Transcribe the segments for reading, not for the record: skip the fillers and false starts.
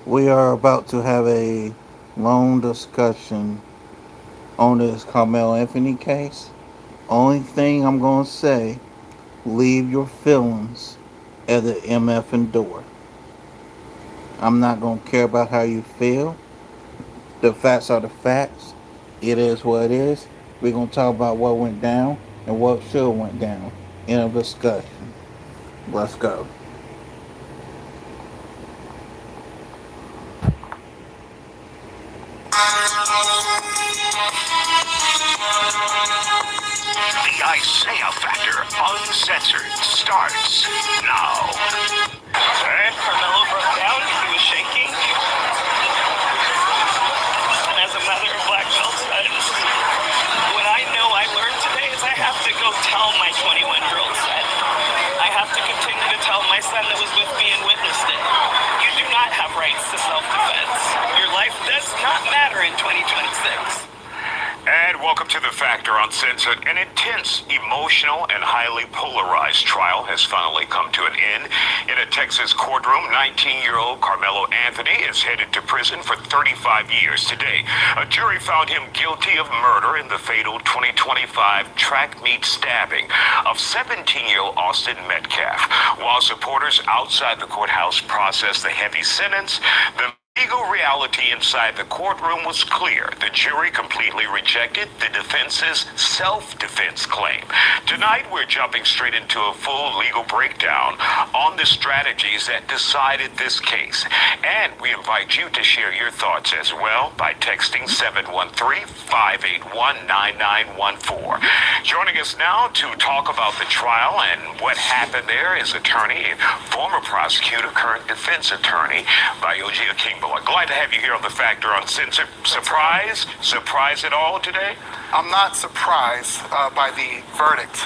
We are about to have a long discussion on this Carmelo Anthony case. Only thing I'm going to say, leave your feelings at the MF door. I'm not going to care about how you feel. The facts are the facts. It is what it is. We're going to talk about what went down and what should went down in a discussion. Let's go. The Isaiah Factor Uncensored starts now. Carmelo broke down. He was shaking. And as a mother of black belt sons, what I know I learned today is I have to go tell my 21-year-old son. I have to continue to tell my son that was with me and witnessed it. You do not have rights to self-defense. Your life does not matter in 2026. And welcome to The Factor Uncensored. An intense, emotional, and highly polarized trial has finally come to an end. In a Texas courtroom, 19-year-old Carmelo Anthony is headed to prison for 35 years today. A jury found him guilty of murder in the fatal 2025 track meet stabbing of 17-year-old Austin Metcalf. While supporters outside the courthouse processed the heavy sentence, the legal reality inside the courtroom was clear. The jury completely rejected the defense's self-defense claim. Tonight, we're jumping straight into a full legal breakdown on the strategies that decided this case. And we invite you to share your thoughts as well by texting 713-581-9914. Joining us now to talk about the trial and what happened there is attorney, former prosecutor, current defense attorney, Bayoji King. Glad to have you here on The Factor Uncensored. Surprise? Surprise at all today? I'm not surprised by the verdict.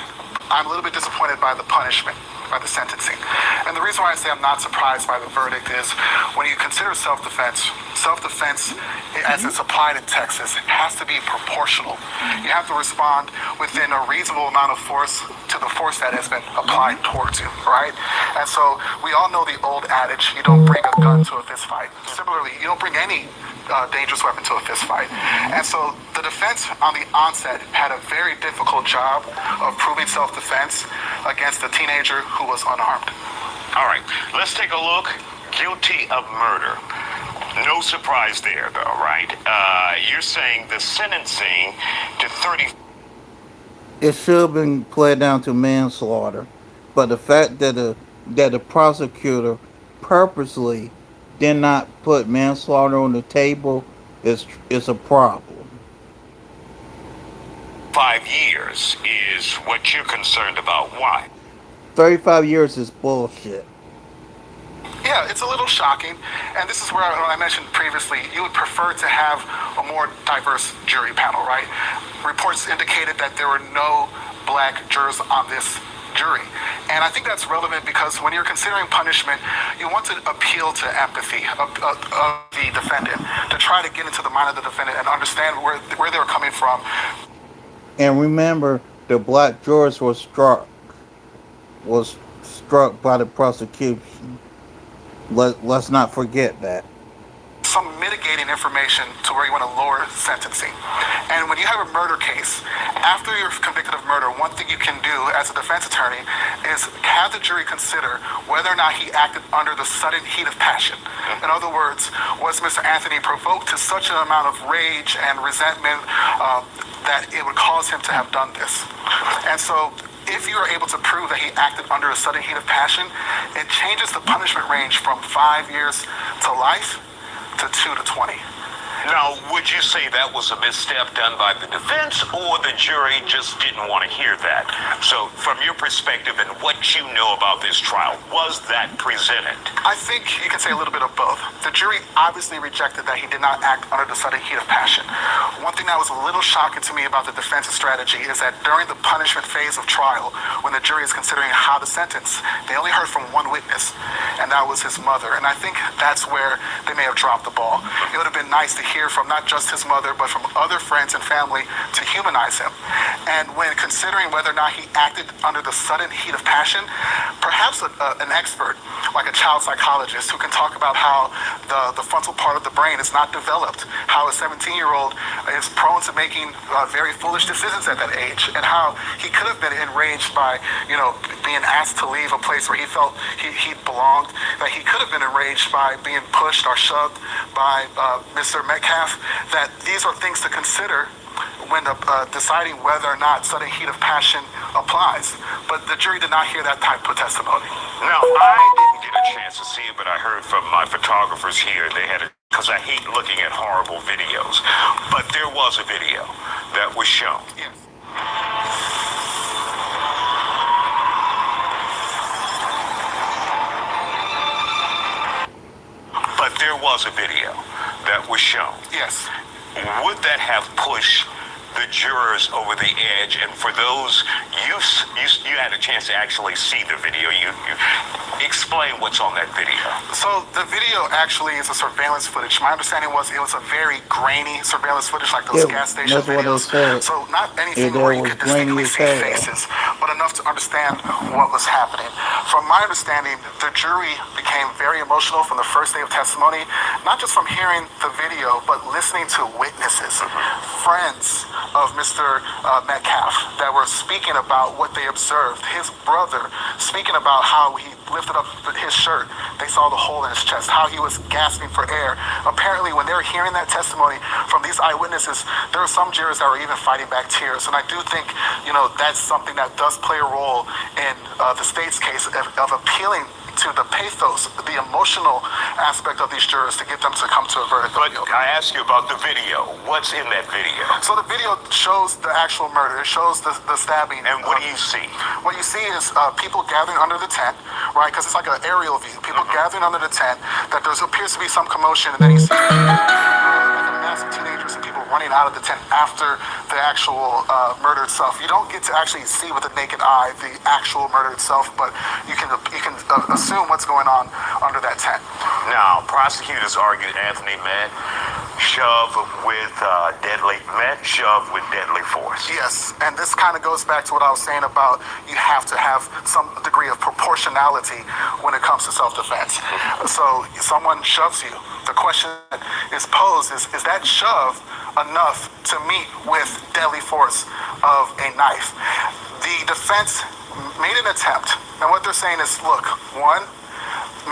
I'm a little bit disappointed by the punishment, by the sentencing. And the reason why I say I'm not surprised by the verdict is when you consider self-defense as it's applied in Texas has to be proportional. You have to respond within a reasonable amount of force to the force that has been applied towards you, right? And so we all know the old adage, you don't bring a gun to a fist fight. Similarly, you don't bring any dangerous weapon to a fist fight. And so the defense on the onset had a very difficult job of proving self-defense against a teenager who was unarmed. All right, let's take a look. Guilty of murder. No surprise there, though, right? You're saying the sentencing to 30... It should have been pled down to manslaughter, but the fact that the prosecutor purposely did not put manslaughter on the table is a problem. 5 years is what you're concerned about. Why? 35 years is bullshit. Yeah, it's a little shocking. And this is where, when I mentioned previously, you would prefer to have a more diverse jury panel, right? Reports indicated that there were no black jurors on this jury. And I think that's relevant because when you're considering punishment, you want to appeal to empathy of the defendant, to try to get into the mind of the defendant and understand where they were coming from. And remember, the black jurors was struck by the prosecution. Let's not forget that. Some mitigating information to where you want to lower sentencing. And when you have a murder case, after you're convicted of murder, one thing you can do as a defense attorney is have the jury consider whether or not he acted under the sudden heat of passion. In other words, was Mr. Anthony provoked to such an amount of rage and resentment that it would cause him to have done this? And so if you are able to prove that he acted under a sudden heat of passion, it changes the punishment range from 5 years to life to 2 to 20. Now, would you say that was a misstep done by the defense, or the jury just didn't want to hear that? So, from your perspective and what you know about this trial, was that presented? I think you can say a little bit of both. The jury obviously rejected that he did not act under the sudden heat of passion. One thing that was a little shocking to me about the defense's strategy is that during the punishment phase of trial, when the jury is considering how to sentence, they only heard from one witness, and that was his mother. And I think that's where they may have dropped the ball. It would have been nice to hear from not just his mother, but from other friends and family to humanize him. And when considering whether or not he acted under the sudden heat of passion, perhaps an expert like a child psychologist who can talk about how the frontal part of the brain is not developed, how a 17-year-old is prone to making very foolish decisions at that age, and how he could have been enraged by, being asked to leave a place where he felt he belonged, that he could have been enraged by being pushed or shoved by Mr. Metcalf, that these are things to consider when deciding whether or not sudden heat of passion applies. But the jury did not hear that type of testimony. Now, I didn't get a chance to see it, but I heard from my photographers here they had it because I hate looking at horrible videos. But there was a video that was shown. Yes. But there was a video that was shown. Yes. Would that have pushed the jurors over the edge? And for those you had a chance to actually see the video, you explain what's on that video. So the video actually is a surveillance footage. My understanding was it was a very grainy surveillance footage, like those gas station videos. So not anything where you could distinctly see faces, but enough to understand what was happening. From my understanding, the jury became very emotional from the first day of testimony, not just from hearing the video, but listening to witnesses, friends of Mr. Metcalf that were speaking about what they observed. His brother speaking about how he lifted up his shirt. They saw the hole in his chest, how he was gasping for air. Apparently, when they were hearing that testimony from these eyewitnesses, there were some jurors that were even fighting back tears. And I do think, that's something that does play a role in the state's case of appealing to the pathos, the emotional aspect of these jurors to get them to come to a verdict. But I asked you about the video. What's in that video? So the video shows the actual murder. It shows the stabbing. And what do you see? What you see is people gathering under the tent, right? Because it's like an aerial view. People gathering under the tent, that there appears to be some commotion, and then you see like a mass of teenagers and people running out of the tent after the actual murder itself. You don't get to actually see with the naked eye the actual murder itself, but you can assume what's going on under that tent. Now, prosecutors argued Anthony met, shove with deadly force. Yes, and this kind of goes back to what I was saying about you have to have some degree of proportionality when it comes to self-defense. So someone shoves you. The question that is posed is that shove enough to meet with deadly force of a knife? The defense made an attempt, and what they're saying is, look, one,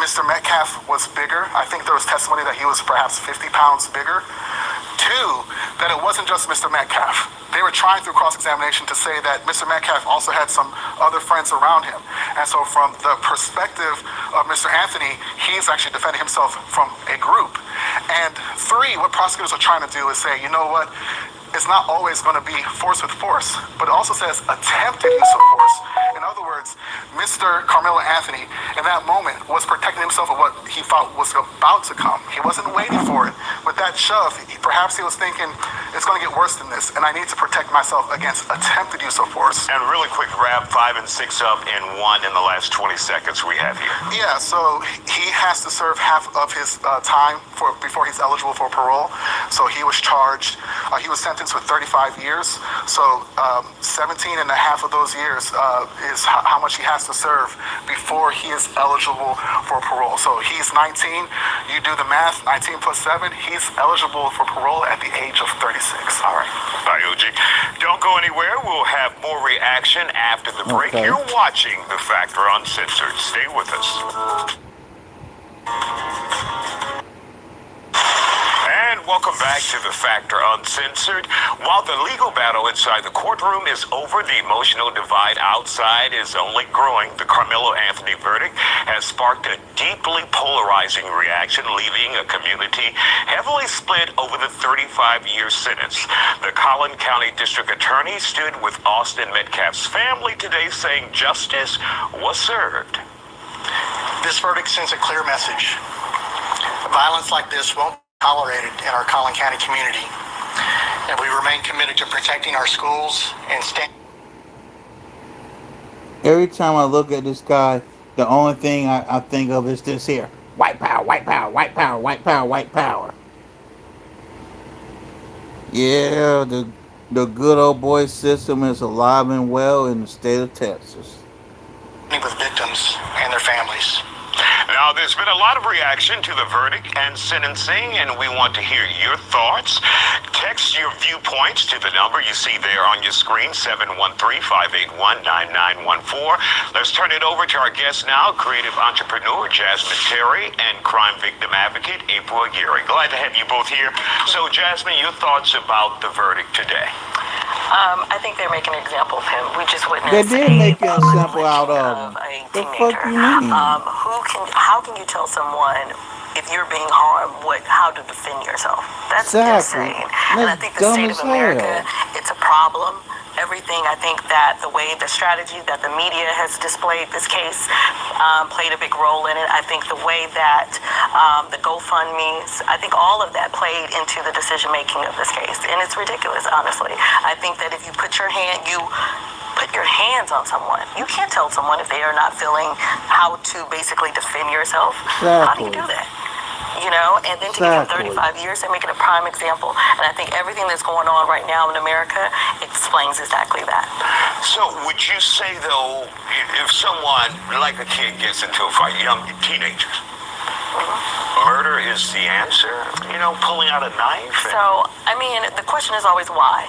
Mr. Metcalf was bigger. I think there was testimony that he was perhaps 50 pounds bigger. Two, that it wasn't just Mr. Metcalf. They were trying through cross-examination to say that Mr. Metcalf also had some other friends around him. And so from the perspective of Mr. Anthony, he's actually defending himself from a group. And three, what prosecutors are trying to do is say, you know what? It's not always going to be force with force, but it also says attempted use of force. In other words, Mr. Carmelo Anthony, in that moment, was protecting himself of what he thought was about to come. He wasn't waiting for it. With that shove, perhaps he was thinking, it's going to get worse than this, and I need to protect myself against attempted use of force. And really quick, wrap 5 and 6 up in one in the last 20 seconds we have here. Yeah, so he has to serve half of his time before he's eligible for parole. So he was charged, he was sentenced with 35 years. So 17 and a half of those years is how much he has to serve before he is eligible for parole. So he's 19, you do the math, 19 plus 7, he's eligible for parole at the age of 36. All right. Bye, OG. Don't go anywhere. We'll have more reaction after the break. Okay. You're watching The Factor Uncensored. Stay with us. And welcome back to The Factor Uncensored. While the legal battle inside the courtroom is over, the emotional divide outside is only growing. The Carmelo Anthony verdict has sparked a deeply polarizing reaction, leaving a community heavily split over the 35-year sentence. The Collin County District Attorney stood with Austin Metcalf's family today, saying justice was served. This verdict sends a clear message. Violence like this won't tolerated in our Collin County community, and we remain committed to protecting our schools and Every time I look at this guy, the only thing I think of is this here. White power, white power, white power, white power, white power. Yeah, the good old boy system is alive and well in the state of Texas. with victims and their families. there's been a lot of reaction to the verdict and sentencing, and we want to hear your thoughts. Text your viewpoints to the number you see there on your screen, 713-581-9914. Let's turn it over to our guest now, creative entrepreneur Jasmine Terry and crime victim advocate April Aguirre. Glad to have you both here. So, Jasmine, your thoughts about the verdict today? I think they're making an example of him. We just witnessed They did make an public example out lynching of him. a The teenager. fuck you mean? How can you tell someone if you're being harmed how to defend yourself? That's Exactly. insane. That's And I think the dumb state as of America, hell. it's a problem. Everything, I think that the strategy that the media has displayed this case played a big role in it. I think the way that the GoFundMe's, I think all of that played into the decision making of this case. And it's ridiculous, honestly. I think that if you put your hands on someone, you can't tell someone if they are not feeling how to basically defend yourself. How do you do that? You know, and then to give him 35 years, they're making a prime example. And I think everything that's going on right now in America explains exactly that. So would you say, though, if someone, like a kid, gets into a fight, young teenagers, murder is the answer? You know, pulling out a knife? So, I mean, the question is always why.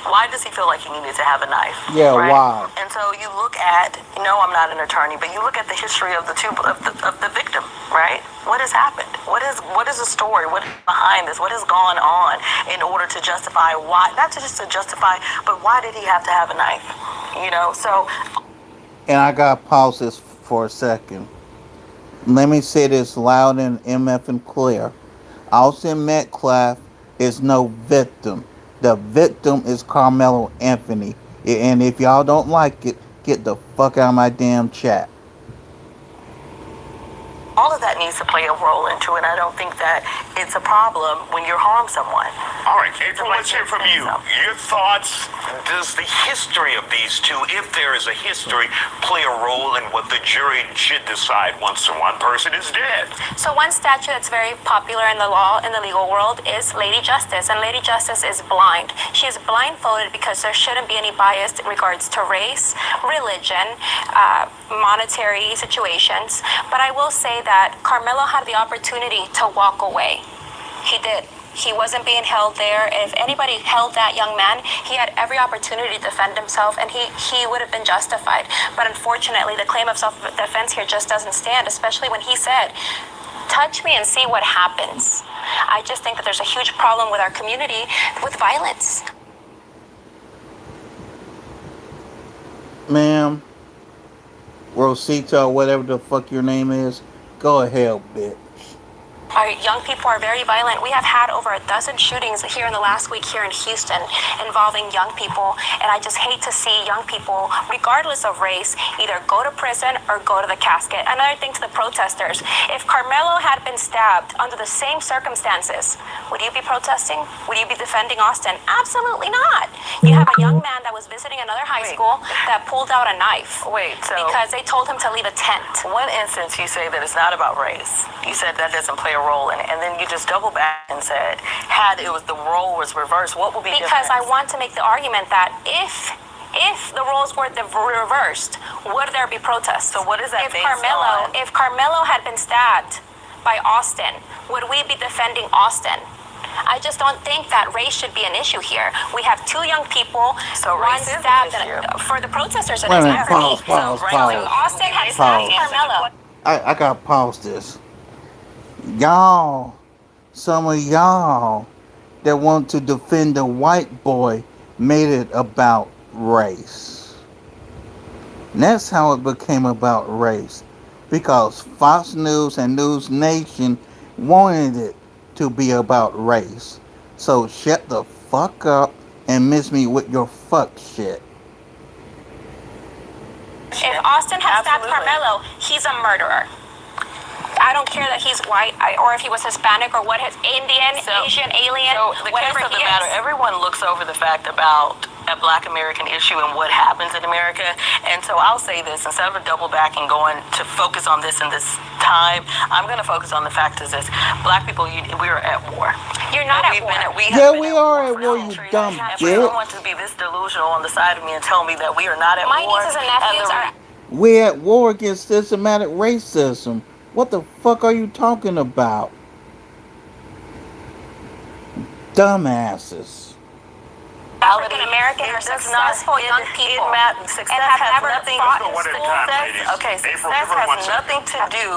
Why does he feel like he needed to have a knife? Yeah, right? why? And so you look at, I'm not an attorney, but you look at the history of the victim, right? What has happened? What is the story? What is behind this? What has gone on in order to justify why? Not just to justify, but why did he have to have a knife? So. And I gotta pause this for a second. Let me say this loud and MF and clear. Austin Metcalf is no victim. The victim is Carmelo Anthony. And if y'all don't like it, get the fuck out of my damn chat. All of that needs to play a role into it. I don't think that it's a problem when you harm someone. All right, April, let's hear from you. Your thoughts, does the history of these two, if there is a history, play a role in what the jury should decide once one person is dead? So one statute that's very popular in the law, in the legal world, is Lady Justice. And Lady Justice is blind. She is blindfolded because there shouldn't be any bias in regards to race, religion, monetary situations. But I will say that Carmelo had the opportunity to walk away. He did. He wasn't being held there. If anybody held that young man, he had every opportunity to defend himself, and he would have been justified. But unfortunately, the claim of self-defense here just doesn't stand, especially when he said, touch me and see what happens. I just think that there's a huge problem with our community with violence. Ma'am, Rosita, whatever the fuck your name is, go ahead, bitch. Our young people are very violent. We have had over a dozen shootings here in the last week here in Houston involving young people. And I just hate to see young people, regardless of race, either go to prison or go to the casket. Another thing to the protesters, if Carmelo had been stabbed under the same circumstances, would you be protesting? Would you be defending Austin? Absolutely not. You have a young man that was visiting another high school that pulled out a knife. Because they told him to leave a tent. One instance you say that it's not about race. You said that doesn't play a role in it, and then you just double back and said, the role was reversed, what would be because different? I want to make the argument that if the roles were reversed, would there be protests? So what is that if based on? If Carmelo had been stabbed by Austin, would we be defending Austin? I just don't think that race should be an issue here. We have two young people, so one race is stabbed, an issue. for the protesters, it Wait a is minute, not for me. pause. Austin had stabbed Carmelo. I gotta pause this. Some of y'all that want to defend the white boy made it about race. And that's how it became about race. Because Fox News and News Nation wanted it to be about race. So shut the fuck up and miss me with your fuck shit. If Austin had stabbed Carmelo, he's a murderer. I don't care that he's white or if he was Hispanic or what his Indian, Asian, alien, so the whatever case of he the matter, is. everyone looks over the fact about a Black American issue and what happens in America. And so I'll say this, instead of a double back and going to focus on this in this time, I'm going to focus on the fact is this: Black people, we are at war. You're not at war. We are at war, you dumb bitch. Someone to be this delusional on the side of me and tell me that we are not at war. My nieces and nephews are. We're at war against systematic racism. What the fuck are you talking about? Dumbasses. African American or successful young people and have never fought in One at a school. time, ladies. Okay, April, success give her 1 has second. nothing to do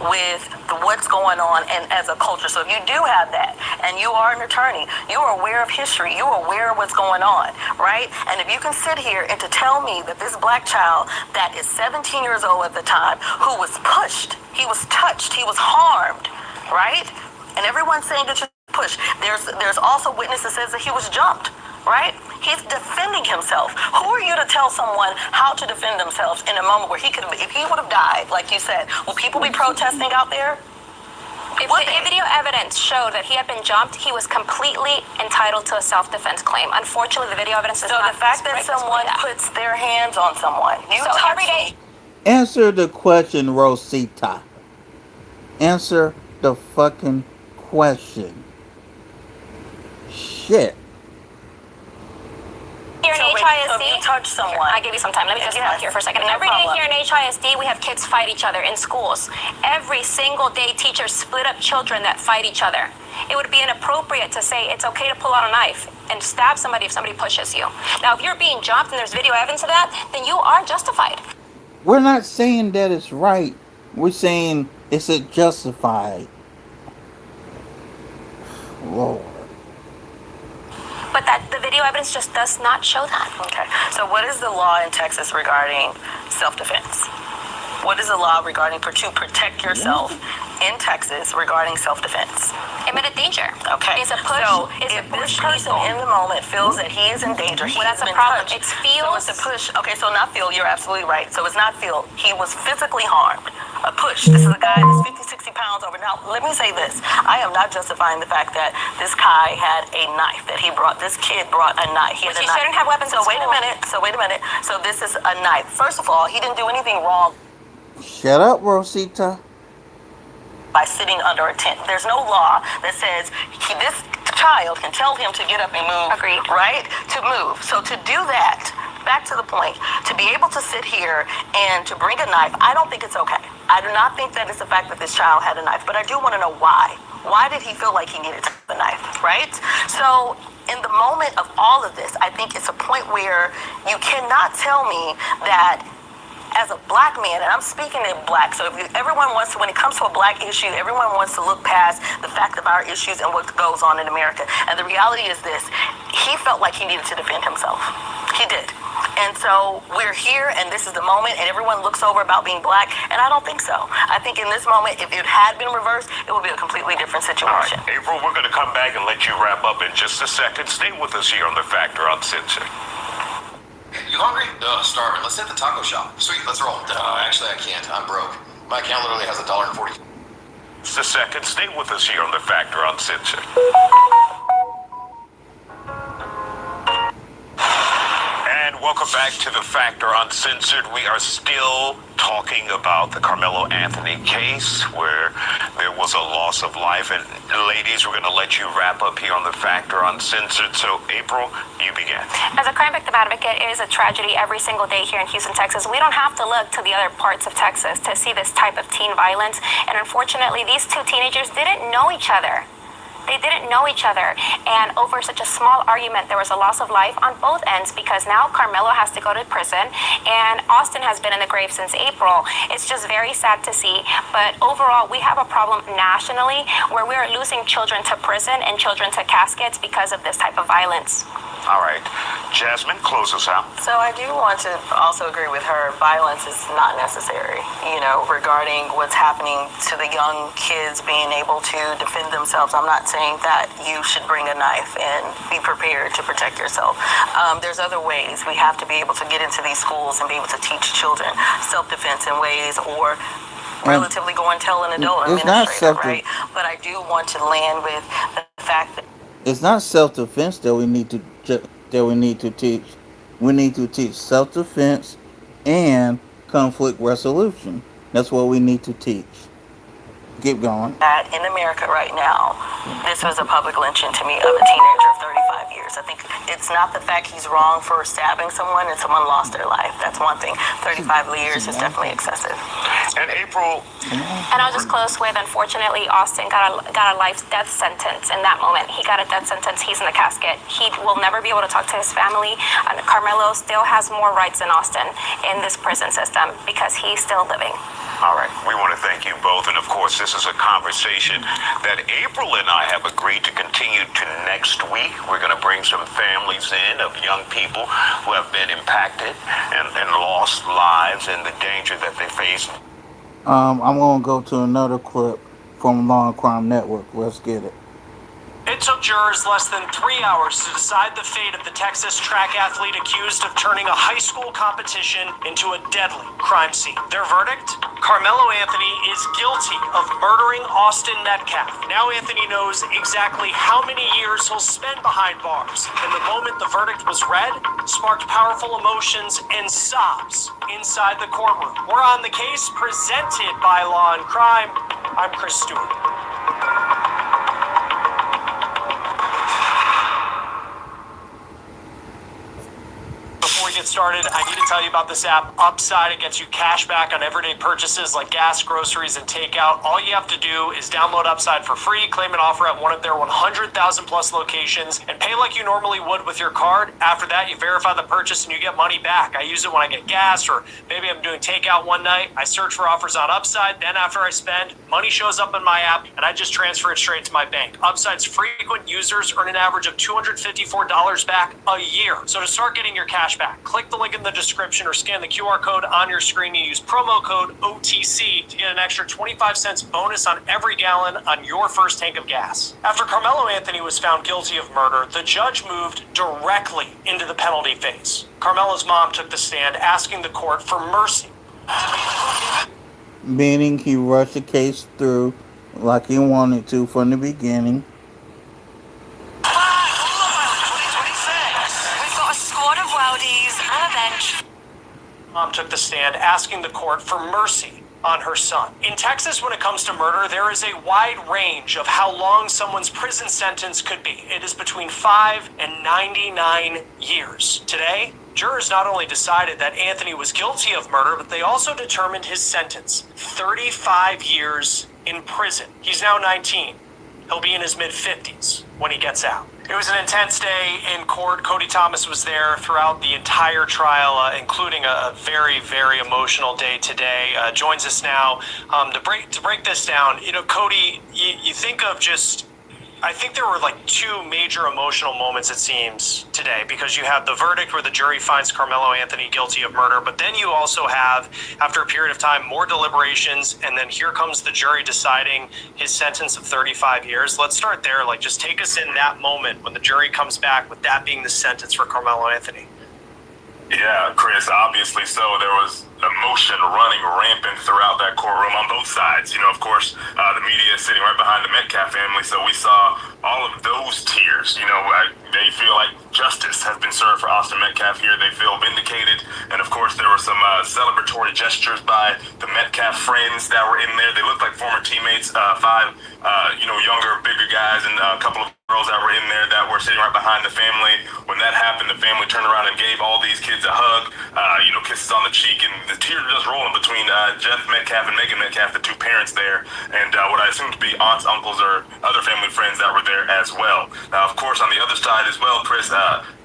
with what's going on and as a culture. So if you do have that and you are an attorney, you are aware of history, you are aware of what's going on, right? And if you can sit here and to tell me that this black child that is 17 years old at the time, who was pushed, he was touched, he was harmed, right? And everyone's saying that you push. There's also witness that says that he was jumped. Right? He's defending himself. Who are you to tell someone how to defend themselves in a moment where he could have, if he would have died, like you said, will people be protesting out there? If the video evidence showed that he had been jumped, he was completely entitled to a self-defense claim. Unfortunately, the video evidence does So not the fact that display someone that. puts their hands on someone, you So touch every day, me. Answer the question, Rosita. Answer the fucking question. Shit. here in So HISD, if you touch someone, I give you some time. Let me just Yes, talk here for a second. no Every day problem. here in HISD, we have kids fight each other in schools. Every single day, teachers split up children that fight each other. It would be inappropriate to say it's okay to pull out a knife and stab somebody if somebody pushes you. Now, if you're being jumped and there's video evidence of that, then you are justified. We're not saying that it's right. We're saying it's a justified. Lord. But that the video evidence just does not show that. Okay. So what is the law in Texas regarding self-defense? What is the law regarding to protect yourself in Texas regarding self-defense? Imminent danger. Okay. Is a push. So is if a this push person lethal? in the moment feels that he is in danger, he Well, has that's a been problem. touched. It's So feels. it's a push. Okay, so not feel. You're absolutely right. So it's not feel. He was physically harmed. A push. This is a guy that's 50, 60 pounds over. Now, let me say this. I am not justifying the fact that this guy had a knife, that this kid brought a knife. He had Which a he knife. shouldn't have weapons So in wait a school. minute. So this is a knife. First of all, he didn't do anything wrong Shut up, Rosita. by sitting under a tent. There's no law that says this child can tell him to get up and move. Agreed. Right? To move. So to do that, back to the point, to be able to sit here and to bring a knife, I don't think it's okay. I do not think that it's the fact that this child had a knife, but I do want to know why. Why did he feel like he needed the knife, right? So in the moment of all of this, I think it's a point where you cannot tell me that as a black man, and I'm speaking in black, so everyone wants to, when it comes to a black issue, everyone wants to look past the fact of our issues and what goes on in America. And the reality is this, he felt like he needed to defend himself. He did. And so we're here, and this is the moment, and everyone looks over about being black, and I don't think so. I think in this moment, if it had been reversed, it would be a completely different All situation. right, April, we're going to come back and let you wrap up in just a second. Stay with us here on The Factor Uncensored. You hungry? Starving. Let's hit the taco shop. Sweet, let's roll. Actually, I can't. I'm broke. My account literally has $1.40. Just a second. Stay with us here on The Factor Uncensored. And welcome back to The Factor Uncensored. We are still talking about the Carmelo Anthony case where there was a loss of life. And ladies, we're going to let you wrap up here on The Factor Uncensored. So, April, you begin. As a crime victim advocate, it is a tragedy every single day here in Houston, Texas. We don't have to look to the other parts of Texas to see this type of teen violence. And unfortunately, these two teenagers didn't know each other. They didn't know each other. And over such a small argument, there was a loss of life on both ends because now Carmelo has to go to prison and Austin has been in the grave since April. It's just very sad to see. But overall, we have a problem nationally where we are losing children to prison and children to caskets because of this type of violence. All right. Jasmine, close us out. So I do want to also agree with her. Violence is not necessary, regarding what's happening to the young kids being able to defend themselves. I'm not saying that you should bring a knife and be prepared to protect yourself. There's other ways. We have to be able to get into these schools and be able to teach children self-defense in ways, or relatively go and tell an adult It's not administrator, right? But I do want to land with the fact that It's not self-defense that we need to teach. We need to teach self-defense and conflict resolution. That's what we need to teach. Keep going. that in America right now, this was a public lynching to me of a teenager of 35 years. I think it's not the fact he's wrong for stabbing someone and someone lost their life. That's one thing. 35 years is definitely excessive. And April, And I'll just close with, unfortunately, Austin got a life death sentence in that moment. He got a death sentence. He's in the casket. He will never be able to talk to his family. And Carmelo still has more rights than Austin in this prison system because he's still living. all right, we want to thank you both. And of course, this is a conversation that April and I have agreed to continue to next week. We're going to bring some families in of young people who have been impacted and lost lives and the danger that they face. I'm gonna go to another clip from Law and Crime Network. Let's get it. It took jurors less than 3 hours to decide the fate of the Texas track athlete accused of turning a high school competition into a deadly crime scene. Their verdict? Carmelo Anthony is guilty of murdering Austin Metcalf. Now Anthony knows exactly how many years he'll spend behind bars. And the moment the verdict was read, sparked powerful emotions and sobs inside the courtroom. We're on the case presented by Law and Crime. I'm Chris Stewart. Before we get started, I need to tell you about this app, Upside. It gets you cash back on everyday purchases like gas, groceries, and takeout. All you have to do is download Upside for free, claim an offer at one of their 100,000 plus locations, and pay like you normally would with your card. After that, you verify the purchase and you get money back. I use it when I get gas, or maybe I'm doing takeout one night. I search for offers on Upside. Then after I spend, money shows up in my app, and I just transfer it straight to my bank. Upside's frequent users earn an average of $254 back a year. So to start getting your cash back, click the link in the description or scan the QR code on your screen and use promo code OTC to get an extra 25 cents bonus on every gallon on your first tank of gas. After Carmelo Anthony was found guilty of murder, the judge moved directly into the penalty phase. Carmelo's mom took the stand asking the court for mercy. Meaning he rushed the case through like he wanted to from the beginning. Mom took the stand asking the court for mercy on her son. In Texas, when it comes to murder, there is a wide range of how long someone's prison sentence could be. It is between 5 and 99 years. Today, jurors not only decided that Anthony was guilty of murder, but they also determined his sentence, 35 years in prison. He's now 19. He'll be in his mid-50s when he gets out. It was an intense day in court. Cody Thomas was there throughout the entire trial, including a very, very emotional day today. Joins us now to break this down. You know, Cody, you think of just, I think there were like two major emotional moments, it seems, today, because you have the verdict where the jury finds Carmelo Anthony guilty of murder, but then you also have, after a period of time, more deliberations, and then here comes the jury deciding his sentence of 35 years. Let's start there. Like, just take us in that moment when the jury comes back with that being the sentence for Carmelo Anthony. Yeah, Chris, obviously so. There was emotion running rampant throughout that courtroom on both sides. You know, of course, the media is sitting right behind the Metcalf family, so we saw all of those tears. You know, they feel like justice has been served for Austin Metcalf here. They feel vindicated, and of course, there were some celebratory gestures by the Metcalf friends that were in there. They looked like former teammates, five, younger, bigger guys, and a couple of girls that were in there that were sitting right behind the family. When that happened, the family turned around and gave all these kids a hug, kisses on the cheek, and the tears were just rolling between Jeff Metcalf and Megan Metcalf, the two parents there, and what I assume to be aunts, uncles, or other family friends that were there as well. Now, of course, on the other side as well, Chris,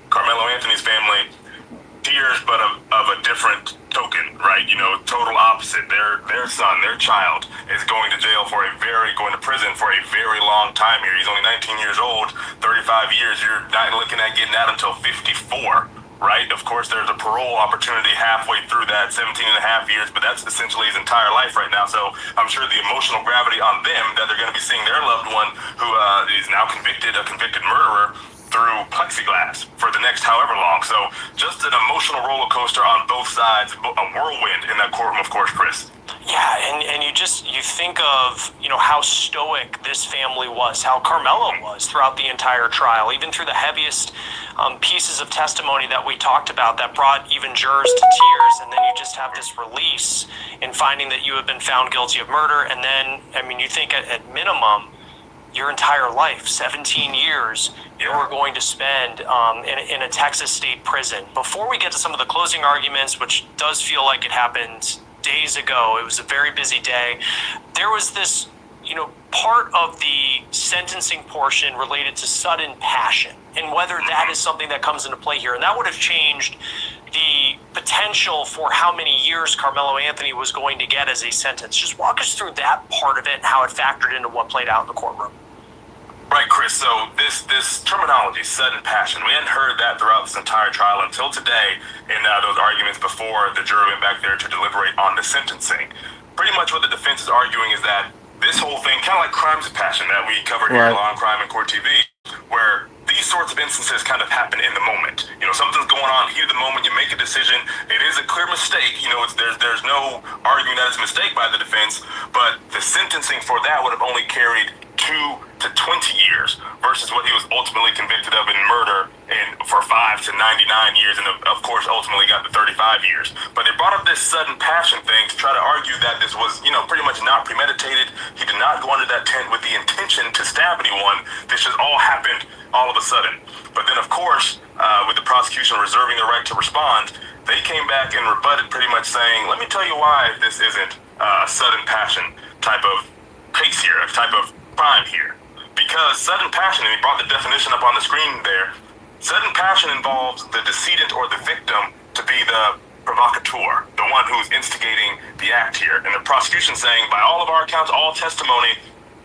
Carmelo Anthony's family, tears, but of a different token, right? You know, total opposite. Their son, their child, is going to prison for a very long time here. He's only 19 years old, 35 years. You're not looking at getting out until 54. Right? Of course, there's a parole opportunity halfway through that, 17 and a half years, but that's essentially his entire life right now. So I'm sure the emotional gravity on them that they're going to be seeing their loved one who is now a convicted murderer through plexiglass for the next however long. So just an emotional roller coaster on both sides, a whirlwind in that courtroom, of course, Chris. Yeah, and you think of, how stoic this family was, how Carmelo was throughout the entire trial, even through the heaviest pieces of testimony that we talked about that brought even jurors to tears, and then you just have this release in finding that you have been found guilty of murder, and then, you think at minimum, your entire life, 17 years, you were going to spend in a Texas state prison. Before we get to some of the closing arguments, which does feel like it happened days ago, it was a very busy day, there was this, part of the sentencing portion related to sudden passion and whether that is something that comes into play here. And that would have changed the potential for how many years Carmelo Anthony was going to get as a sentence. Just walk us through that part of it and how it factored into what played out in the courtroom. Right, Chris. So this terminology, sudden passion, we hadn't heard that throughout this entire trial until today in those arguments before the jury went back there to deliberate on the sentencing. Pretty much what the defense is arguing is that this whole thing, kind of like crimes of passion that we covered here in Law and Crime and Court TV, where these sorts of instances kind of happen in the moment. Something's going on, heat of the moment, you make a decision, it is a clear mistake, there's no arguing that it's a mistake by the defense, but the sentencing for that would have only carried 2 to 20 years versus what he was ultimately convicted of in murder for 5 to 99 years, and of course ultimately got the 35 years. But they brought up this sudden passion thing to try to argue that this was, pretty much not premeditated. He did not go under that tent with the intention to stab anyone. This just all happened all of a sudden. But then of course, with the prosecution reserving the right to respond, they came back and rebutted pretty much saying, let me tell you why this isn't a sudden passion type of case here, a type of crime here. Because sudden passion, and he brought the definition up on the screen there, sudden passion involves the decedent or the victim to be the provocateur, the one who's instigating the act here. And the prosecution saying, by all of our accounts, all testimony,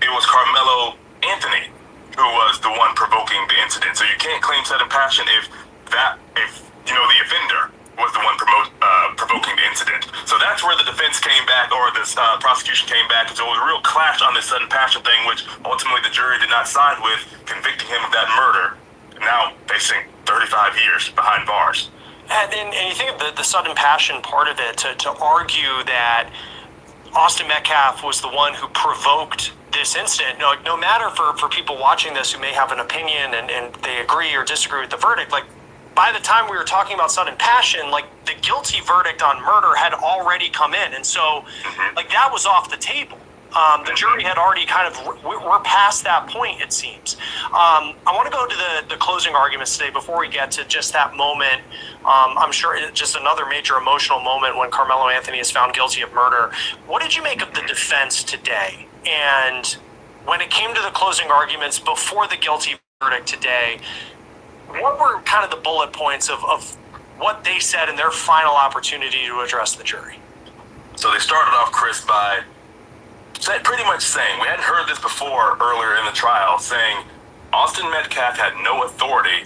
it was Carmelo Anthony who was the one provoking the incident. So you can't claim sudden passion if the offender was the one provoking the incident. So that's where the defense came back, or the prosecution came back, because there was a real clash on this sudden passion thing, which ultimately the jury did not side with, convicting him of that murder, now facing 35 years behind bars. And you think of the sudden passion part of it, to argue that Austin Metcalf was the one who provoked this incident. No matter for people watching this who may have an opinion and they agree or disagree with the verdict, like, by the time we were talking about sudden passion, like, the guilty verdict on murder had already come in. And so, like, that was off the table. The jury had already we're past that point, it seems. I want to go to the closing arguments today before we get to just that moment. I'm sure it's just another major emotional moment when Carmelo Anthony is found guilty of murder. What did you make of the defense today? And when it came to the closing arguments before the guilty verdict today, what were kind of the bullet points of what they said in their final opportunity to address the jury? So they started off, Chris, by pretty much saying, we hadn't heard this before earlier in the trial, saying Austin Metcalf had no authority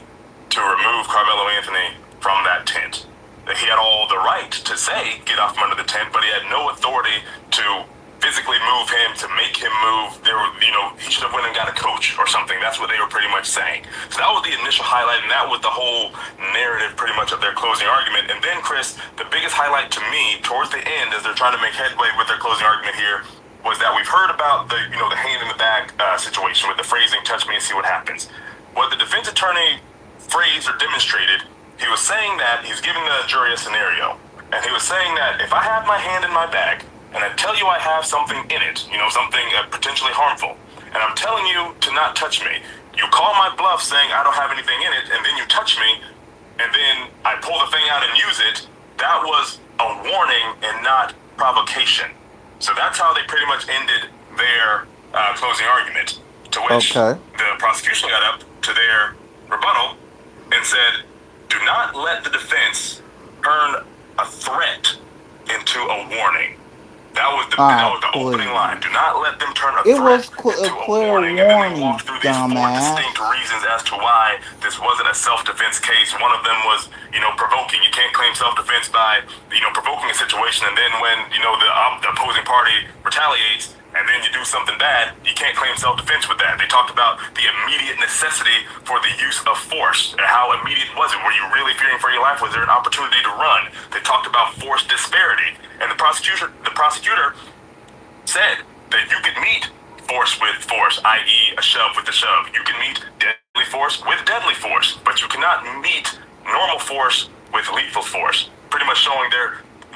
to remove Carmelo Anthony from that tent. That he had all the right to say, get off from under the tent, but he had no authority to physically move him, to make him move. He should have went and got a coach or something. That's what they were pretty much saying. So that was the initial highlight, and that was the whole narrative pretty much of their closing argument. And then, Chris, the biggest highlight to me towards the end, as they're trying to make headway with their closing argument here, was that we've heard about the hand in the bag situation with the phrasing, touch me and see what happens. What the defense attorney phrased or demonstrated, he was saying that he's giving the jury a scenario, and he was saying that if I have my hand in my bag, and I tell you I have something in it, something potentially harmful, and I'm telling you to not touch me, you call my bluff saying I don't have anything in it, and then you touch me, and then I pull the thing out and use it, that was a warning and not provocation. So that's how they pretty much ended their closing argument, to which the prosecution got up to their rebuttal and said, do not let the defense turn a threat into a warning. That was the opening line. Do not let them turn a threat into a warning. And then they walked through these 4 distinct reasons as to why this wasn't a self-defense case. One of them was, provoking. You can't claim self-defense by, provoking a situation, and then when, the opposing party retaliates, and then you do something bad, you can't claim self-defense with that. They talked about the immediate necessity for the use of force. And how immediate was it? Were you really fearing for your life? Was there an opportunity to run? They talked about force disparity. And the prosecutor said that you could meet force with force, i.e. a shove with a shove. You can meet deadly force with deadly force, but you cannot meet normal force with lethal force. Pretty much showing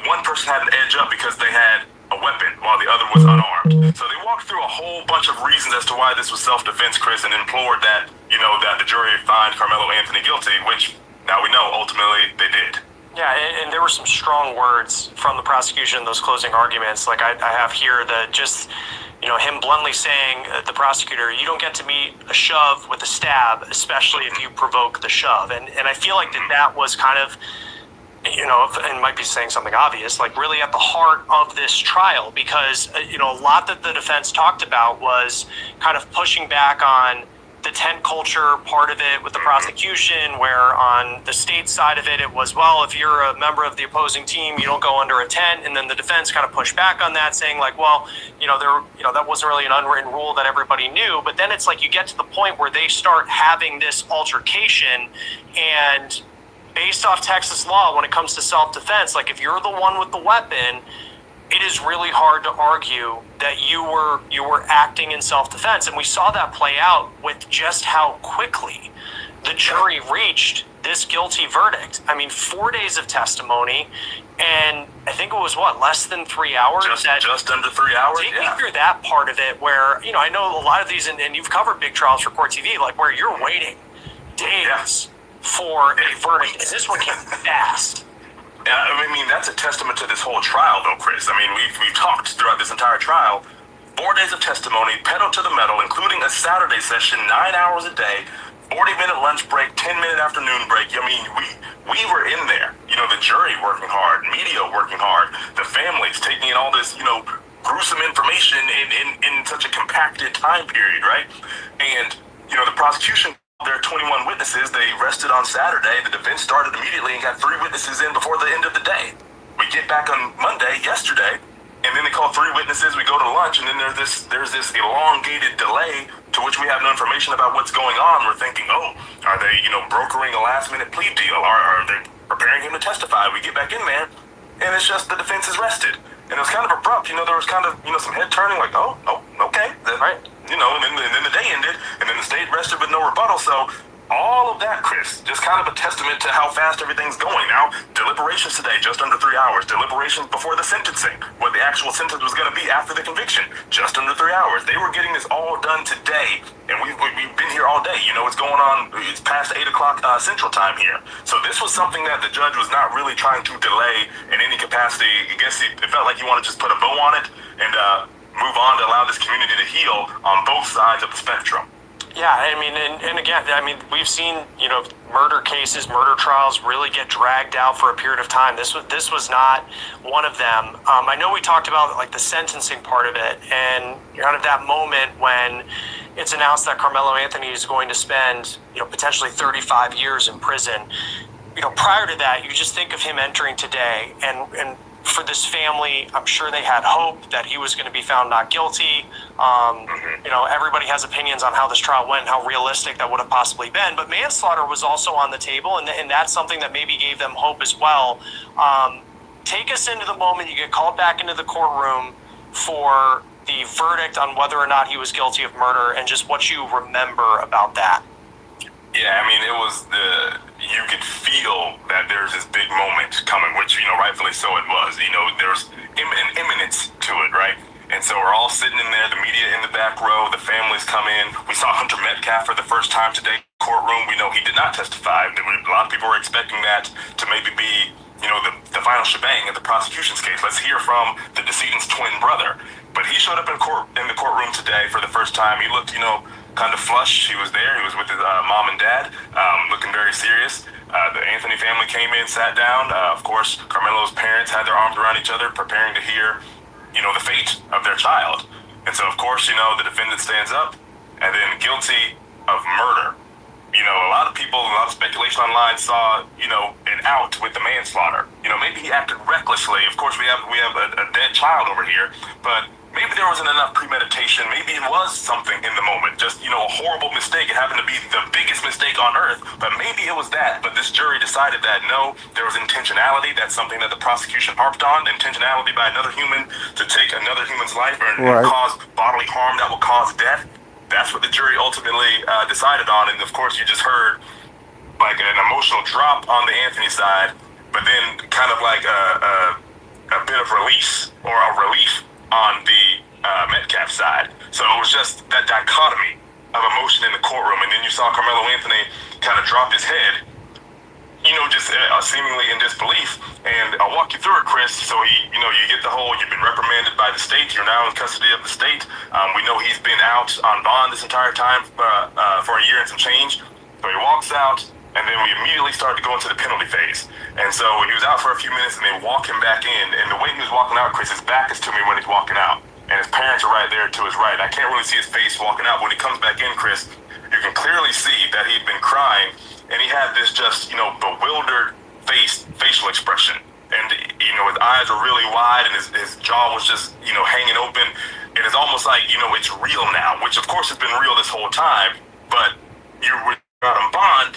one person had an edge up because they had a weapon while the other was unarmed. So they walked through a whole bunch of reasons as to why this was self-defense, Chris, and implored that, that the jury find Carmelo Anthony guilty, which now we know ultimately they did. Yeah, and there were some strong words from the prosecution in those closing arguments. Like I have here that just, him bluntly saying, the prosecutor, you don't get to meet a shove with a stab, especially if you provoke the shove. And I feel like that was kind of, and might be saying something obvious, like really at the heart of this trial, because, a lot that the defense talked about was kind of pushing back on the tent culture part of it with the prosecution, where on the state side of it, it was, well, if you're a member of the opposing team, you don't go under a tent. And then the defense kind of pushed back on that, saying like, well, that wasn't really an unwritten rule that everybody knew. But then it's like you get to the point where they start having this altercation, and based off Texas law, when it comes to self-defense, like if you're the one with the weapon, it is really hard to argue that you were acting in self-defense. And we saw that play out with just how quickly the jury reached this guilty verdict. I mean, 4 days of testimony, and I think it was, less than 3 hours? Just under 3 hours, Take me through that part of it where, I know a lot of these, and you've covered big trials for Court TV, like where you're waiting days for a verdict, and this one came fast. I mean, that's a testament to this whole trial, though, Chris. I mean, we've talked throughout this entire trial. 4 days of testimony, pedal to the metal, including a Saturday session, 9 hours a day, 40-minute lunch break, 10-minute afternoon break. I mean, we were in there. The jury working hard, media working hard, the families taking in all this, gruesome information in such a compacted time period, right? And, the prosecution, there are 21 witnesses. They rested on Saturday. The defense started immediately and got 3 witnesses in before the end of the day. We get back on Monday, yesterday, and then they call 3 witnesses. We go to lunch, and then there's this elongated delay to which we have no information about what's going on. We're thinking, are they, brokering a last-minute plea deal? Are they preparing him to testify? We get back in there, and it's just the defense is rested. And it was kind of abrupt. There was kind of, some head turning, like, okay, right. And then the day ended, and then the state rested with no rebuttal. So all of that, Chris, just kind of a testament to how fast everything's going. Now, deliberations today, just under 3 hours. Deliberations before the sentencing, what the actual sentence was going to be after the conviction, just under 3 hours. They were getting this all done today, and we've been here all day. It's going on, it's past 8 o'clock Central Time here. So this was something that the judge was not really trying to delay in any capacity. I guess it felt like he wanted to just put a bow on it and move on to allow this community to heal on both sides of the spectrum. Yeah, I mean, and again, we've seen, murder cases, murder trials really get dragged out for a period of time. This was not one of them. I know we talked about like the sentencing part of it, and kind of that moment when it's announced that Carmelo Anthony is going to spend, potentially 35 years in prison. Prior to that, you just think of him entering today, and for this family, I'm sure they had hope that he was going to be found not guilty. Everybody has opinions on how this trial went, how realistic that would have possibly been. But manslaughter was also on the table, and that's something that maybe gave them hope as well. Take us into the moment you get called back into the courtroom for the verdict on whether or not he was guilty of murder, and just what you remember about that. Yeah, I mean, it was you could feel that there's this big moment coming, which, rightfully so it was. There's an imminence to it, right? And so we're all sitting in there, the media in the back row, the families come in. We saw Hunter Metcalf for the first time today in the courtroom. We know he did not testify. A lot of people were expecting that to maybe be, the final shebang of the prosecution's case. Let's hear from the decedent's twin brother. But he showed up in the courtroom today for the first time. He looked, kind of flushed. He was there. He was with his mom and dad, looking very serious. The Anthony family came in, sat down. Of course, Carmelo's parents had their arms around each other, preparing to hear, the fate of their child. And so, of course, the defendant stands up, and then guilty of murder. A lot of people, a lot of speculation online saw, an out with the manslaughter. Maybe he acted recklessly. Of course, we have a dead child over here, but maybe there wasn't enough premeditation. Maybe it was something in the moment, just, a horrible mistake. It happened to be the biggest mistake on earth, but maybe it was that. But this jury decided that no, there was intentionality. That's something that the prosecution harped on, intentionality by another human to take another human's life and cause bodily harm that will cause death. That's what the jury ultimately decided on. And of course, you just heard like an emotional drop on the Anthony side, but then kind of like a bit of release or a relief on the Metcalf side. So it was just that dichotomy of emotion in the courtroom. And then you saw Carmelo Anthony kind of drop his head, just seemingly in disbelief. And I'll walk you through it, Chris. So you get the whole, you've been reprimanded by the state. You're now in custody of the state. We know he's been out on bond this entire time for a year and some change. So he walks out, and then we immediately start to go into the penalty phase. And so he was out for a few minutes, and they walk him back in. And the way he was walking out, Chris, his back is to me when he's walking out. And his parents are right there to his right. I can't really see his face walking out. When he comes back in, Chris, you can clearly see that he'd been crying, and he had this just, bewildered facial expression. And, his eyes were really wide, and his jaw was just, hanging open. And it's almost like, it's real now, which of course has been real this whole time, but you're out on bond,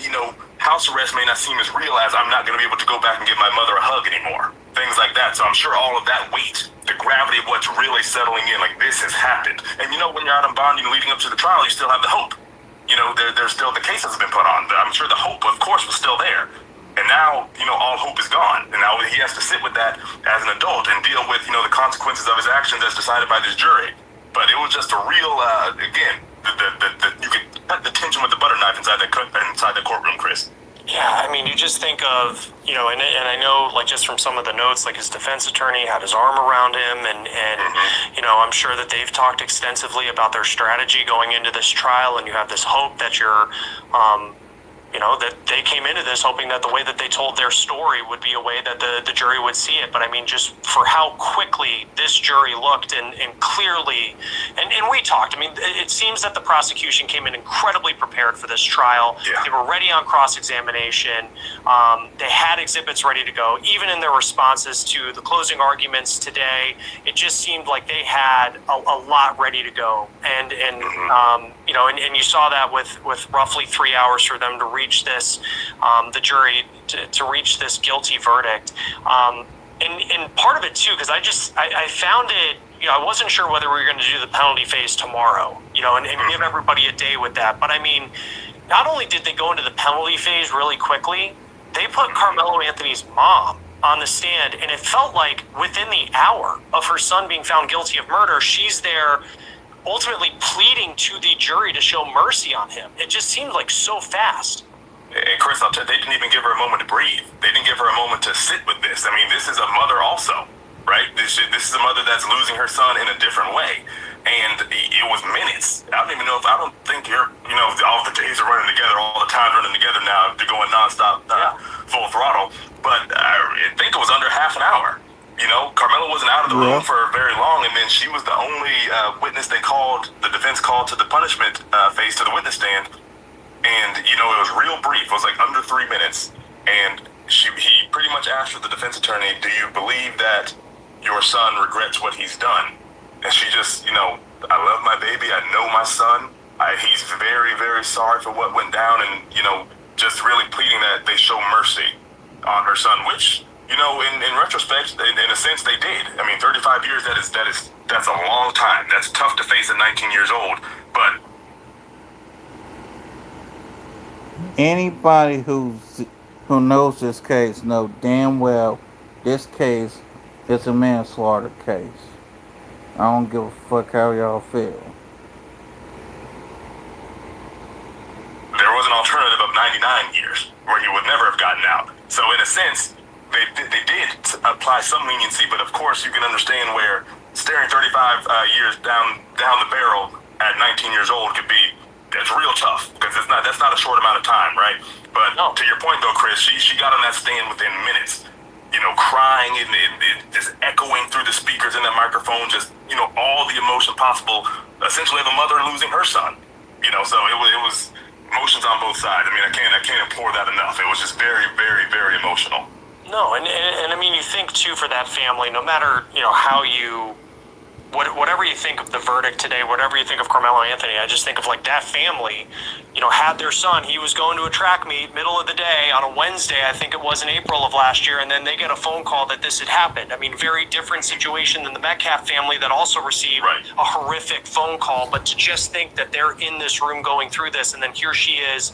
house arrest may not seem as real as I'm not going to be able to go back and give my mother a hug anymore. Things like that. So I'm sure all of that weight, the gravity of what's really settling in, like this has happened. And when you're out on bond, leading up to the trial, you still have the hope. There's still the case has been put on. I'm sure the hope, of course, was still there. And now, all hope is gone. And now he has to sit with that as an adult and deal with, the consequences of his actions as decided by this jury. But it was just a real, again, you could cut the tension with the butter knife inside the courtroom, Chris. Yeah, I mean, you just think of, and I know, like, just from some of the notes, like his defense attorney had his arm around him, and I'm sure that they've talked extensively about their strategy going into this trial, and you have this hope that you're, that they came into this hoping that the way that they told their story would be a way that the jury would see it. But I mean, just for how quickly this jury looked and clearly, and we talked, I mean, it seems that the prosecution came in incredibly prepared for this trial. Yeah. They were ready on cross-examination. They had exhibits ready to go. Even in their responses to the closing arguments today, it just seemed like they had a lot ready to go. And you saw that with roughly 3 hours for them to reach this, the jury to reach this guilty verdict. And part of it too, because I found it, I wasn't sure whether we were going to do the penalty phase tomorrow, and give everybody a day with that. But I mean, not only did they go into the penalty phase really quickly, they put Carmelo Anthony's mom on the stand, and it felt like within the hour of her son being found guilty of murder, she's there ultimately pleading to the jury to show mercy on him. It just seemed like so fast. And Chris, I'll tell you, they didn't even give her a moment to breathe. They didn't give her a moment to sit with this. I mean, this is a mother also, right? This is a mother that's losing her son in a different way. And it was minutes. I don't think you're, all the days are running together, all the time running together now. They're going nonstop, full throttle. But I think it was under half an hour. Carmelo wasn't out of the room for very long, and then she was the only witness the defense called to the punishment phase, to the witness stand. And, it was real brief. It was like under 3 minutes. And he pretty much asked the defense attorney, do you believe that your son regrets what he's done? And she just, I love my baby. I know my son. He's very, very sorry for what went down, and, just really pleading that they show mercy on her son, which, in retrospect, in a sense, they did. I mean, 35 years, that's a long time. That's tough to face at 19 years old. But anybody who knows this case know damn well this case is a manslaughter case. I don't give a fuck how y'all feel. there was an alternative of 99 years where he would never have gotten out. So in a sense, they did apply some leniency, but of course you can understand where staring 35 years down the barrel at 19 years old could be, that's real tough, because that's not a short amount of time, right? But to your point though, Chris, she got on that stand within minutes, crying and it just echoing through the speakers in that microphone, just, all the emotion possible, essentially of a mother losing her son, so it was emotions on both sides. I mean, I can't implore that enough. It was just very, very, very emotional. No, and I mean, you think too, for that family, no matter, how you, whatever you think of the verdict today, whatever you think of Carmelo Anthony, I just think of like that family, had their son, he was going to a track meet middle of the day on a Wednesday, I think it was in April of last year, and then they get a phone call that this had happened. I mean, very different situation than the Metcalf family that also received a horrific phone call, but to just think that they're in this room going through this, and then here she is,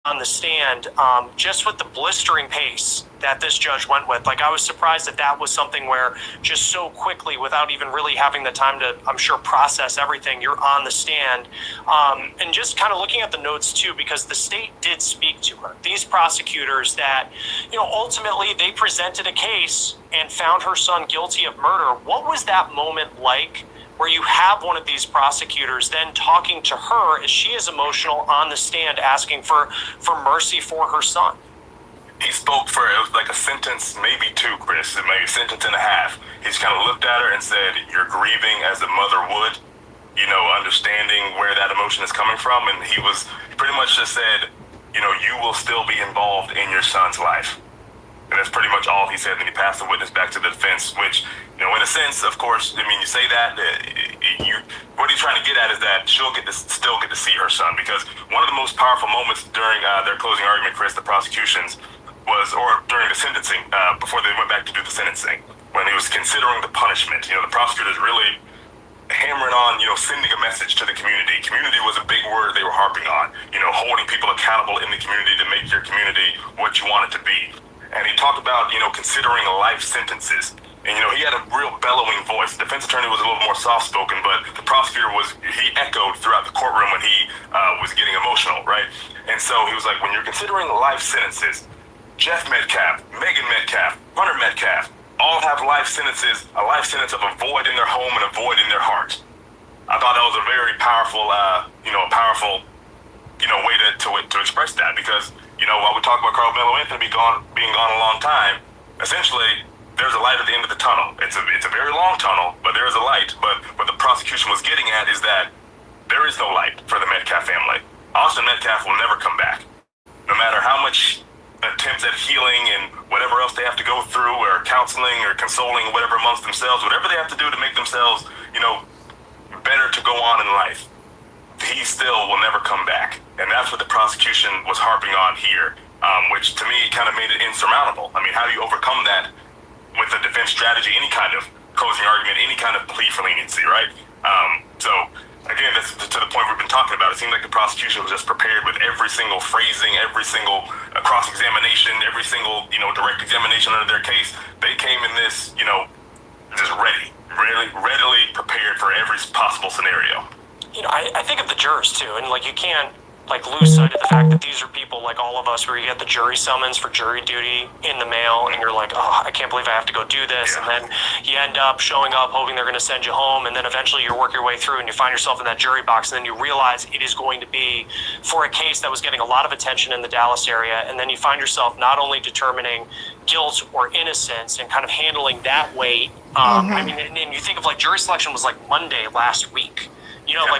on the stand, just with the blistering pace that this judge went with. Like, I was surprised that that was something where just so quickly, without even really having the time to, I'm sure, process everything, you're on the stand. And just kind of looking at the notes too, because the state did speak to her. These prosecutors that, ultimately they presented a case and found her son guilty of murder. What was that moment like, where you have one of these prosecutors then talking to her as she is emotional on the stand, asking for mercy for her son? He spoke for, it was like a sentence, maybe two, Chris, maybe a sentence and a half. He just kind of looked at her and said, "You're grieving as a mother would," understanding where that emotion is coming from. And he pretty much just said, "You will still be involved in your son's life." And that's pretty much all he said. Then he passed the witness back to the defense, which, in a sense, of course, you say that, what he's trying to get at is that she'll still get to see her son. Because one of the most powerful moments during their closing argument, Chris, the prosecution's, or during the sentencing, before they went back to do the sentencing, when he was considering the punishment. The prosecutors really hammering on, sending a message to the community. Community was a big word they were harping on. Holding people accountable in the community to make your community what you want it to be. And he talked about, considering life sentences. And, he had a real bellowing voice. The defense attorney was a little more soft-spoken, but the prosecutor he echoed throughout the courtroom when he was getting emotional, right? And so he was like, when you're considering life sentences, Jeff Metcalf, Megan Metcalf, Hunter Metcalf, all have life sentences, a life sentence of a void in their home and a void in their heart. I thought that was a very powerful, way to express that, because, while we talk about Carmelo Anthony being gone a long time, essentially, there's a light at the end of the tunnel. It's a very long tunnel, but there is a light. But what the prosecution was getting at is that there is no light for the Metcalf family. Austin Metcalf will never come back. No matter how much attempts at healing and whatever else they have to go through, or counseling or consoling, whatever amongst themselves, whatever they have to do to make themselves, better to go on in life, he still will never come back. And that's what the prosecution was harping on here, which to me kind of made it insurmountable. How do you overcome that with a defense strategy, any kind of closing argument, any kind of plea for leniency, right? So, again, that's to the point we've been talking about. It seemed like the prosecution was just prepared with every single phrasing, every single cross-examination, every single, direct examination under their case. They came in this, just readily prepared for every possible scenario. I think of the jurors too, and you can't lose sight of the fact that these are people like all of us, where you get the jury summons for jury duty in the mail, and you're like, oh, I can't believe I have to go do this. Yeah. And then you end up showing up hoping they're going to send you home, and then eventually you work your way through and you find yourself in that jury box, and then you realize it is going to be for a case that was getting a lot of attention in the Dallas area, and then you find yourself not only determining guilt or innocence and kind of handling that weight. And you think of jury selection was Monday last week.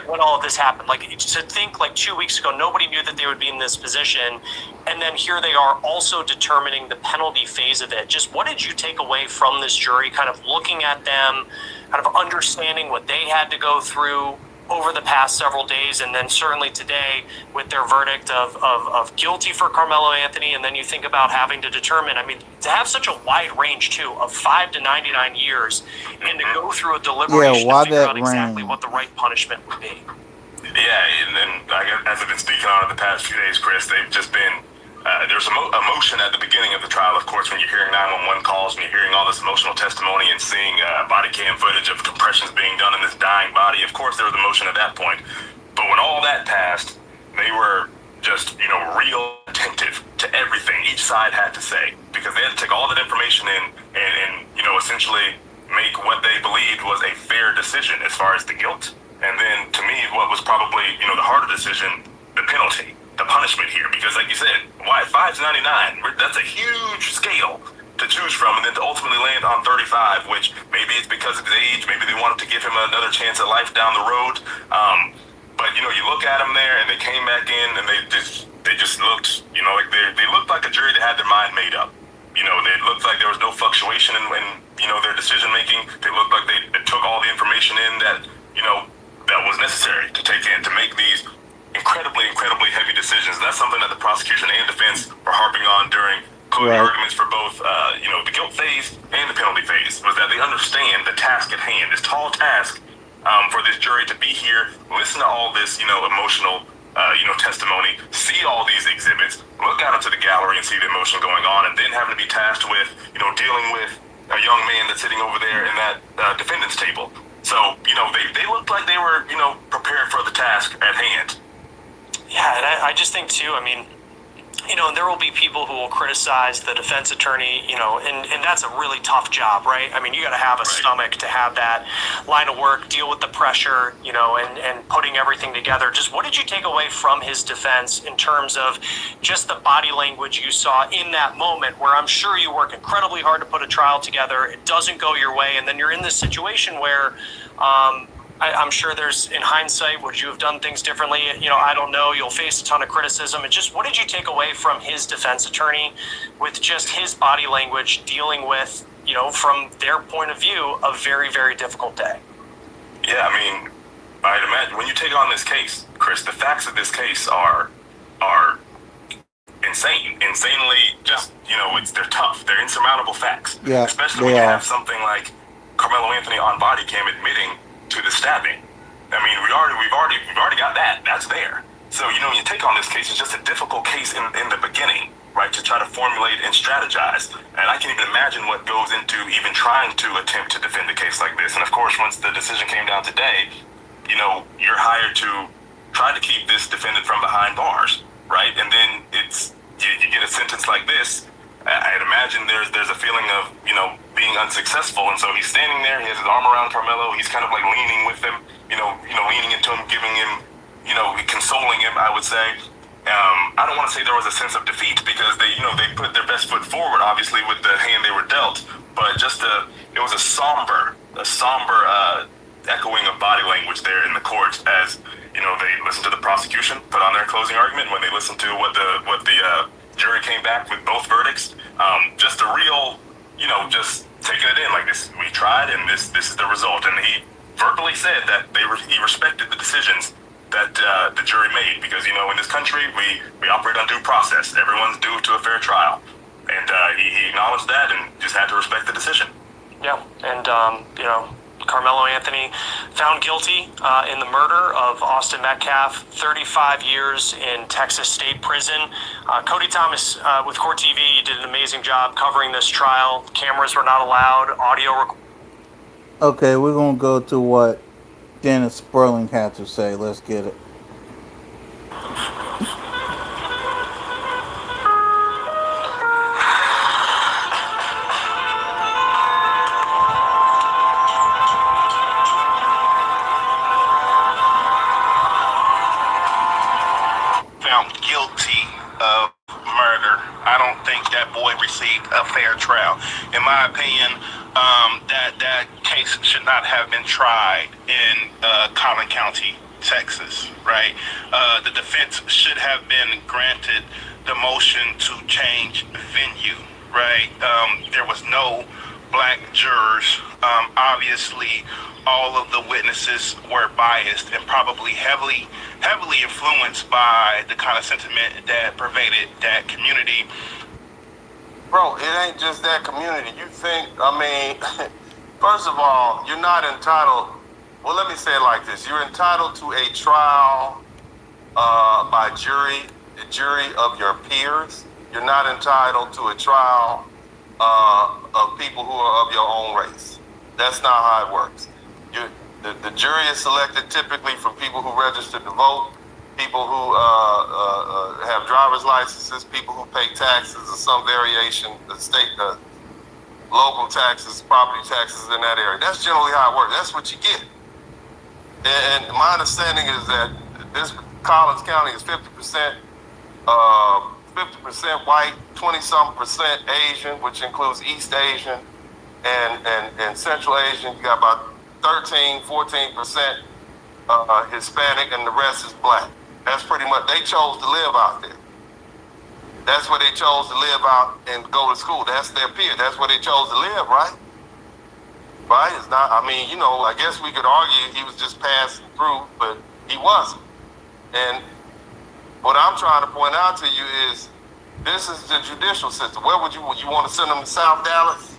When all of this happened, to think 2 weeks ago, nobody knew that they would be in this position. And then here they are also determining the penalty phase of it. Just what did you take away from this jury, kind of looking at them, kind of understanding what they had to go through over the past several days, and then certainly today with their verdict of guilty for Carmelo Anthony, and then you think about having to determine, to have such a wide range too, of 5 to 99 years, and to go through a deliberation to figure out exactly what the right punishment would be. Yeah, and as I've been speaking on it the past few days, Chris, they've just been, there's emotion at the beginning of the trial, of course, when you're hearing 911 calls, when you're hearing all this emotional testimony and seeing body cam footage of compressions being done in this dying body. Of course, there was emotion at that point. But when all that passed, they were just, real attentive to everything each side had to say, because they had to take all that information in and essentially make what they believed was a fair decision as far as the guilt. And then, to me, what was probably, the harder decision, the penalty, the punishment here. Because, like you said, why 5 to 99? That's a huge scale to choose from, and then to ultimately land on 35, which maybe it's because of his age, maybe they wanted to give him another chance at life down the road. But, you look at them there, and they came back in, and they just looked, they looked like a jury that had their mind made up. They looked like there was no fluctuation in their decision-making. They looked like they took all the information in that, that was necessary to take in to make these incredibly heavy decisions. That's something that the prosecution and defense were harping on during closing arguments for both, the guilt phase and the penalty phase, was that they understand the task at hand, this tall task for this jury to be here, listen to all this, emotional testimony, see all these exhibits, look out into the gallery and see the emotion going on, and then having to be tasked with, dealing with a young man that's sitting over there in that defendant's table. So, they looked like they were, prepared for the task at hand. Yeah, and I just think too, I mean, there will be people who will criticize the defense attorney, and that's a really tough job, right? I mean, you got to have a stomach to have that line of work, deal with the pressure, and putting everything together. Just what did you take away from his defense in terms of just the body language you saw in that moment where I'm sure you work incredibly hard to put a trial together, it doesn't go your way, and then you're in this situation where, I'm sure there's, in hindsight, would you have done things differently? I don't know. You'll face a ton of criticism. And just what did you take away from his defense attorney with just his body language dealing with, from their point of view, a very, very difficult day? Yeah, I mean, I'd imagine when you take on this case, Chris, the facts of this case are insanely just, they're tough. They're insurmountable facts. Yeah, especially when you have something like Carmelo Anthony on body cam admitting to the stabbing. I mean, we've already got that. That's there. So, when you take on this case, it's just a difficult case in the beginning, right? To try to formulate and strategize. And I can't even imagine what goes into even trying to attempt to defend a case like this. And of course, once the decision came down today, you're hired to try to keep this defendant from behind bars, right? And then you get a sentence like this. I'd imagine there's a feeling of, being unsuccessful. And so he's standing there, he has his arm around Carmelo, he's kind of like leaning with him, leaning into him, giving him, consoling him, I would say. I don't want to say there was a sense of defeat because they put their best foot forward, obviously, with the hand they were dealt. But it was a somber echoing of body language there in the court as, they listened to the prosecution put on their closing argument, when they listened to what the jury came back with both verdicts. Just a real, just taking it in like this. We tried, and this is the result. And he verbally said that he respected the decisions that the jury made because, in this country we operate on due process. Everyone's due to a fair trial, and he acknowledged that and just had to respect the decision. Yeah, and Carmelo Anthony found guilty in the murder of Austin Metcalf, 35 years in Texas State Prison. Cody Thomas with Court TV, you did an amazing job covering this trial. Cameras were not allowed, audio. Okay, we're going to go to what Dennis Sperling had to say. Let's get it. Guilty of murder. I don't think that boy received a fair trial. In my opinion, that case should not have been tried in Collin County, Texas, right? The defense should have been granted the motion to change venue, right? There was no black jurors. Obviously, all of the witnesses were biased and probably heavily influenced by the kind of sentiment that pervaded that community. Bro, it ain't just that community. You think, first of all, you're not entitled, well, let me say it like this. You're entitled to a trial by jury, the jury of your peers. You're not entitled to a trial of people who are of your own race. That's not how it works. The jury is selected typically from people who registered to vote, people who have driver's licenses, people who pay taxes or some variation, the state, local taxes, property taxes in that area. That's generally how it works. That's what you get. And my understanding is that this Collins County is 50% white, 20-something% Asian, which includes East Asian and Central Asian. You got about 13-14% Hispanic, and the rest is black. That's pretty much, they chose to live out there. That's where they chose to live out and go to school. That's their peer. That's where they chose to live, right? Right? It's not, I guess we could argue he was just passing through, but he wasn't. And what I'm trying to point out to you is this is the judicial system. Where would you want to send them to South Dallas?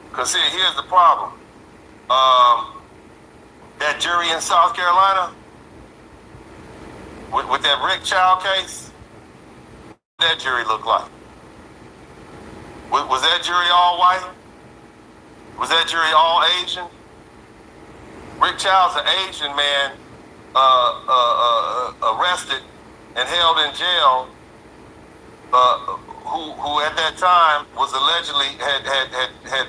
Because here's the problem. That jury in South Carolina, With that Rick Child case, what did that jury look like? Was that jury all white? Was that jury all Asian? Rick Child's an Asian man arrested and held in jail, who at that time was allegedly had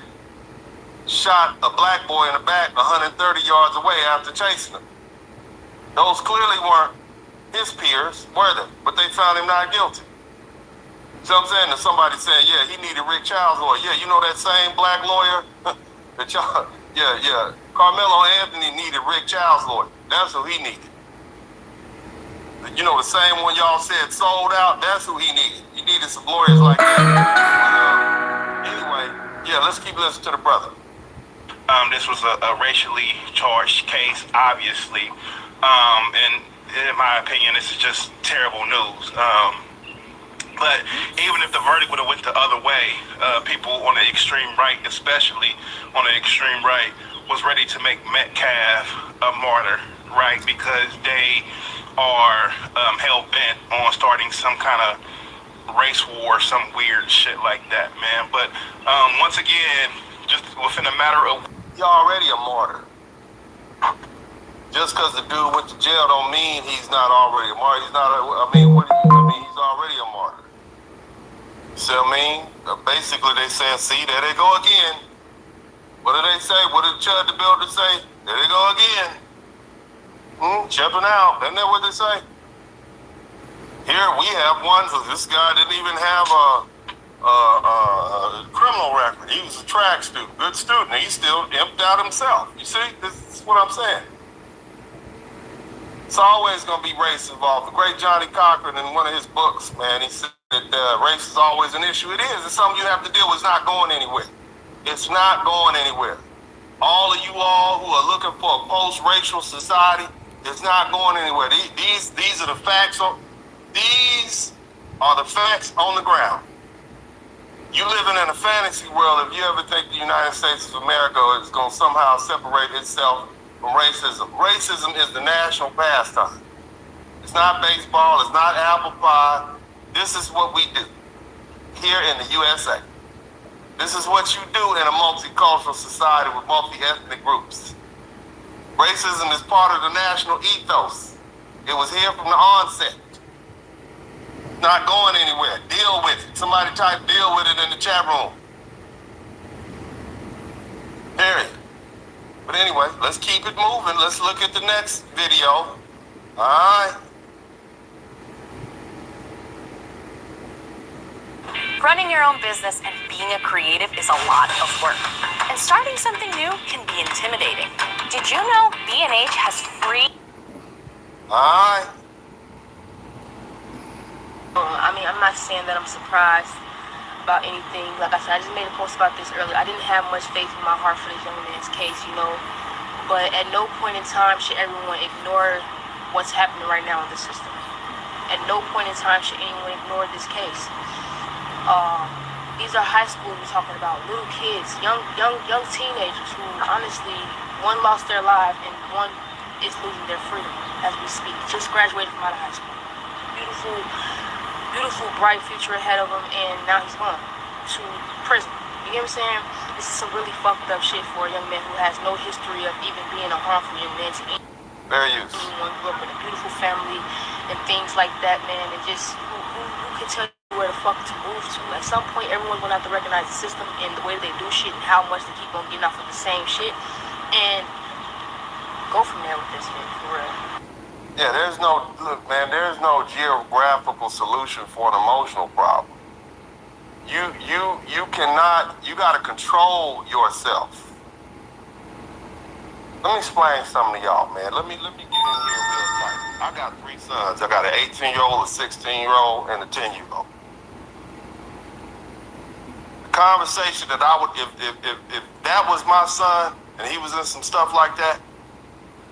shot a black boy in the back 130 yards away after chasing him. Those clearly weren't his peers, were they? But they found him not guilty. So I'm saying to somebody saying, yeah, he needed Rick Child's lawyer. Yeah, you know that same black lawyer that y'all, yeah. Carmelo Anthony needed Rick Child's lawyer. That's who he needed. You know, the same one y'all said sold out, that's who he needed. He needed some lawyers like that. Anyway, yeah, let's keep listening to the brother. This was a racially charged case, obviously. And in my opinion, this is just terrible news. But even if the verdict would have went the other way, people on the extreme right, especially on the extreme right, was ready to make Metcalf a martyr, right? Because they are hell-bent on starting some kind of race war, some weird shit like that, man. But once again, just within a matter of... He's already a martyr. Just because the dude went to jail don't mean he's not already a martyr. He's not, he's already a martyr. See what I mean? Basically, they say, see, there they go again. What do they say? What did Chud the Builder say? There they go again. Chipping out. Isn't that what they say? Here we have one. This guy didn't even have a criminal record. He was a track student, good student. He still imped out himself. You see? This is what I'm saying. It's always going to be race involved. The great Johnny Cochran, in one of his books, man, he said that race is always an issue. It is. It's something you have to deal with. It's not going anywhere. It's not going anywhere. All of you all who are looking for a post-racial society, it's not going anywhere. These are the facts. These are the facts on the ground. You living in a fantasy world if you ever think the United States of America is going to somehow separate itself from racism. Racism is the national pastime. It's not baseball. It's not apple pie. This is what we do here in the USA. This is what you do in a multicultural society with multi-ethnic groups. Racism is part of the national ethos. It was here from the onset. Not going anywhere. Deal with it. Somebody type deal with it in the chat room. Period. But anyway, let's keep it moving. Let's look at the next video. All right. Running your own business and being a creative is a lot of work. And starting something new can be intimidating. Did you know B&H has free... All right. I'm not saying that I'm surprised about anything. Like I said, I just made a post about this earlier. I didn't have much faith in my heart for this young man's case, But at no point in time should everyone ignore what's happening right now in the system. At no point in time should anyone ignore this case. These are high schoolers we're talking about, little kids, young teenagers who honestly, one lost their life and one is losing their freedom as we speak. Just graduated from out of high school. Beautiful, bright future ahead of him, and now he's gone to prison. You get what I'm saying? This is some really fucked up shit for a young man who has no history of even being a harmful young man to anyone. Very useful. Anyone grew up in a beautiful family and things like that, man, and just who can tell you where the fuck to move to? At some point, everyone's gonna have to recognize the system and the way they do shit and how much they keep on getting off of the same shit, and go from there with this, man, for real. Yeah, there's no geographical solution for an emotional problem. You gotta control yourself. Let me explain something to y'all, man. Let me get in here real tight. I got 3 sons. I got an 18-year-old, a 16-year-old, and a 10-year-old. The conversation that I would, if that was my son and he was in some stuff like that,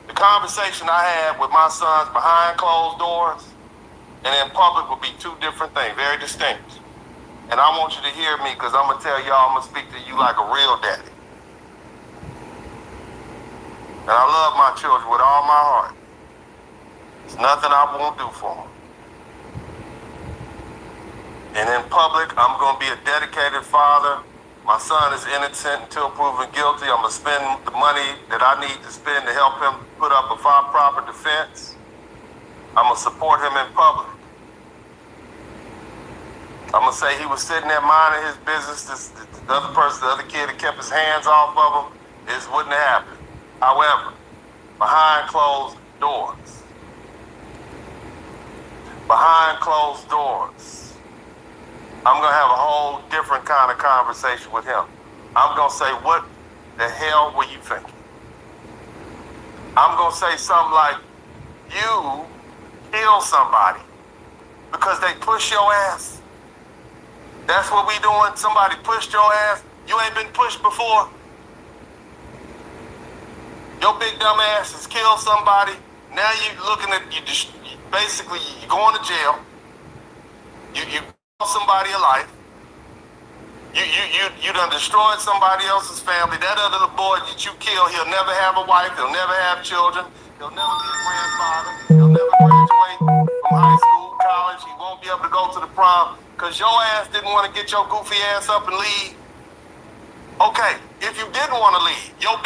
the conversation I had with my sons behind closed doors and in public would be 2 different things, very distinct. And I want you to hear me because I'm going to tell y'all, I'm going to speak to you like a real daddy. And I love my children with all my heart. There's nothing I won't do for him. And in public, I'm going to be a dedicated father. My son is innocent until proven guilty. I'm going to spend the money that I need to spend to help him put up a proper defense. I'm going to support him in public. I'm going to say he was sitting there minding his business. The other kid that kept his hands off of him, this wouldn't have happened. However, behind closed doors, I'm going to have a whole different kind of conversation with him. I'm going to say, what the hell were you thinking? I'm going to say something like, you killed somebody because they pushed your ass. That's what we doing? Somebody pushed your ass? You ain't been pushed before? Your big dumb ass has killed somebody. Now you looking at, basically, you're going to jail. You somebody a life. You done destroyed somebody else's family. That other little boy that you killed, he'll never have a wife. He'll never have children. He'll never be a grandfather. He'll never graduate from high school, college. He won't be able to go to the prom because your ass didn't want to get your goofy ass up and leave. Okay, if you didn't want to leave, your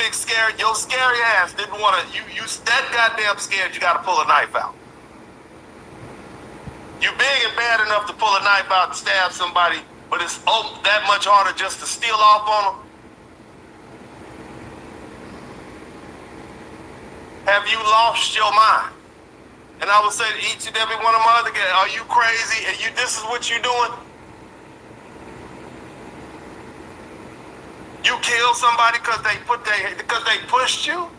scary ass didn't want to, you that goddamn scared you got to pull a knife out. You big and bad enough to pull a knife out and stab somebody, but it's that much harder just to steal off on them? Have you lost your mind? And I would say to each and every one of my other guys, are you crazy? And this is what you're doing? You killed somebody because they pushed you?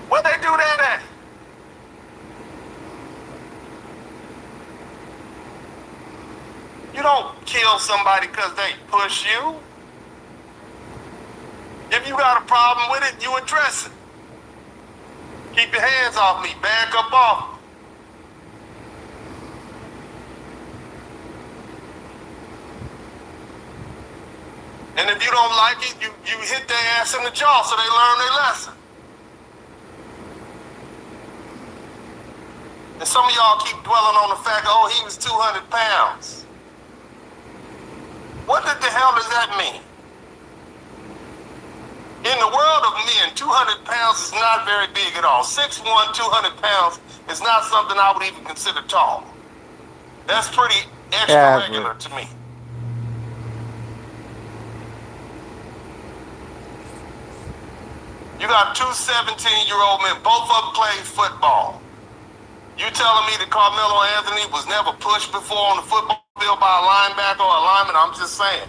Where'd they do that at? You don't kill somebody because they push you. If you got a problem with it, you address it. Keep your hands off me. Back up off. And if you don't like it, you hit their ass in the jaw so they learn their lesson. And some of y'all keep dwelling on the fact, oh, he was 200 pounds. What the hell does that mean? In the world of men, 200 pounds is not very big at all. 6'1", 200 pounds is not something I would even consider tall. That's pretty extra regular to me. You got two 17-year-old men, both of them played football. You telling me that Carmelo Anthony was never pushed before on the football field by a linebacker or a lineman? I'm just saying.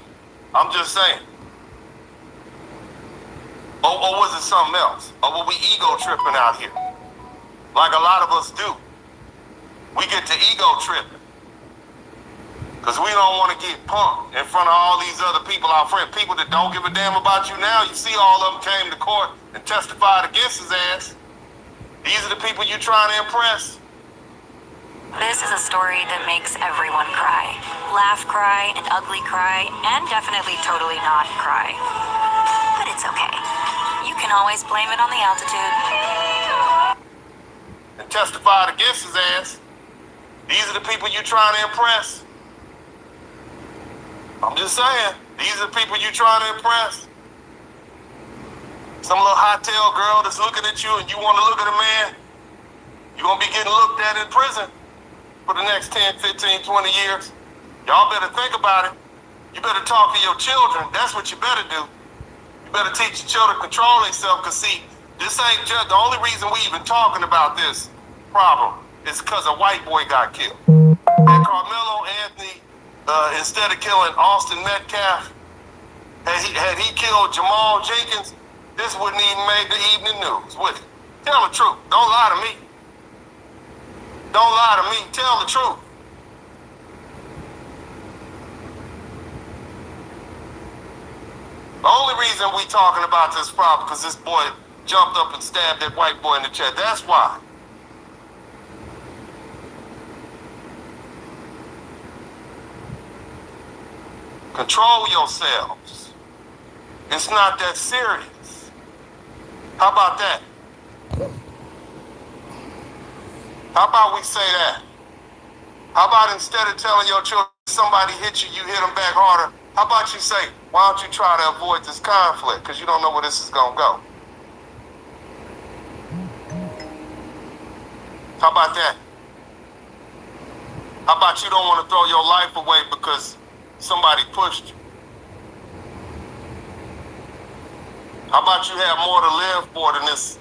Or was it something else? Or were we ego tripping out here? Like a lot of us do. We get to ego tripping. Because we don't want to get punked in front of all these other people, our friends, people that don't give a damn about you now. You see all of them came to court and testified against his ass. These are the people you trying to impress. This is a story that makes everyone cry. Laugh, cry, and ugly cry, and definitely totally not cry. But it's okay. You can always blame it on the altitude. And testified against his ass. These are the people you trying to impress. I'm just saying, these are the people you trying to impress. Some little hotel girl that's looking at you and you want to look at a man, you're going to be getting looked at in prison for the next 10, 15, 20 years. Y'all better think about it. You better talk to your children. That's what you better do. You better teach your children to control themselves, because see, this ain't just the only reason we even talking about this problem is because a white boy got killed. And Carmelo Anthony, instead of killing Austin Metcalf, had he killed Jamal Jenkins, this wouldn't even make the evening news, would it? Tell the truth. Don't lie to me. Don't lie to me. Tell the truth. The only reason we talking about this problem because this boy jumped up and stabbed that white boy in the chest. That's why. Control yourselves. It's not that serious. How about that? How about we say that? How about instead of telling your children somebody hit you, you hit them back harder? How about you say, why don't you try to avoid this conflict? Because you don't know where this is going to go. How about that? How about you don't want to throw your life away because somebody pushed you? How about you have more to live for than this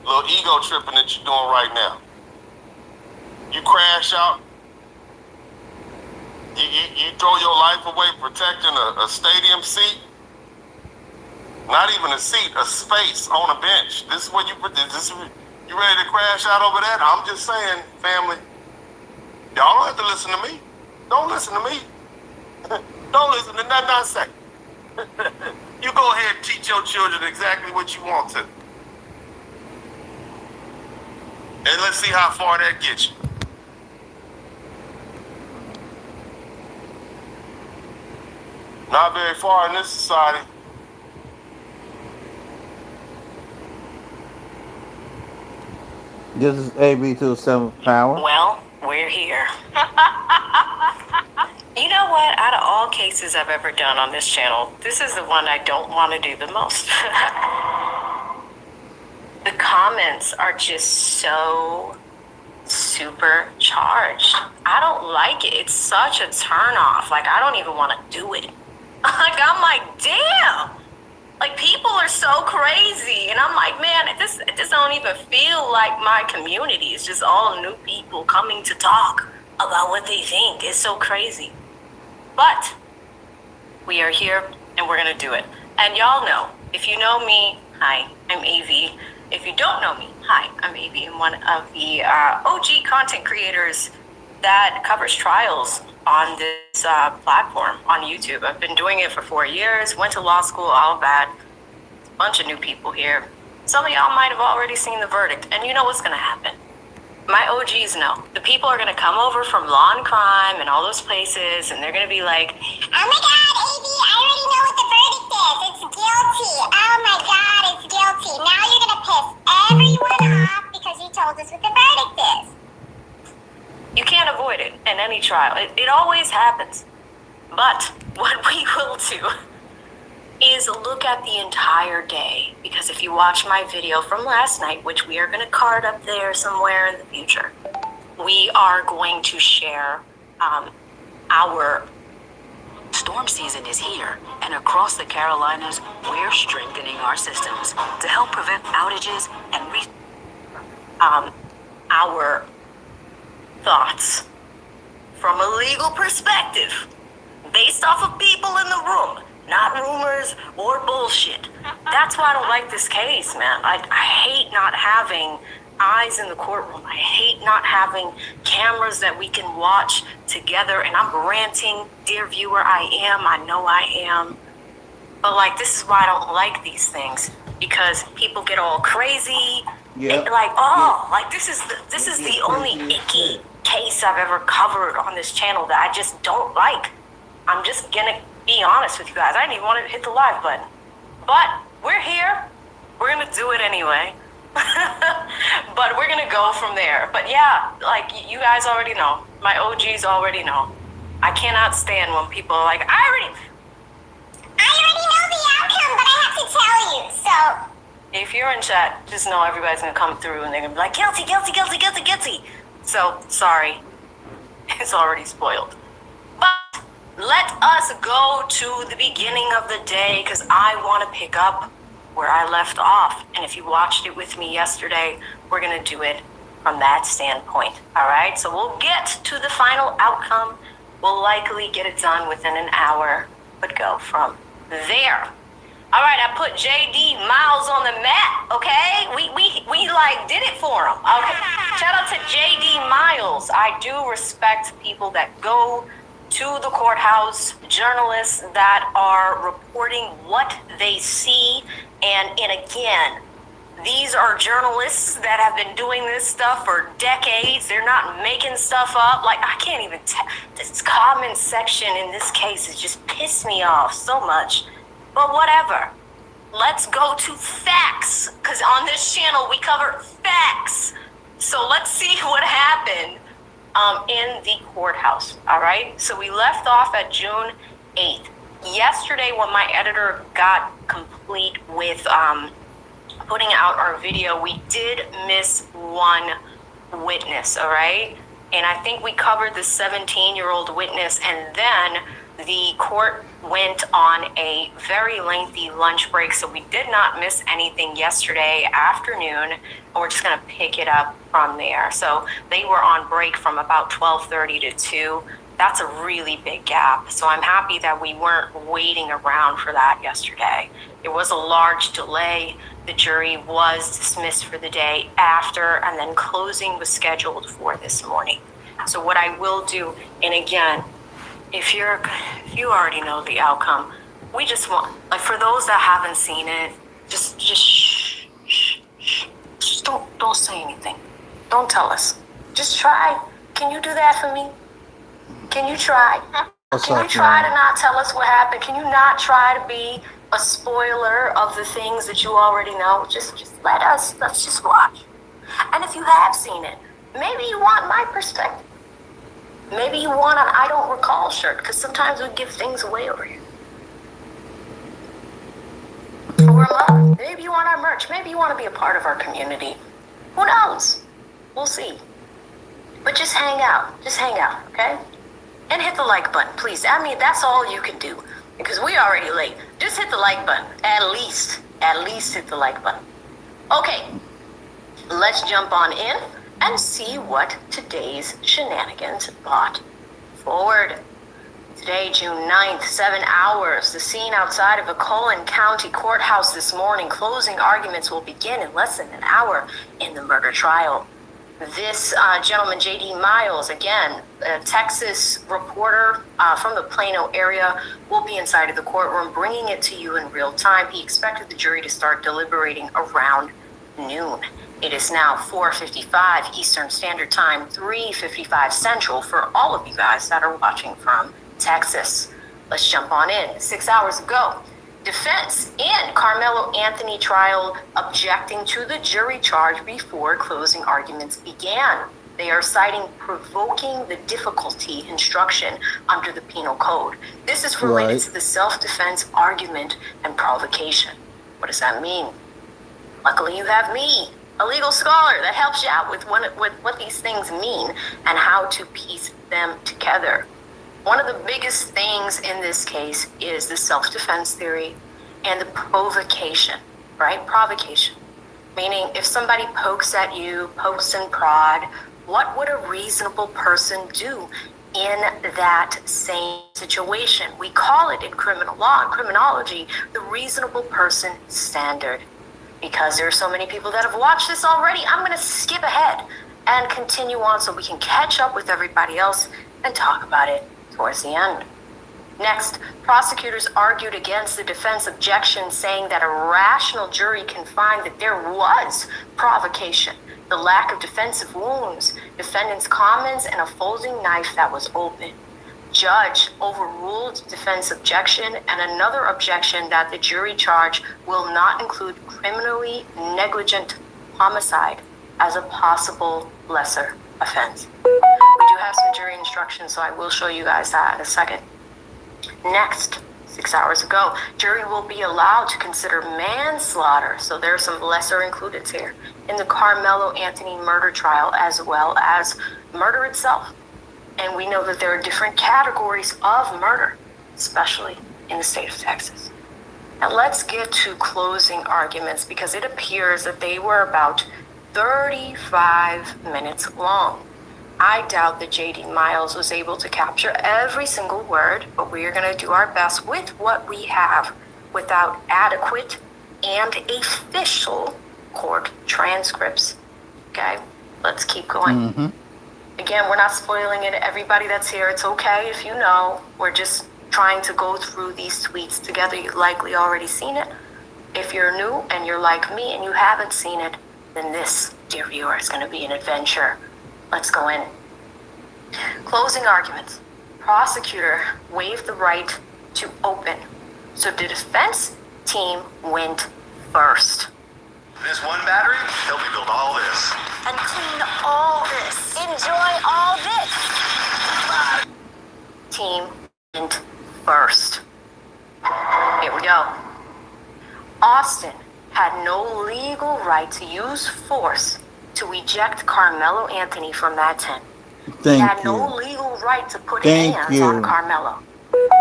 little ego tripping that you're doing right now? You crash out. You throw your life away protecting a stadium seat. Not even a seat, a space on a bench. This is what you ready to crash out over that? I'm just saying, family, y'all don't have to listen to me. Don't listen to me. Don't listen to nothing I say. You go ahead and teach your children exactly what you want to. And let's see how far that gets you. Not very far in this society. This is AB to the seventh power. Well, we're here. You know what? Out of all cases I've ever done on this channel, this is the one I don't want to do the most. The comments are just so super charged. I don't like it. It's such a turn off. Like, I don't even want to do it. Like, I'm like, damn. Like, people are so crazy. And I'm like, man, it just don't even feel like my community. It's just all new people coming to talk about what they think. It's so crazy. But we are here and we're going to do it. And y'all know, if you know me, hi, I'm AV. If you don't know me, hi, I'm AV. I'm one of the OG content creators that covers trials on this platform on YouTube. I've been doing it for 4 years, went to law school, all of that. A bunch of new people here. Some of y'all might have already seen the verdict, and you know what's gonna happen. My OGs know. The people are gonna come over from Law and Crime and all those places, and they're gonna be like, oh my God, AV, I already know what the verdict is. It's guilty. Oh my God, it's guilty. Now you're gonna piss everyone off because you told us what the verdict is. you can't avoid it in any trial. It always happens. But what we will do is look at the entire day. Because if you watch my video from last night, which we are going to card up there somewhere in the future, we are going to share our... Storm season is here, and across the Carolinas, we're strengthening our systems to help prevent outages and our thoughts from a legal perspective, based off of people in the room, not rumors or bullshit. That's why I don't like this case, man. I hate not having eyes in the courtroom. I hate not having cameras that we can watch together. And I'm ranting, dear viewer, I am. I know I am. But like, this is why I don't like these things, because people get all crazy. Yeah. Like, like this is the only icky case I've ever covered on this channel that I just don't like. I'm just gonna be honest with you guys. I didn't even want to hit the live button. But we're here. We're gonna do it anyway. But we're gonna go from there. But yeah, like you guys already know. My OGs already know. I cannot stand when people are like, I already know the outcome, but I have to tell you, so... If you're in chat, just know everybody's gonna come through and they're gonna be like, guilty, guilty, guilty, guilty, guilty. So, sorry. It's already spoiled. But let us go to the beginning of the day, because I want to pick up where I left off. And if you watched it with me yesterday, we're gonna do it from that standpoint. All right, so we'll get to the final outcome. We'll likely get it done within an hour, but go from there. All right, I put JD Miles on the map, okay? We like did it for him, okay? Shout out to JD Miles. I do respect people that go to the courthouse, journalists that are reporting what they see. And again, these are journalists that have been doing this stuff for decades. They're not making stuff up. Like, I can't even tell. This comment section in this case has just pissed me off so much. But whatever. Let's go to facts. Because on this channel, we cover facts. So let's see what happened in the courthouse. All right. So we left off at June 8th. Yesterday, when my editor got complete with putting out our video, we did miss one witness. All right. And I think we covered the 17-year-old witness, and then the court went on a very lengthy lunch break, so we did not miss anything yesterday afternoon, and we're just going to pick it up from there. So they were on break from about 12:30 to 2. That's a really big gap. So I'm happy that we weren't waiting around for that yesterday. There was a large delay. The jury was dismissed for the day after, and then closing was scheduled for this morning. So what I will do, and again, if you already know the outcome, we just want, like, for those that haven't seen it, just shh, don't say anything. Don't tell us. Just try. Can you do that for me? Can you try? Can you try to not tell us what happened? Can you not try to be a spoiler of the things that you already know? Just let's just watch. And if you have seen it, maybe you want my perspective. Maybe you want an I don't recall shirt, because sometimes we give things away over here. Or a mug. Maybe you want our merch. Maybe you want to be a part of our community. Who knows? We'll see. But just hang out. Just hang out, okay? And hit the like button, please. I mean, that's all you can do, because we're already late. Just hit the like button. At least hit the like button. Okay, let's jump on in and see what today's shenanigans brought forward. Today, June 9th, 7 hours. The scene outside of a Cullen County courthouse this morning. Closing arguments will begin in less than an hour in the murder trial. This gentleman, J.D. Miles, again, a Texas reporter from the Plano area, will be inside of the courtroom, bringing it to you in real time. He expected the jury to start deliberating around noon. It is now 4:55 Eastern Standard Time, 3:55 Central for all of you guys that are watching from Texas. Let's jump on in. 6 hours ago, defense in Carmelo Anthony trial objecting to the jury charge before closing arguments began. They are citing provoking the difficulty instruction under the penal code. This is related to the self-defense argument and provocation. What does that mean? Luckily, you have me, a legal scholar, that helps you out with what these things mean and how to piece them together. One of the biggest things in this case is the self-defense theory and the provocation, right? Provocation. Meaning, if somebody pokes at you, pokes and prod, what would a reasonable person do in that same situation? We call it in criminal law and criminology the reasonable person standard. Because there are so many people that have watched this already, I'm going to skip ahead and continue on so we can catch up with everybody else and talk about it towards the end. Next, prosecutors argued against the defense objection, saying that a rational jury can find that there was provocation, the lack of defensive wounds, defendant's comments, and a folding knife that was open. Judge overruled defense objection and another objection that the jury charge will not include criminally negligent homicide as a possible lesser offense. We do have some jury instructions, so I will show you guys that in a second. Next, 6 hours ago, jury will be allowed to consider manslaughter, so there are some lesser included here, in the Carmelo Anthony murder trial, as well as murder itself. And we know that there are different categories of murder, especially in the state of Texas. Now let's get to closing arguments, because it appears that they were about 35 minutes long. I doubt that J.D. Miles was able to capture every single word, but we are going to do our best with what we have without adequate and official court transcripts. Okay, let's keep going. Again, we're not spoiling it. Everybody that's here, it's okay if you know. We're just trying to go through these tweets together. You've likely already seen it. If you're new and you're like me and you haven't seen it, then this, dear viewer, is going to be an adventure. Let's go in. Closing arguments. Prosecutor waived the right to open. So the defense team went first. This one battery, help me build all this. And clean all this. Enjoy all this. Team went first. Here we go. Austin had no legal right to use force to eject Carmelo Anthony from that tent. He had no legal right to put hands on Carmelo.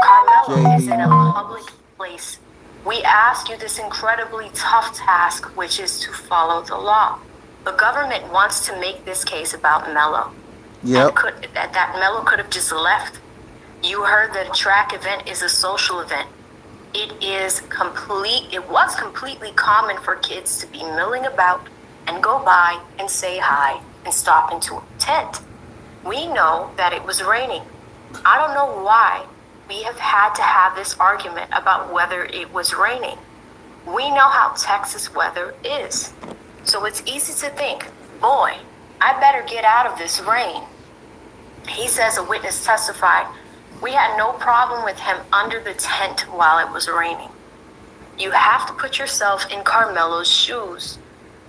Carmelo is in a public place. We ask you this incredibly tough task, which is to follow the law. The government wants to make this case about Melo. Yep. That Melo could have just left. You heard that a track event is a social event. It was completely common for kids to be milling about and go by and say hi and stop into a tent. We know that it was raining. I don't know why we have had to have this argument about whether it was raining. We know how Texas weather is. So it's easy to think, boy, I better get out of this rain. He says a witness testified, we had no problem with him under the tent while it was raining. You have to put yourself in Carmelo's shoes.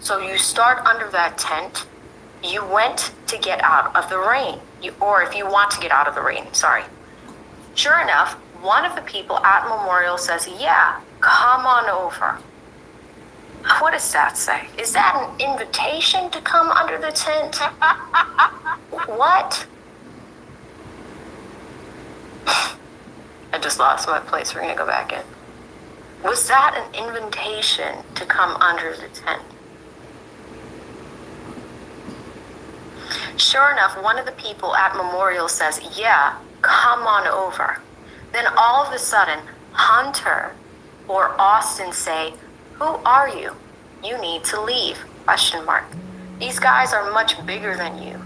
So you start under that tent. You went to get out of the rain. Or if you want to get out of the rain, sorry. Sure enough, one of the people at Memorial says, yeah, come on over. What does that say? Is that an invitation to come under the tent? What? I just lost my place. We're going to go back in. Was that an invitation to come under the tent? Sure enough, one of the people at Memorial says, yeah, come on over. Then all of a sudden, Hunter or Austin say, who are you? You need to leave, question mark. These guys are much bigger than you.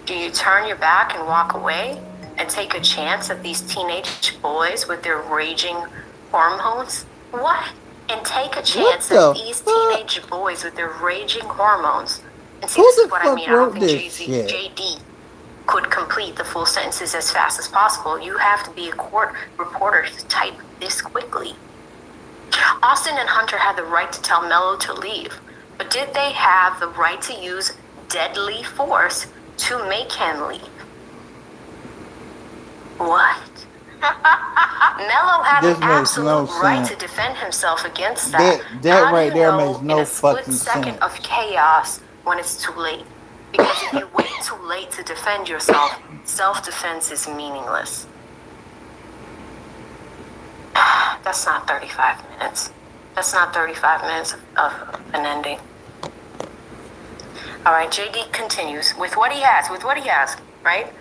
Do you turn your back and walk away and take a chance at these teenage boys with their raging hormones? What? And take a chance at these teenage boys with their raging hormones? And see, this is what I mean. I don't think JD could complete the full sentences as fast as possible. You have to be a court reporter to type this quickly. Austin and Hunter had the right to tell Melo to leave, but did they have the right to use deadly force to make him leave? What? Melo had an absolute right to defend himself against that. That right there makes no fucking sense. Second of chaos when it's too late. Because if you wait too late to defend yourself, self-defense is meaningless. That's not 35 minutes. That's not 35 minutes of an ending. All right, JD continues with what he has, right?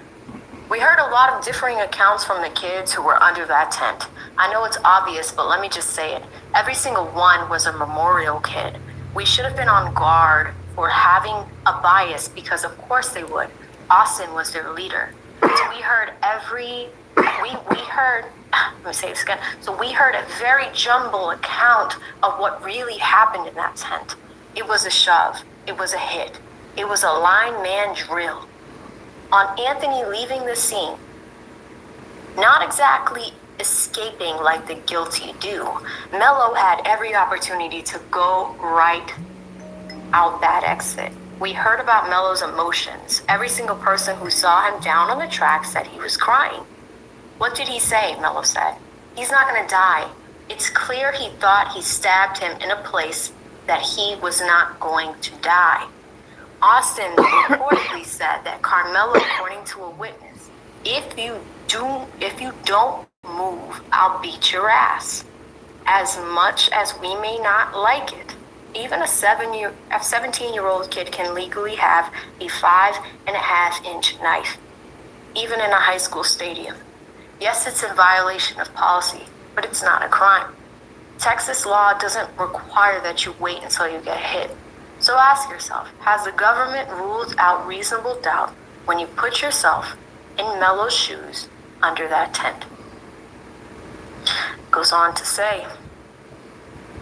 We heard a lot of differing accounts from the kids who were under that tent. I know it's obvious, but let me just say it. Every single one was a Memorial kid. We should have been on guard for having a bias because of course they would. Austin was their leader. So we heard let me say this again. So we heard a very jumbled account of what really happened in that tent. It was a shove. It was a hit. It was a line man drill. On Anthony leaving the scene, not exactly escaping like the guilty do, Melo had every opportunity to go right out that exit. We heard about Melo's emotions. Every single person who saw him down on the track said he was crying. What did he say? Melo said, he's not going to die. It's clear he thought he stabbed him in a place that he was not going to die. Austin reportedly said that Carmelo, according to a witness, if you don't move, I'll beat your ass. As much as we may not like it, even a 17-year-old kid can legally have a 5.5-inch knife, even in a high school stadium. Yes, it's a violation of policy, but it's not a crime. Texas law doesn't require that you wait until you get hit. So ask yourself, has the government ruled out reasonable doubt when you put yourself in Melo's shoes under that tent? Goes on to say,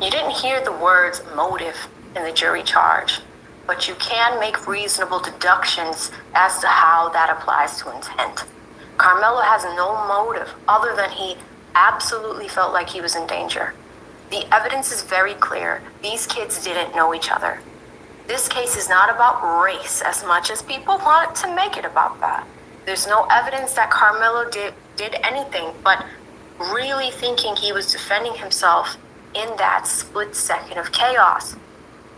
you didn't hear the words motive in the jury charge, but you can make reasonable deductions as to how that applies to intent. Carmelo has no motive other than he absolutely felt like he was in danger. The evidence is very clear. These kids didn't know each other. This case is not about race as much as people want to make it about that. There's no evidence that Carmelo did anything but really thinking he was defending himself in that split second of chaos.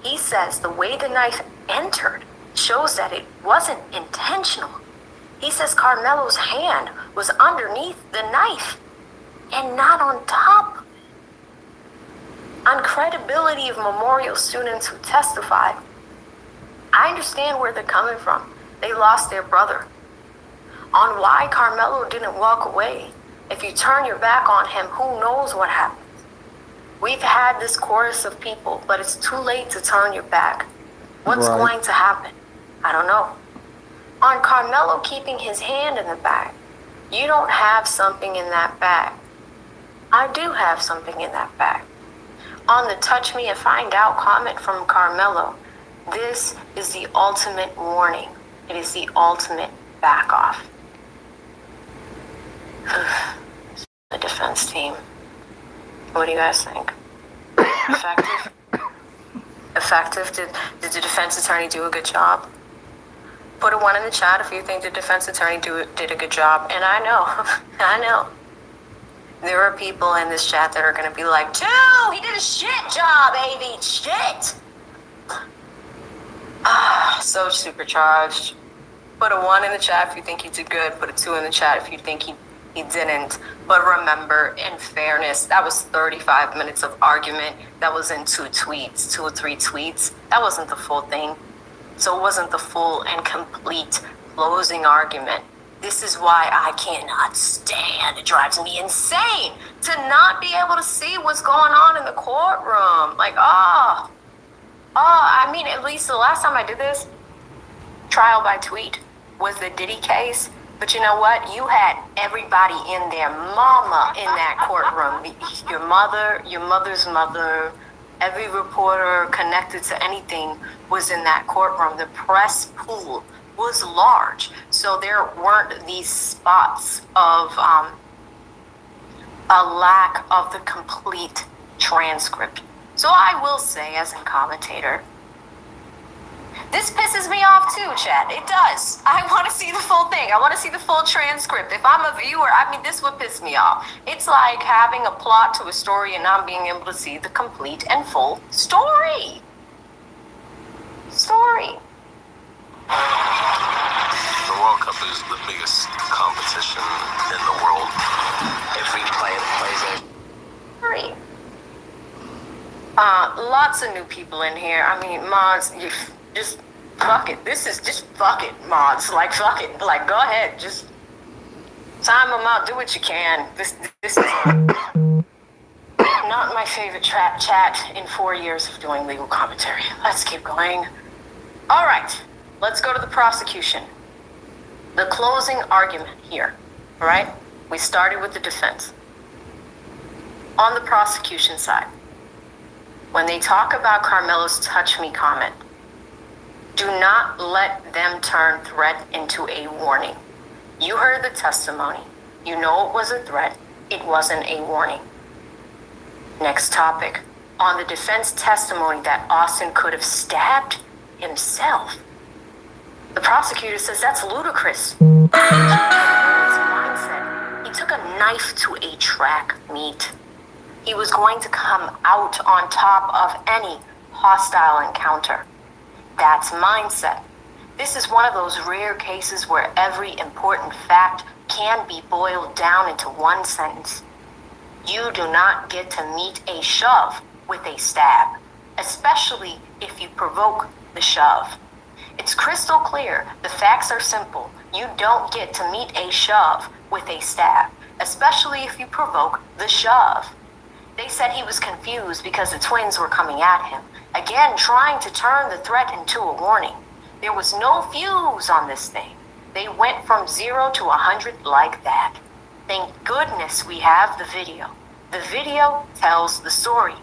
He says the way the knife entered shows that it wasn't intentional. He says Carmelo's hand was underneath the knife and not on top. On credibility of memorial students who testified, I understand where they're coming from. They lost their brother. On why Carmelo didn't walk away. If you turn your back on him, who knows what happens? We've had this chorus of people, but it's too late to turn your back. What's Right. going to happen? I don't know. On Carmelo keeping his hand in the bag, you don't have something in that bag. I do have something in that bag. On the touch me and find out comment from Carmelo, this is the ultimate warning. It is the ultimate back off. The defense team. What do you guys think? Effective? Effective? Did the defense attorney do a good job? Put a 1 in the chat if you think the defense attorney did a good job. And I know, I know. There are people in this chat that are going to be like, "Dude, he did a shit job, AV, shit." So supercharged. Put a 1 in the chat if you think he did good. Put a 2 in the chat if you think he didn't. But remember, in fairness, that was 35 minutes of argument. That was in 2 tweets, 2 or 3 tweets. That wasn't the full thing. So it wasn't the full and complete closing argument. This is why I cannot stand. It drives me insane to not be able to see what's going on in the courtroom. Like, I mean, at least the last time I did this, trial by tweet, was the Diddy case. But you know what? You had everybody in their mama in that courtroom. Your mother, your mother's mother, every reporter connected to anything was in that courtroom. The press pool was large. So there weren't these spots of a lack of the complete transcript. So I will say, as a commentator, this pisses me off too, Chad. It does. I want to see the full thing. I want to see the full transcript. If I'm a viewer, I mean, this would piss me off. It's like having a plot to a story and not being able to see the complete and full story. The World Cup is the biggest competition in the world. Every player plays it. Story. Lots of new people in here. I mean, mods, you just fuck it. This is just fuck it, mods. Like, fuck it. Like, go ahead. Just time them out. Do what you can. This is not my favorite chat in 4 years of doing legal commentary. Let's keep going. All right. Let's go to the prosecution. The closing argument here. All right? We started with the defense. On the prosecution side, when they talk about Carmelo's touch me comment, do not let them turn threat into a warning. You heard the testimony. You know it was a threat. It wasn't a warning. Next topic. On the defense testimony that Austin could have stabbed himself, the prosecutor says that's ludicrous. His mindset. He took a knife to a track meet. He was going to come out on top of any hostile encounter. That's mindset. This is one of those rare cases where every important fact can be boiled down into one sentence. You do not get to meet a shove with a stab, especially if you provoke the shove. It's crystal clear. The facts are simple. You don't get to meet a shove with a stab, especially if you provoke the shove. They said he was confused because the twins were coming at him, again trying to turn the threat into a warning. There was no fuse on this thing. They went from 0 to 100 like that. Thank goodness we have the video. The video tells the story.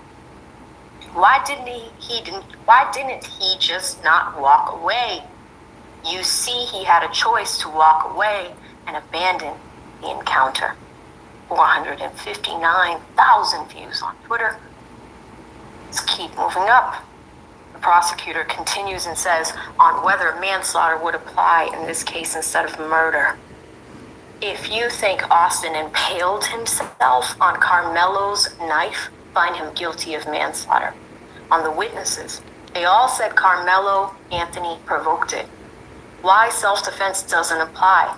Why didn't he just not walk away? You see, he had a choice to walk away and abandon the encounter. 459,000 views on Twitter, Let's keep moving up. The prosecutor continues and says on whether manslaughter would apply in this case instead of murder. If you think Austin impaled himself on Carmelo's knife, find him guilty of manslaughter. On the witnesses, they all said Carmelo Anthony provoked it. Why self-defense doesn't apply?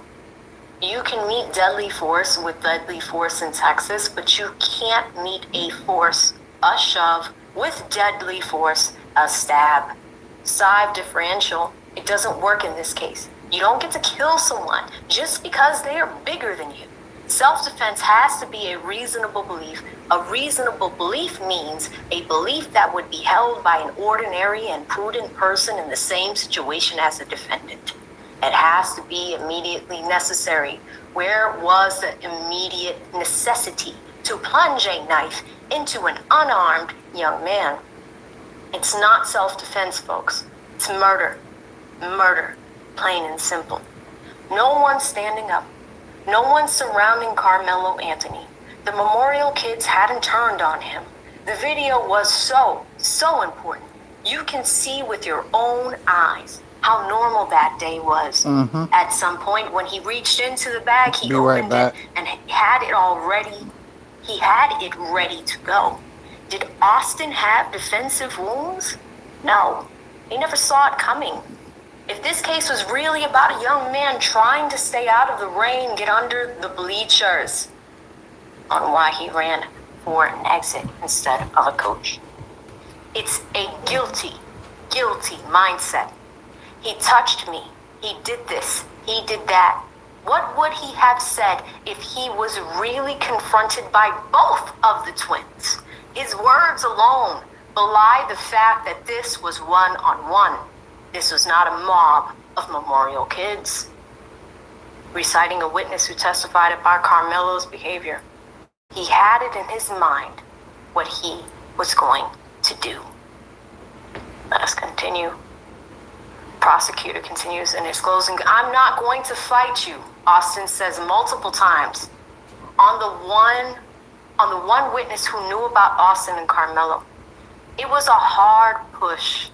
You can meet deadly force with deadly force in Texas, but you can't meet a force, a shove, with deadly force, a stab. Side differential, it doesn't work in this case. You don't get to kill someone just because they are bigger than you. Self-defense has to be a reasonable belief. A reasonable belief means a belief that would be held by an ordinary and prudent person in the same situation as the defendant. It has to be immediately necessary. Where was the immediate necessity to plunge a knife into an unarmed young man? It's not self-defense, folks. It's murder. Murder. Plain and simple. No one standing up. No one surrounding Carmelo Anthony. The Memorial kids hadn't turned on him. The video was so important. You can see with your own eyes how normal that day was. At some point when he reached into the bag, he opened it and had it already. He had it ready to go. Did Austin have defensive wounds? No, he never saw it coming. If this case was really about a young man trying to stay out of the rain, get under the bleachers, on why he ran for an exit instead of a coach. It's a guilty mindset. He touched me. He did this. He did that. What would he have said if he was really confronted by both of the twins? His words alone belie the fact that this was one-on-one. This was not a mob of Memorial kids. Reciting a witness who testified about Carmelo's behavior, he had it in his mind what he was going to do. Let us continue. Prosecutor continues in his closing, I'm not going to fight you, Austin says multiple times. On the one witness who knew about Austin and Carmelo, it was a hard push.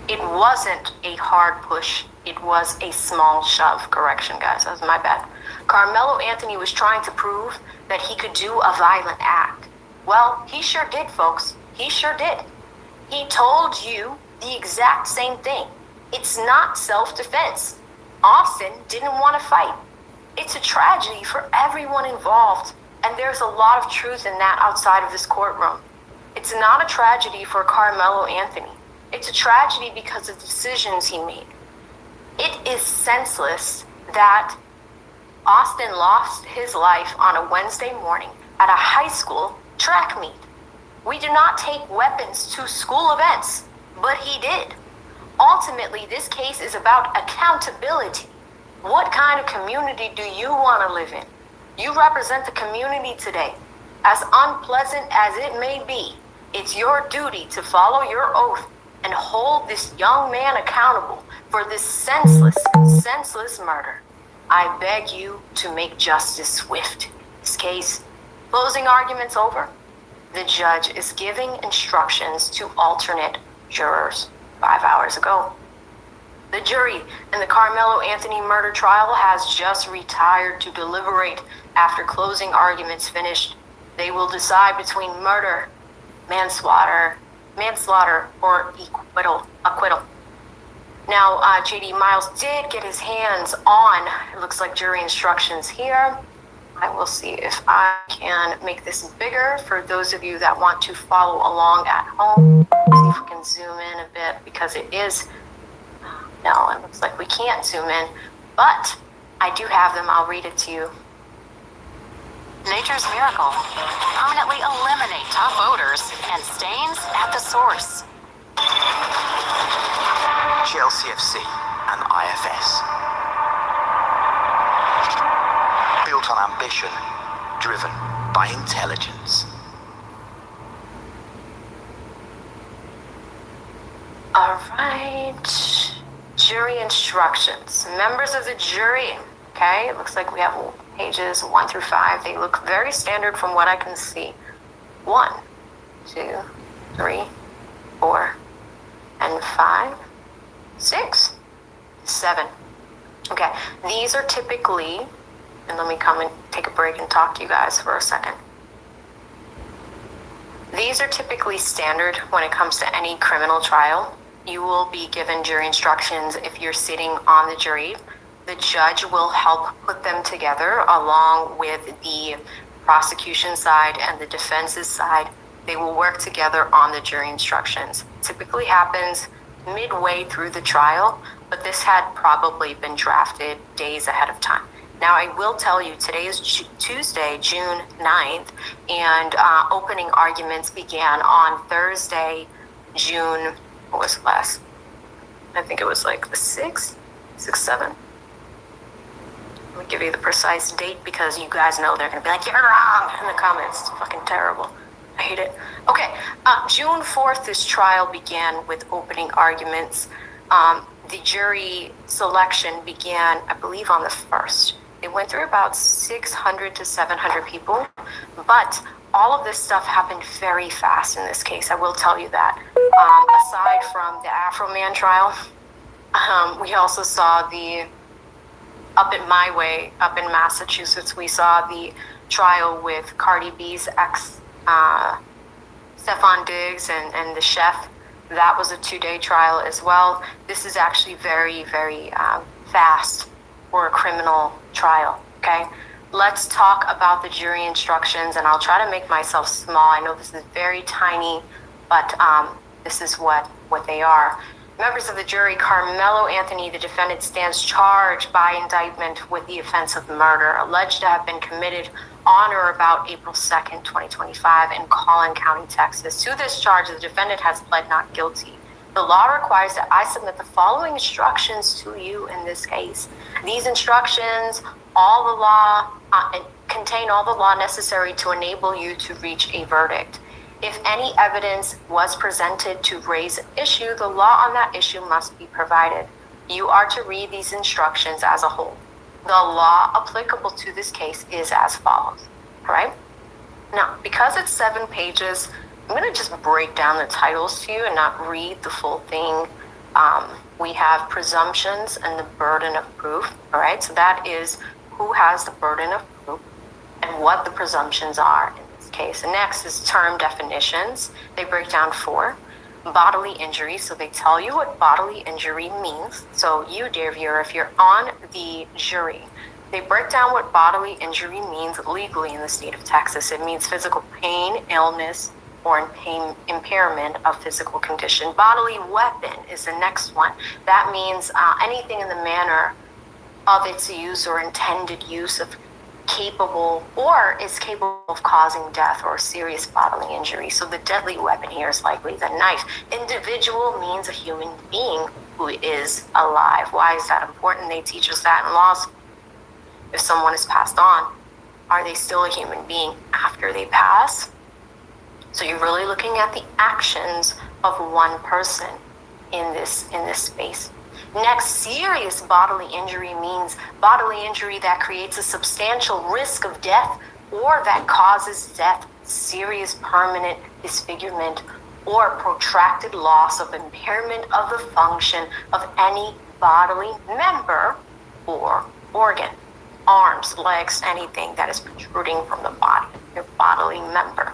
It wasn't a hard push. It was a small shove. Correction, guys. That was my bad. Carmelo Anthony was trying to prove that he could do a violent act. Well, he sure did, folks. He sure did. He told you the exact same thing. It's not self-defense. Austin didn't want to fight. It's a tragedy for everyone involved, and there's a lot of truth in that outside of this courtroom. It's not a tragedy for Carmelo Anthony. It's a tragedy because of the decisions he made. It is senseless that Austin lost his life on a Wednesday morning at a high school track meet. We do not take weapons to school events, but he did. Ultimately, this case is about accountability. What kind of community do you want to live in? You represent the community today. As unpleasant as it may be, it's your duty to follow your oath and hold this young man accountable for this senseless murder. I beg you to make justice swift. This case, closing arguments over. The judge is giving instructions to alternate jurors 5 hours ago. The jury in the Carmelo Anthony murder trial has just retired to deliberate after closing arguments finished. They will decide between murder, manslaughter, or acquittal. Now, J.D. Miles did get his hands on, it looks like, jury instructions here. I will see if I can make this bigger for those of you that want to follow along at home. See if we can zoom in a bit because it is, no, it looks like we can't zoom in, but I do have them. I'll read it to you. Nature's miracle. Permanently eliminate tough odors and stains at the source. GLCFC and IFS. Built on ambition, driven by intelligence. All right. Jury instructions. Members of the jury. Okay, it looks like we have pages 1 through 5. They look very standard from what I can see. 1, 2, 3, 4, and 5, 6, 7. Okay, these are typically, and let me come and take a break and talk to you guys for a second. These are typically standard when it comes to any criminal trial. You will be given jury instructions if you're sitting on the jury. The judge will help put them together along with the prosecution side and the defense's side. They will work together on the jury instructions. Typically happens midway through the trial, but this had probably been drafted days ahead of time. Now, I will tell you, today is Tuesday, June 9th, and opening arguments began on Thursday, June, what was it last? I think it was like the 6th, 7th. Let me give you the precise date because you guys know they're going to be like, you're wrong in the comments. It's fucking terrible. I hate it. Okay, June 4th, this trial began with opening arguments. The jury selection began, I believe, on the 1st. It went through about 600 to 700 people, but all of this stuff happened very fast in this case. I will tell you that. Aside from the Afro Man trial, we also saw up in my way, up in Massachusetts, we saw the trial with Cardi B's ex, Stephon Diggs and the chef. That was a 2-day trial as well. This is actually very, very fast for a criminal trial, okay? Let's talk about the jury instructions, and I'll try to make myself small. I know this is very tiny, but this is what they are. Members of the jury, Carmelo Anthony, the defendant, stands charged by indictment with the offense of murder, alleged to have been committed on or about April 2nd, 2025 in Collin County, Texas. To this charge, the defendant has pled not guilty. The law requires that I submit the following instructions to you in this case. These instructions, all the law, contain all the law necessary to enable you to reach a verdict. If any evidence was presented to raise an issue, the law on that issue must be provided. You are to read these instructions as a whole. The law applicable to this case is as follows, all right? Now, because it's 7 pages, I'm going to just break down the titles to you and not read the full thing. We have presumptions and the burden of proof, all right? So that is who has the burden of proof and what the presumptions are in this case. And next is term definitions. They break down 4. Bodily injury, so they tell you what bodily injury means. So you, dear viewer, if you're on the jury, they break down what bodily injury means legally in the state of Texas. It means physical pain, illness, or impairment of physical condition. Bodily weapon is the next one. That means anything in the manner of its use or intended use of capable or is capable of causing death or serious bodily injury. So the deadly weapon here is likely the knife. Individual means a human being who is alive. Why is that important? They teach us that in law school. If someone is passed on, are they still a human being after they pass? So you're really looking at the actions of one person in this space. Next, serious bodily injury means bodily injury that creates a substantial risk of death or that causes death, serious permanent disfigurement, or protracted loss of impairment of the function of any bodily member or organ. Arms, legs, anything that is protruding from the body, your bodily member.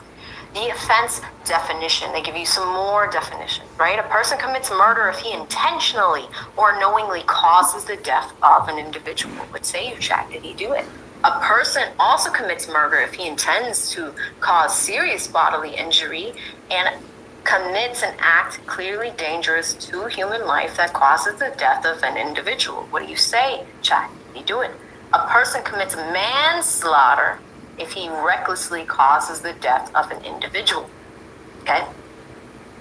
The offense definition, they give you some more definitions, right? A person commits murder if he intentionally or knowingly causes the death of an individual. What say you, Jack? Did he do it? A person also commits murder if he intends to cause serious bodily injury and commits an act clearly dangerous to human life that causes the death of an individual. What do you say, Jack? Did he do it? A person commits manslaughter if he recklessly causes the death of an individual, okay?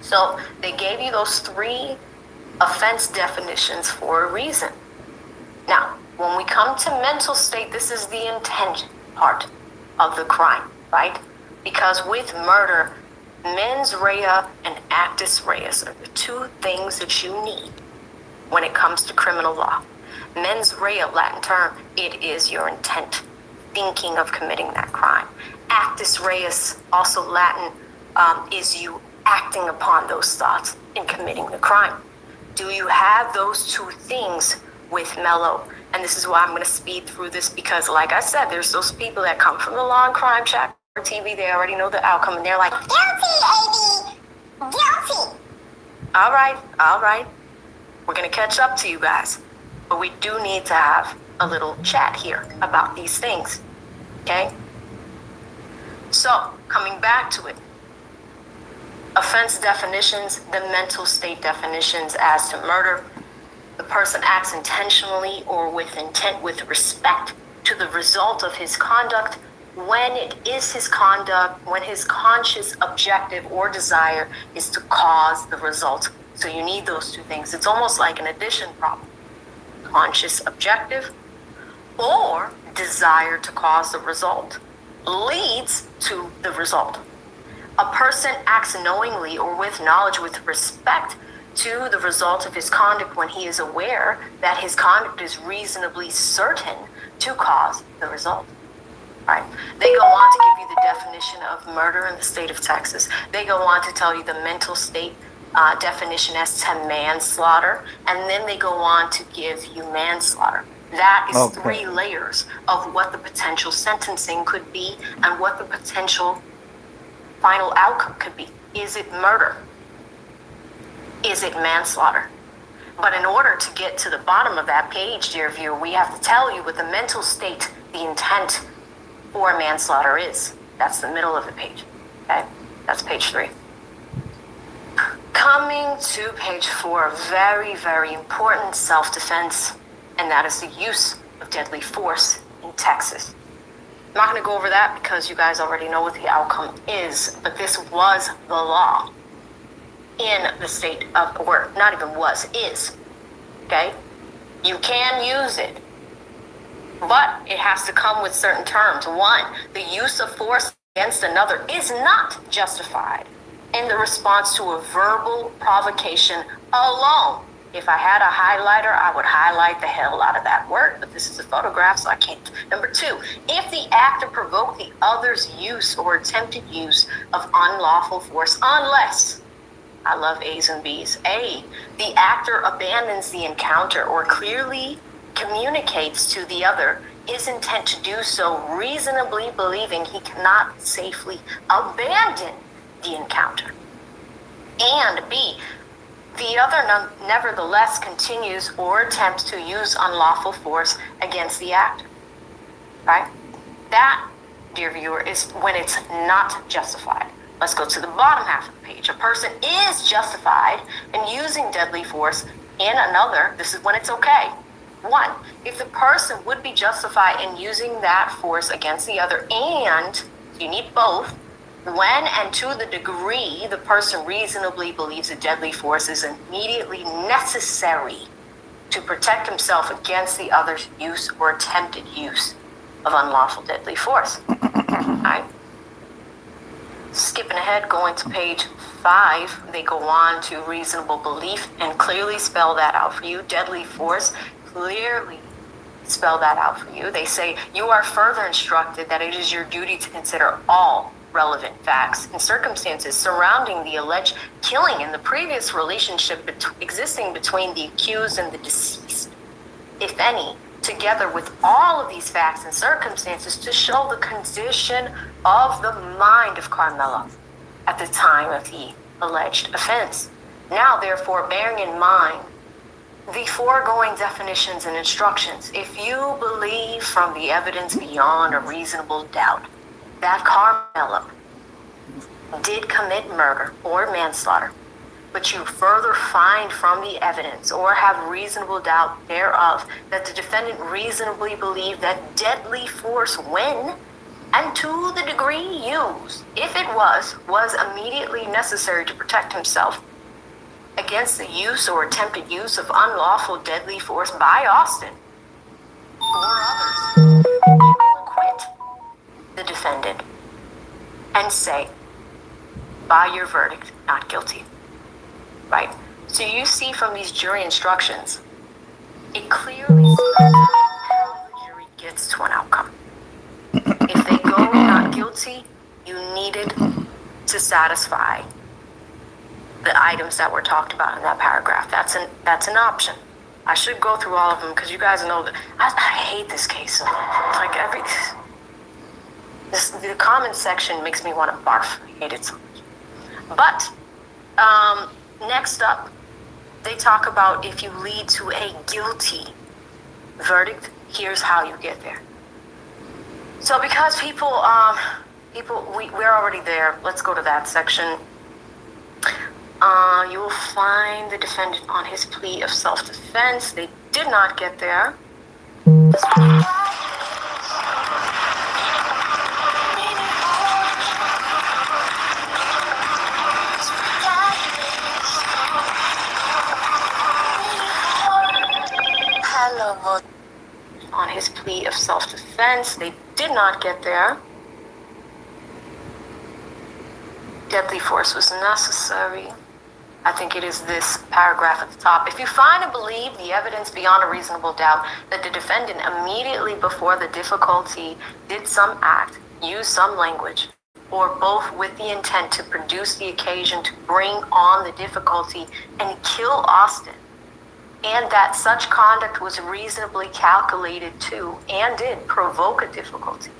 So they gave you those 3 offense definitions for a reason. Now, when we come to mental state, this is the intent part of the crime, right? Because with murder, mens rea and actus reus are the 2 things that you need when it comes to criminal law. Mens rea, Latin term, it is your intent, thinking of committing that crime. Actus reus, also Latin, is you acting upon those thoughts in committing the crime. Do you have those two things with Melo? And this is why I'm going to speed through this, because like I said, there's those people that come from the Law and Crime Chat or TV, they already know the outcome, and they're like, Guilty, AB. Guilty. all right, we're going to catch up to you guys. But we do need to have a little chat here about these things, okay? So, coming back to it, offense definitions, the mental state definitions as to murder. The person acts intentionally or with intent with respect to the result of his conduct when it is his conduct, when his conscious objective or desire is to cause the result. So you need those two things. It's almost like an addition problem. Conscious objective or desire to cause the result leads to the result. A person acts knowingly or with knowledge with respect to the result of his conduct when he is aware that his conduct is reasonably certain to cause the result. Right? They go on to give you the definition of murder in the state of Texas. They go on to tell you the mental state definition as to manslaughter, and then they go on to give you manslaughter. That is 3 layers of what the potential sentencing could be and what the potential final outcome could be. Is it murder? Is it manslaughter? But in order to get to the bottom of that page, dear viewer, we have to tell you what the mental state, the intent for manslaughter is. That's the middle of the page. Okay? That's page 3. Coming to page 4, very, very important self-defense, and that is the use of deadly force in Texas. I'm not going to go over that because you guys already know what the outcome is, but this was the law in the state of, or not even was, is. Okay? You can use it, but it has to come with certain terms. 1, the use of force against another is not justified in the response to a verbal provocation alone. If I had a highlighter, I would highlight the hell out of that word, but this is a photograph, so I can't. Number 2, if the actor provoked the other's use or attempted use of unlawful force, unless, I love A's and B's, A, the actor abandons the encounter or clearly communicates to the other his intent to do so, reasonably believing he cannot safely abandon the encounter. And B, the other nevertheless continues or attempts to use unlawful force against the actor. Right? That, dear viewer, is when it's not justified. Let's go to the bottom half of the page. A person is justified in using deadly force in another. This is when it's okay. 1, if the person would be justified in using that force against the other, and you need both, when and to the degree the person reasonably believes a deadly force is immediately necessary to protect himself against the other's use or attempted use of unlawful deadly force. Right? Skipping ahead, going to page 5, they go on to reasonable belief and clearly spell that out for you. Deadly force, clearly spell that out for you. They say you are further instructed that it is your duty to consider all relevant facts and circumstances surrounding the alleged killing in the previous relationship existing between the accused and the deceased, if any, together with all of these facts and circumstances to show the condition of the mind of Carmelo at the time of the alleged offense. Now, therefore, bearing in mind the foregoing definitions and instructions, if you believe from the evidence beyond a reasonable doubt that Carmelo did commit murder or manslaughter, but you further find from the evidence or have reasonable doubt thereof that the defendant reasonably believed that deadly force when and to the degree used, if it was immediately necessary to protect himself against the use or attempted use of unlawful deadly force by Austin or others, you will acquit the defendant and say, by your verdict, not guilty. Right? So you see from these jury instructions, it clearly spells out how the jury gets to an outcome. If they go not guilty, you needed to satisfy the items that were talked about in that paragraph. That's an option. I should go through all of them because you guys know that I hate this case. It's like the comment section makes me want to barf. I hate it so much. But next up, they talk about if you lead to a guilty verdict, here's how you get there. So because we're already there, let's go to that section. You will find the defendant on his plea of self-defense. They did not get there. On his plea of self-defense, they did not get there. Deadly force was necessary. I think it is this paragraph at the top. If you find and believe the evidence beyond a reasonable doubt that the defendant immediately before the difficulty did some act, used some language, or both with the intent to produce the occasion to bring on the difficulty and kill Austin, and that such conduct was reasonably calculated to and did provoke a difficulty,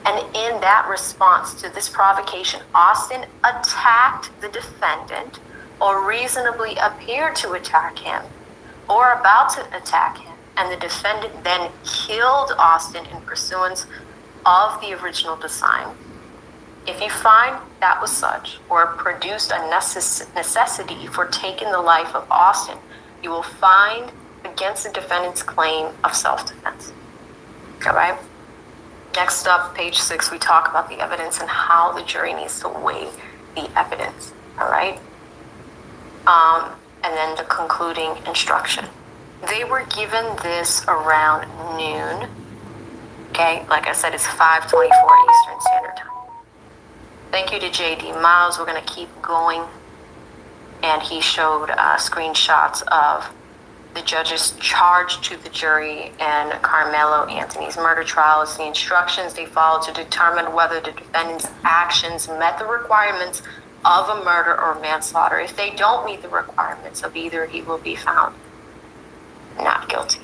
and in that response to this provocation, Austin attacked the defendant or reasonably appeared to attack him or about to attack him, and the defendant then killed Austin in pursuance of the original design. If you find that was such, or produced a necessity for taking the life of Austin, you will find against the defendant's claim of self-defense. All right? Next up, page 6, we talk about the evidence and how the jury needs to weigh the evidence. All right? And then the concluding instruction. They were given this around noon. Okay? Like I said, it's 5:24 Eastern Standard Time. Thank you to J.D. Miles. We're going to keep going. And he showed screenshots of the judge's charge to the jury and Carmelo Anthony's murder trial. It's the instructions they followed to determine whether the defendant's actions met the requirements of a murder or manslaughter. If they don't meet the requirements of either, he will be found not guilty.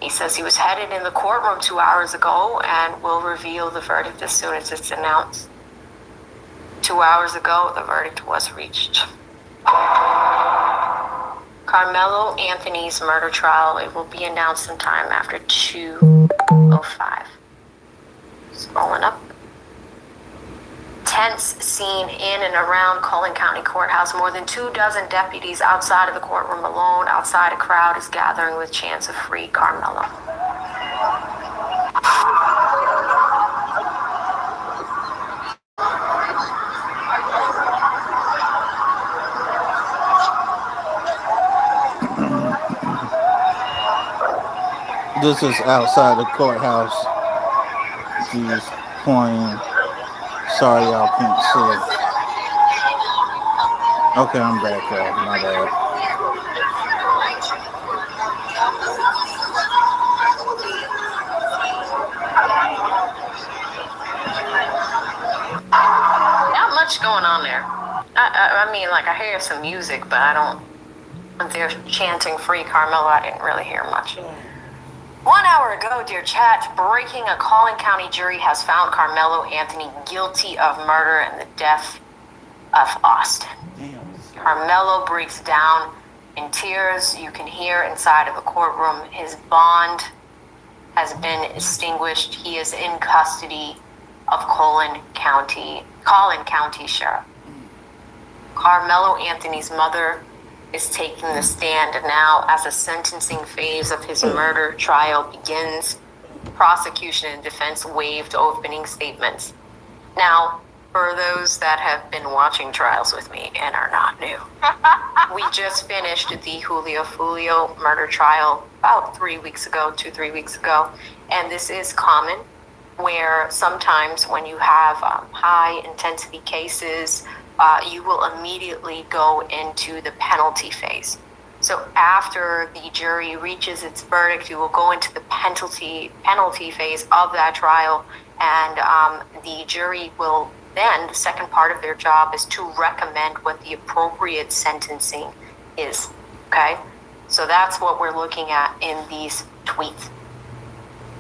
He says he was headed in the courtroom 2 hours ago and will reveal the verdict as soon as it's announced. 2 hours ago, the verdict was reached. Carmelo Anthony's murder trial, it will be announced sometime after 2:05. Scrolling up. Tense scene in and around Collin County Courthouse. More than 24 deputies outside of the courtroom alone. Outside, a crowd is gathering with chants of free Carmelo. This is outside the courthouse. She's playing. Sorry, y'all can't see. Okay, I'm back, y'all. My bad. Not much going on there. I mean, like, I hear some music, but I don't. If they're chanting free Carmelo, I didn't really hear much. 1 hour ago, dear chat, breaking, a Collin County jury has found Carmelo Anthony guilty of murder and the death of Austin. Carmelo breaks down in tears. You can hear inside of the courtroom his bond has been extinguished. He is in custody of Collin County Sheriff. Carmelo Anthony's mother is taking the stand now as the sentencing phase of his murder trial begins. Prosecution and defense waived opening statements. Now, for those that have been watching trials with me and are not new, we just finished the Julio Fulio murder trial about 3 weeks ago, 2-3 weeks ago. And this is common where sometimes when you have high intensity cases, you will immediately go into the penalty phase. So after the jury reaches its verdict, you will go into the penalty phase of that trial, and the jury will Then the second part of their job is to recommend what the appropriate sentencing is. Okay? So that's what we're looking at in these tweets.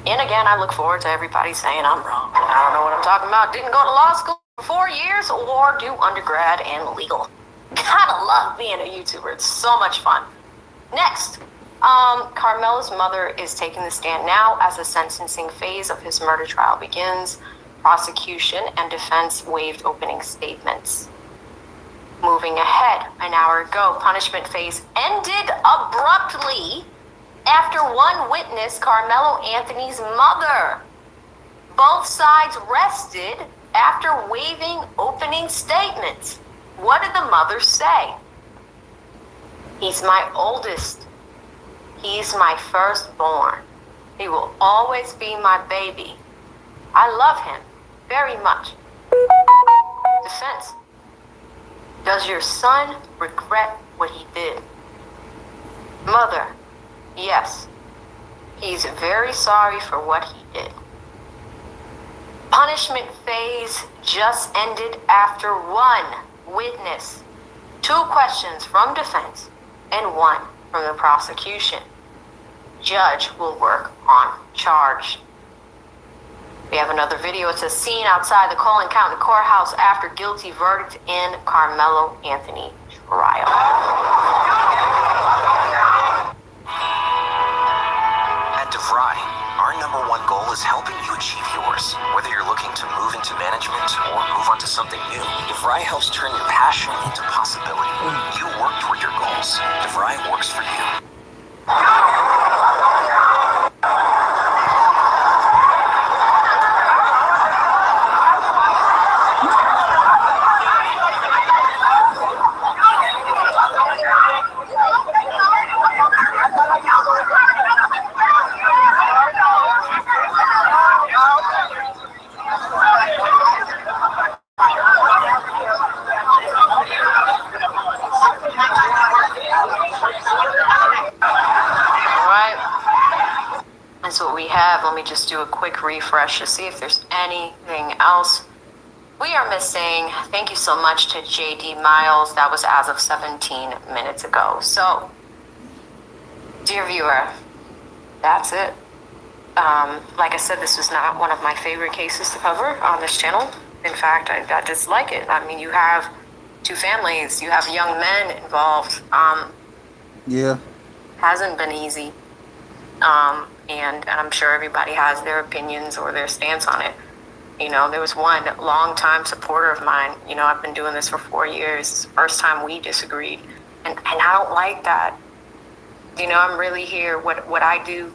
And again, I look forward to everybody saying I'm wrong. I don't know what I'm talking about. Didn't go to law school for 4 years or do undergrad and legal. Gotta love being a YouTuber. It's so much fun. Next, Carmelo's mother is taking the stand now as the sentencing phase of his murder trial begins. Prosecution and defense waived opening statements. Moving ahead, an hour ago, punishment phase ended abruptly after one witnessed Carmelo Anthony's mother. Both sides rested after waiving opening statements. What did the mother say? He's my oldest. He's my firstborn. He will always be my baby. I love him very much. Defense. Does your son regret what he did? Mother. Yes. He's very sorry for what he did. Punishment phase just ended after one witness. 2 questions from defense and 1 from the prosecution. Judge will work on charge. We have another video. It's a scene outside the Collin County Courthouse after guilty verdict in Carmelo Anthony trial. At DeVry, our #1 goal is helping you achieve yours. Whether you're looking to move into management or move on to something new, DeVry helps turn your passion into possibility. You work toward your goals. DeVry works for you. That's what we have. Let me just do a quick refresh to see if there's anything else we are missing. Thank you so much to JD Miles. That was as of 17 minutes ago. So, dear viewer, that's it. Like I said, this was not one of my favorite cases to cover on this channel. In fact, I dislike it. I mean, you have 2 families, you have young men involved. Yeah. Hasn't been easy. And I'm sure everybody has their opinions or their stance on it. You know, there was one long-time supporter of mine. You know, I've been doing this for 4 years. It's the first time we disagreed. And I don't like that. You know, I'm really here. What I do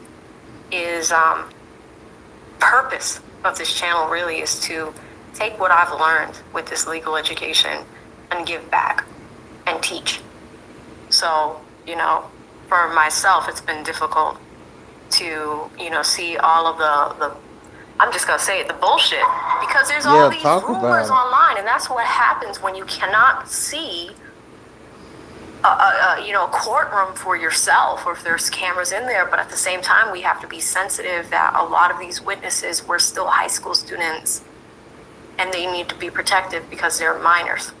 is purpose of this channel really is to take what I've learned with this legal education and give back and teach. So, you know, for myself, it's been difficult to, you know, see all of the I'm just gonna say it, the bullshit, because there's all these rumors online, and that's what happens when you cannot see you know, a courtroom for yourself, or if there's cameras in there. But at the same time, we have to be sensitive that a lot of these witnesses were still high school students, and they need to be protected because they're minors.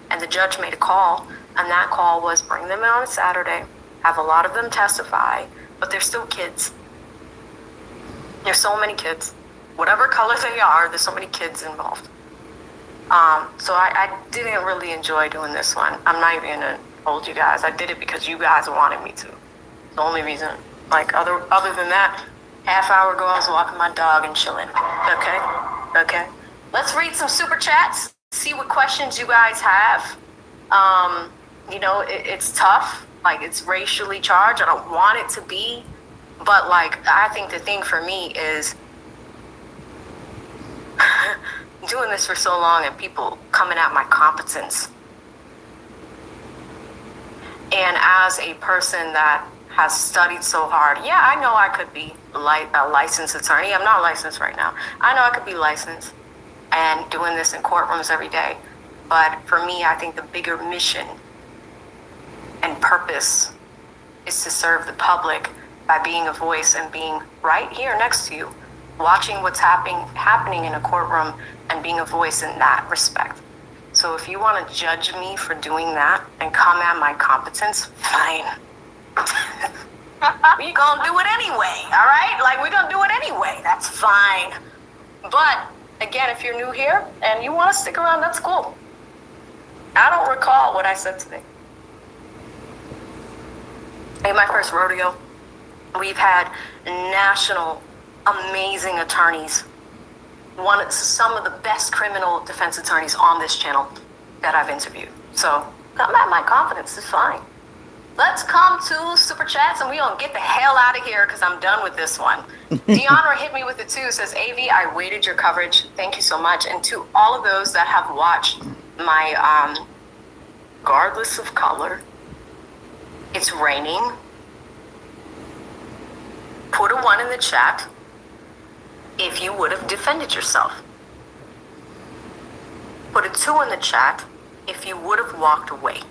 And the judge made a call, and that call was bring them in on a Saturday, have a lot of them testify, but they're still kids. There's so many kids. Whatever color they are, there's so many kids involved. So I didn't really enjoy doing this one. I'm not even gonna hold you guys. I did it because you guys wanted me to. It's the only reason. Like, other than that, half hour ago I was walking my dog and chilling. Okay. Let's read some super chats. See what questions you guys have. You know, it's tough. Like, it's racially charged. I don't want it to be. But, like, I think the thing for me is doing this for so long and people coming at my competence. And as a person that has studied so hard, yeah, I know I could be a licensed attorney. I'm not licensed right now. I know I could be licensed and doing this in courtrooms every day. But for me, I think the bigger mission and purpose is to serve the public by being a voice and being right here next to you watching what's happening in a courtroom and being a voice in that respect. So if you want to judge me for doing that and come at my competence, fine. We gonna do it anyway, all right? Like, we gonna do it anyway. That's fine. But again, if you're new here and you want to stick around, that's cool. I don't recall what I said today. In my first rodeo, we've had national amazing attorneys, some of the best criminal defense attorneys on this channel that I've interviewed. So come at my confidence, is fine. Let's come to Super Chats and we gonna get the hell out of here because I'm done with this one. Deanna hit me with it too, says, AV, I waited your coverage. Thank you so much. And to all of those that have watched my, regardless of color, it's raining. Put a 1 in the chat if you would have defended yourself. Put a 2 in the chat if you would have walked away.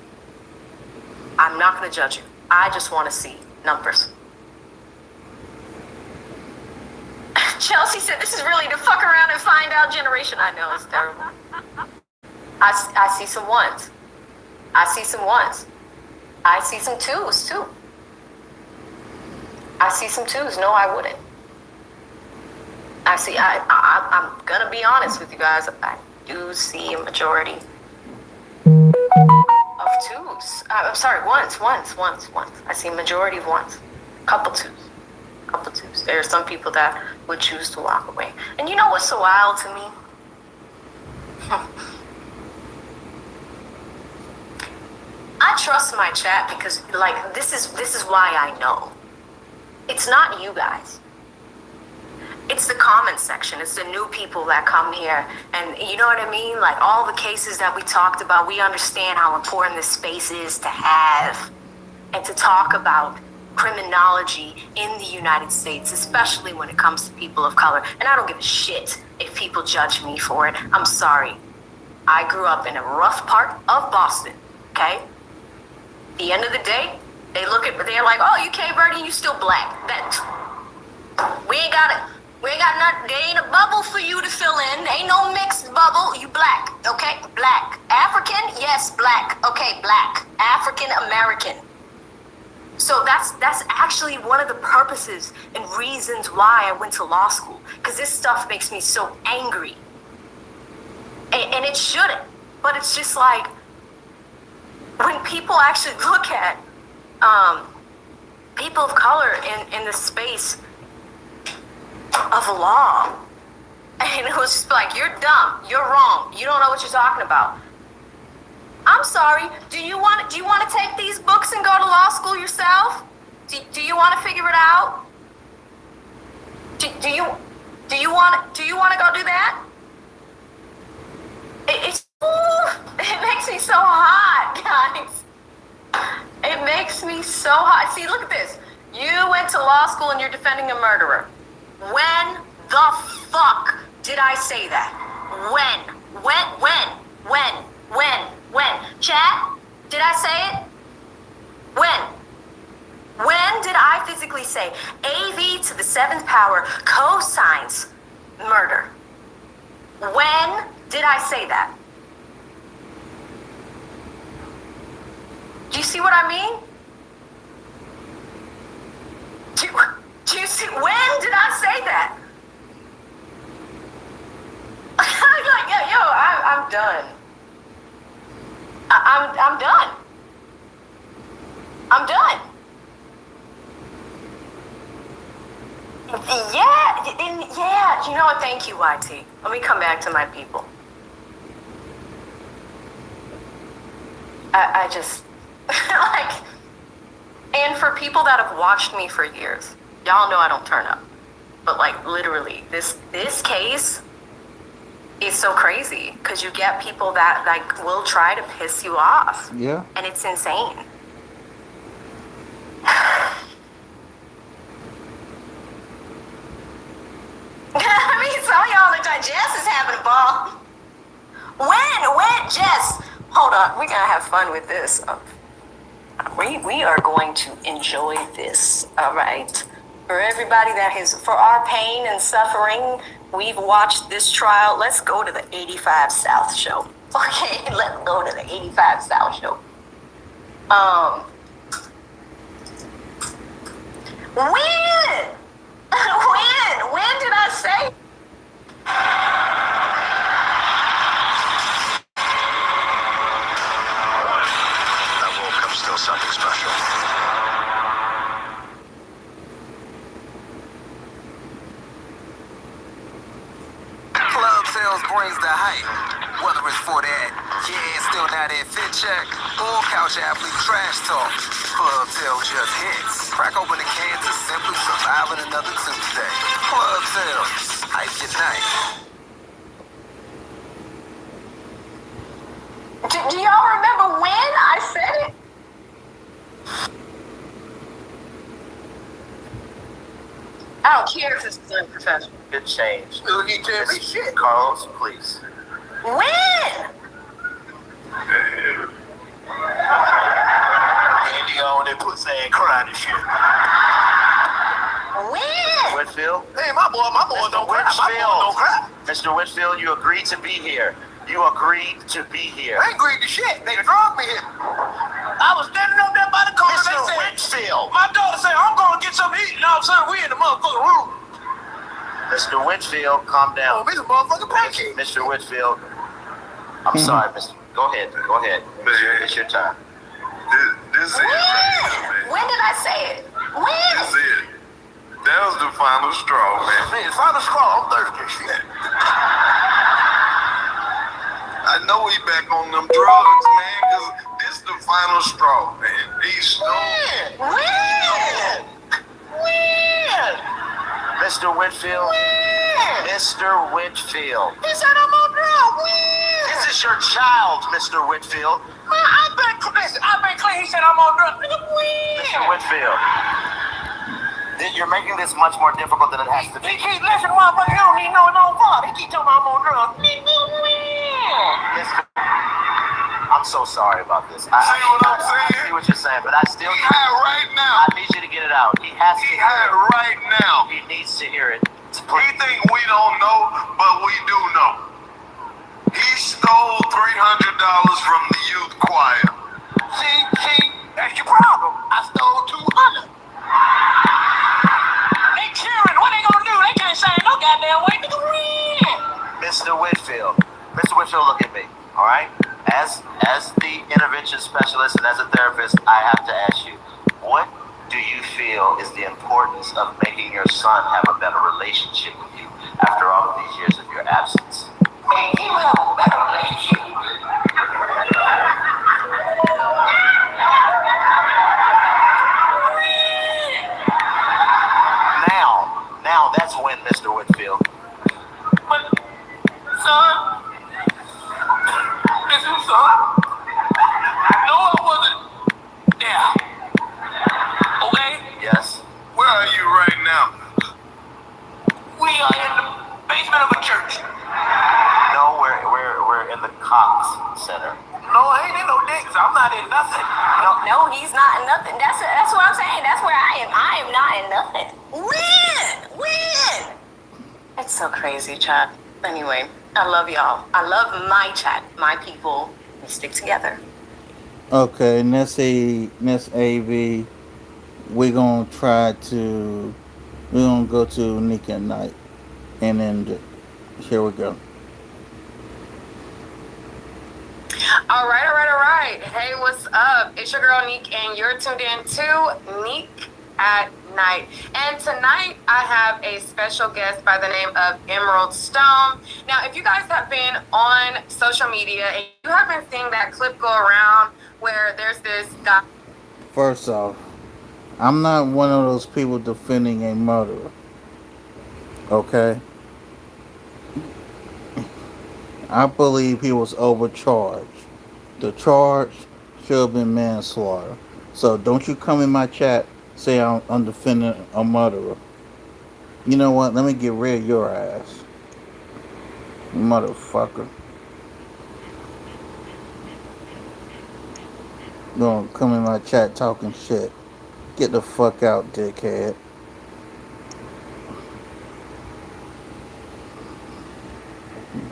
I'm not going to judge you. I just want to see numbers. Chelsea said, this is really the fuck around and find out generation. I know, it's terrible. I see some 1s. I see some 1s. I see some 2s too. I see some 2s. No, I wouldn't. I'm going to be honest with you guys. I do see a majority of 2s. I'm sorry, 1s. I see a majority of 1s. Couple 2s. There are some people that would choose to walk away. And you know what's so wild to me? I trust my chat because, like, this is why I know. It's not you guys. It's the comment section. It's the new people that come here. And you know what I mean? Like, all the cases that we talked about, we understand how important this space is to have and to talk about criminology in the United States, especially when it comes to people of color. And I don't give a shit if people judge me for it. I'm sorry. I grew up in a rough part of Boston, okay? At the end of the day, they're like, oh, you Cape Verde, you still black. We ain't got nothing, there ain't a bubble for you to fill in. There ain't no mixed bubble, you black, okay? Black. African, yes, black. Okay, black. African American. So that's actually one of the purposes and reasons why I went to law school. Because this stuff makes me so angry. And it shouldn't. But it's just like, when people actually look at people of color in the space of law, and it was just like, you're dumb, you're wrong, you don't know what you're talking about. I'm sorry, do you want to take these books and go to law school yourself? Do you want to figure it out? Do you want to go do that? It makes me so hot, guys. It makes me so hot. See, look at this. You went to law school and you're defending a murderer. When the fuck did I say that? When? Chat? Did I say it? When did I physically say AV to the 7th power cosigns murder? When did I say that? Do you see what I mean? Do you see? When did I say that? Like, I'm done. I'm done. I'm done. Yeah, you know what? Thank you, YT. Let me come back to my people. I just, like, and for people that have watched me for years, y'all know I don't turn up. But, like, literally, this case is so crazy because you get people that, like, will try to piss you off. Yeah. And it's insane. I mean, some of y'all look like Jess is having a ball. When, Jess? Hold on, we're gonna have fun with this. We are going to enjoy this, all right? For everybody for our pain and suffering, we've watched this trial. Let's go to the 85 South show. Okay, let's go to the 85 South show. When? When did I say? That woke up still something special. Club sales brings the hype. Whether it's for that, still not in fit check, or couch athlete trash talk, Club Sale just hits. Crack open the cans and simply surviving another Tuesday. Club Sales, hype your night. Do y'all remember when I said it? I don't care if this is unprofessional. Good change. You need to every shit. Carlos, please. When? Andy on that pussy and crying and shit. When? Whitfield? Hey, my boy don't cry. My boy don't cry. Mr. Whitfield, you agreed to be here. You agreed to be here. I ain't agreed to shit. They drove me here. I was standing up there by the car. Mr. Whitfield. My daughter said, I'm going to get something to eat. And all of a sudden, we in the motherfucking room. Mr. Whitfield, calm down. Oh, me some motherfucking pancake. Mr. Whitfield, I'm sorry, Mr. Go ahead. It's your time. This is it right here, man. When did I say it? When? This is it. That was the final straw, man. Man, final straw on Thursday, shit. I know he back on them drugs, man, because this the final straw, man. He's stoned. When? Mr. Whitfield. Mr. Whitfield. He said I'm on drugs. When? This is your child, Mr. Whitfield. Man, I've been clean. He said I'm on drugs. When? Mr. Whitfield. You're making this much more difficult than it has to be. He keep listening, motherfucker. You don't need no father. He keep telling me I'm on drugs. I'm so sorry about this. See what I'm saying? I see what you're saying, but I still He high right now. I need you to get it out. He has to He hear high it. right now. He needs to hear it. He think we don't know, but we do know. He stole $300 from the youth choir. See, that's your problem. I stole 200. They cheering. What they gonna do? They can't say no goddamn way. Mr. Whitfield, look at me. All right. As the intervention specialist and as a therapist, I have to ask you, what do you feel is the importance of making your son have a better relationship with you after all of these years of your absence? Make him have a better relationship. Now, that's when, Mr. Whitfield. But, son, listen, son. I know I wasn't there. Okay? Yes. Where are you right now? We are in the basement of a church. No, we're in the Cox Center. No, I ain't in no dicks. I'm not in nothing. No, he's not in nothing. That's what I'm saying. That's where I am. I am not in nothing. When? It's so crazy, chat. Anyway, I love y'all. I love my chat, my people. We stick together. Okay, next AV, we're gonna go to Nick at Night, and then here we go. All right. Hey, what's up? It's your girl Neek, and you're tuned in to Neek at Night. And tonight I have a special guest by the name of Emerald Stone. Now, if you guys have been on social media and you have been seeing that clip go around where there's this guy. First off, I'm not one of those people defending a murderer. Okay? I believe he was overcharged. The charge should have been manslaughter. So don't you come in my chat say I'm defending a murderer. You know what? Let me get rid of your ass. Motherfucker. Don't come in my chat talking shit. Get the fuck out, dickhead.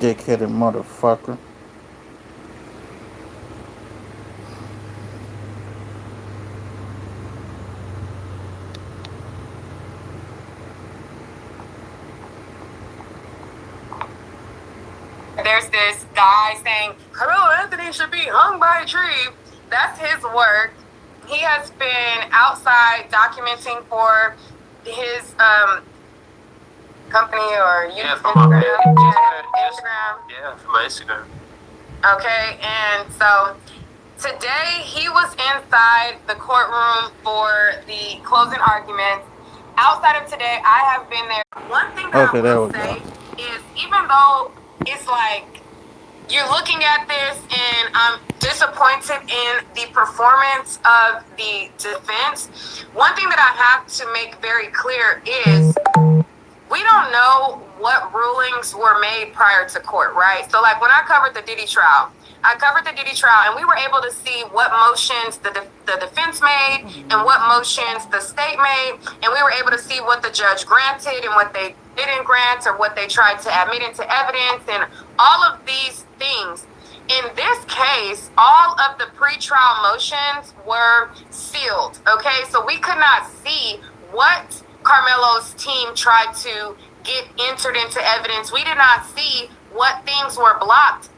dick-headed motherfucker. There's this guy saying Carmelo Anthony should be hung by a tree. That's his work. He has been outside documenting for his company or Instagram. Yeah, from my Instagram. Okay, and so today he was inside the courtroom for the closing arguments. Outside of today, I have been there. One thing that Okay, I there will we say go. is, even though it's like you're looking at this and I'm disappointed in the performance of the defense, one thing that I have to make very clear is we don't know what rulings were made prior to court, right? So like when I covered the Diddy trial, and we were able to see what motions the defense made and what motions the state made, and we were able to see what the judge granted and what they didn't grant or what they tried to admit into evidence and all of these things. In this case, all of the pretrial motions were sealed, okay? So we could not see what Carmelo's team tried to get entered into evidence. We did not see what things were blocked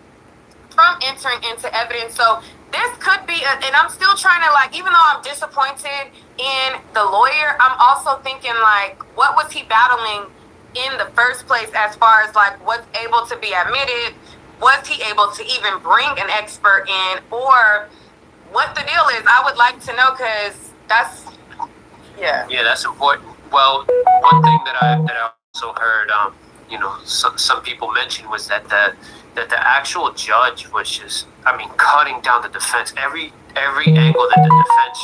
from entering into evidence. So this could be, and I'm still trying to, like, even though I'm disappointed in the lawyer, I'm also thinking, like, what was he battling in the first place as far as, like, what's able to be admitted? Was he able to even bring an expert in? Or what the deal is? I would like to know, because that's, yeah. Yeah, that's important. Well, one thing that I also heard, some people mention was that the actual judge was just, cutting down the defense. Every angle that the defense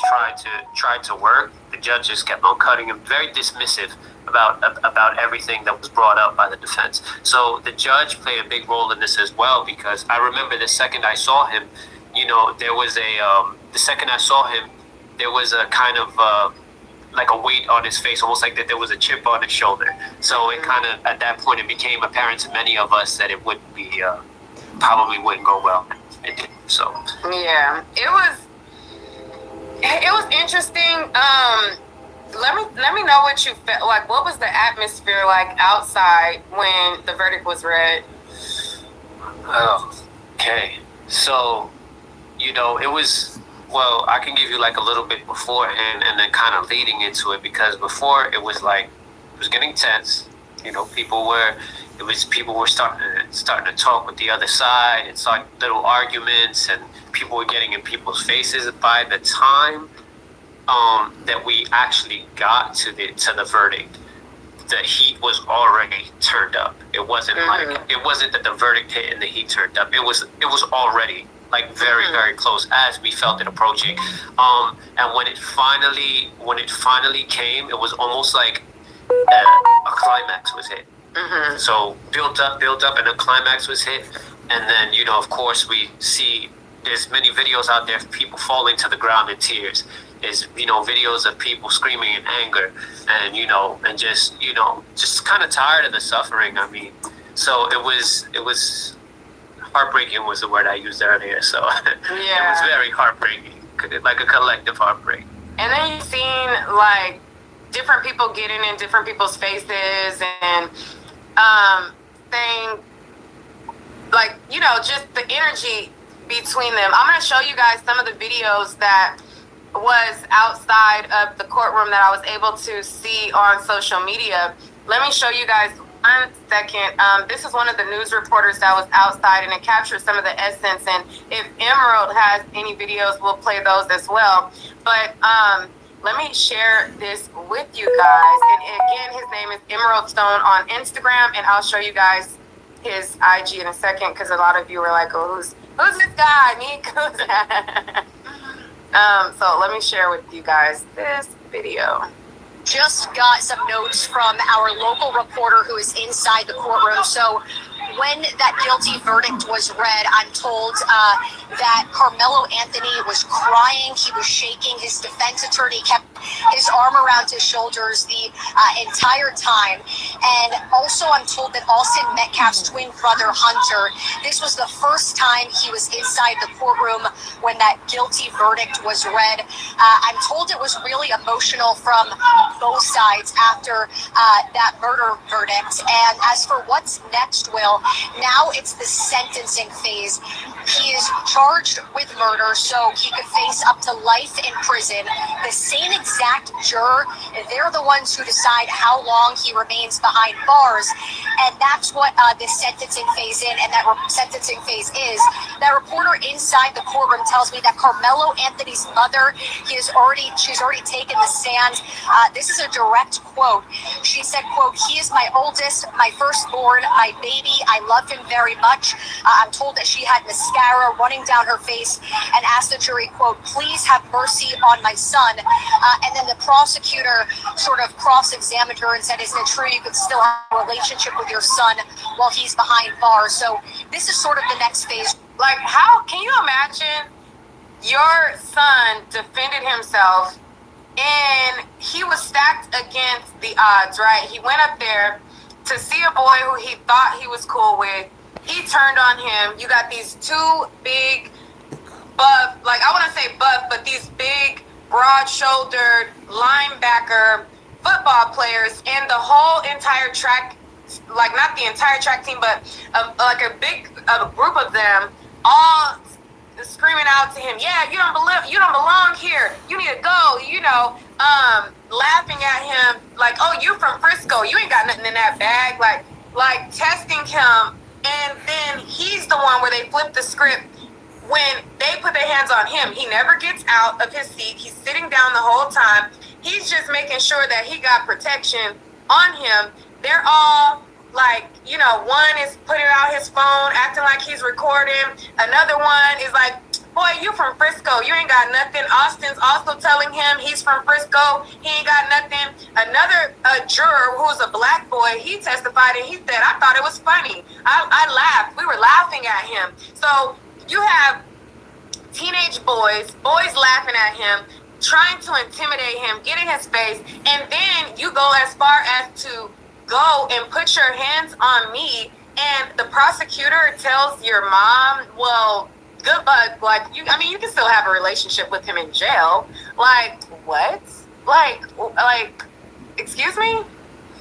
tried to work, the judge just kept on cutting him. Very dismissive about everything that was brought up by the defense. So the judge played a big role in this as well, because I remember the second I saw him, there was the second I saw him, there was a kind of like a weight on his face, almost like that there was a chip on his shoulder. So it kind of, at that point, it became apparent to many of us that it wouldn't be, probably wouldn't go well. It didn't. So yeah, it was interesting. Let me know what you felt like. What was the atmosphere like outside when the verdict was read? Oh, okay. So, it was, well, I can give you like a little bit beforehand and then kind of leading into it, because before it was getting tense. People were starting to talk with the other side and start little arguments, and people were getting in people's faces. By the time that we actually got to the verdict, the heat was already turned up. It wasn't it wasn't that the verdict hit and the heat turned up. It was already like very, very close as we felt it approaching. And when it finally came, it was almost like a climax was hit. So built up, and a climax was hit. And then, of course, we see there's many videos out there of people falling to the ground in tears. There's, videos of people screaming in anger and, and just kind of tired of the suffering. So it was heartbreaking was the word I used earlier. So it was very heartbreaking, like a collective heartbreak. And then you've seen like different people getting in different people's faces and saying, like, just the energy between them. I'm going to show you guys some of the videos that was outside of the courtroom that I was able to see on social media. Let me show you guys 1 second. This is one of the news reporters that was outside, and it captures some of the essence. And if Emerald has any videos, we'll play those as well. But let me share this with you guys. And again, his name is Emerald Stone on Instagram, and I'll show you guys his IG in a second, because a lot of you were like, oh, who's this guy? Meek? Who's that? So let me share with you guys this video. Just got some notes from our local reporter who is inside the courtroom. So when that guilty verdict was read, I'm told that Carmelo Anthony was crying. He was shaking. His defense attorney kept his arm around his shoulders the entire time. And also, I'm told that Austin Metcalf's twin brother, Hunter, this was the first time he was inside the courtroom when that guilty verdict was read. I'm told it was really emotional from both sides after that murder verdict. And as for what's next, Will, now it's the sentencing phase. He is charged with murder, so he could face up to life in prison. The same exact juror, they're the ones who decide how long he remains behind bars, and that's what this sentencing phase sentencing phase is. That reporter inside the courtroom tells me that Carmelo Anthony's mother, she's already taken the stand. This is a direct quote. She said, quote, "He is my oldest, my firstborn, my baby. I love him very much." I'm told that she had mascara running down her face and asked the jury, quote, "Please have mercy on my son." And then the prosecutor sort of cross-examined her and said, "Isn't it true you could still have a relationship with your son while he's behind bars?" So this is sort of the next phase. Like, how can you imagine your son defended himself and he was stacked against the odds, right? He went up there to see a boy who he thought he was cool with. He turned on him. You got these two big buff, like I wouldn't say buff, but these big, broad-shouldered linebacker football players, and the whole entire track, like not the entire track team, but like a big group of them, all screaming out to him, "Yeah, you don't belong here. You need to go." Laughing at him like, "Oh, you from Frisco? You ain't got nothing in that bag." Like testing him, and then he's the one where they flip the script. When they put their hands on him, he never gets out of his seat. He's sitting down the whole time. He's just making sure that he got protection on him. They're all like, one is putting out his phone, acting like he's recording. Another one is like, "Boy, you from Frisco. You ain't got nothing." Austin's also telling him he's from Frisco. He ain't got nothing. Another juror who's a black boy, he testified and he said, "I thought it was funny. I laughed. We were laughing at him." So you have teenage boys laughing at him, trying to intimidate him, get in his face, and then you go as far as to go and put your hands on me, and the prosecutor tells your mom, "Well, good luck. Like, you can still have a relationship with him in jail." Like, what? Like, excuse me?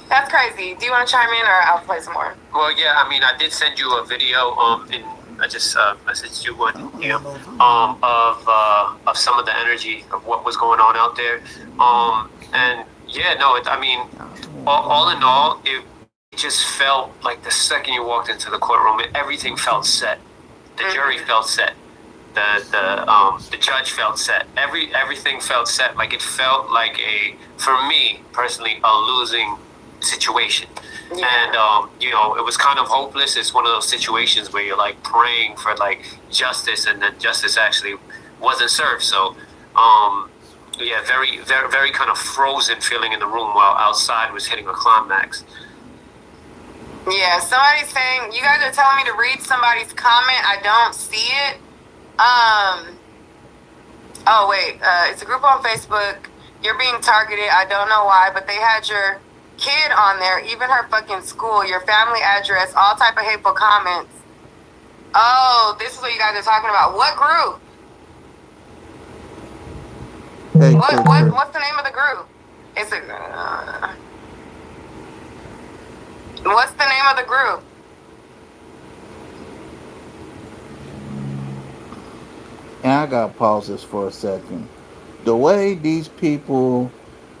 That's crazy. Do you want to chime in, or I'll play some more? Well, yeah, I did send you a video, and I just messaged you one, of some of the energy of what was going on out there. And yeah, no, all in all, it just felt like the second you walked into the courtroom, everything felt set. The jury felt set. The judge felt set. Everything felt set. Like, it felt like for me personally, a losing situation. Yeah. And it was kind of hopeless. It's one of those situations where you're like praying for like justice, and then justice actually wasn't served. So yeah, very, very, very kind of frozen feeling in the room while outside was hitting a climax. Yeah, somebody's saying, you guys are telling me to read somebody's comment. I don't see it. Oh wait, it's a group on Facebook. You're being targeted. I don't know why, but they had your kid on there, even her fucking school, your family address, all type of hateful comments. Oh, this is what you guys are talking about. What group? Hey, what's the name of the group? What's the name of the group? And I gotta pause this for a second. The way these people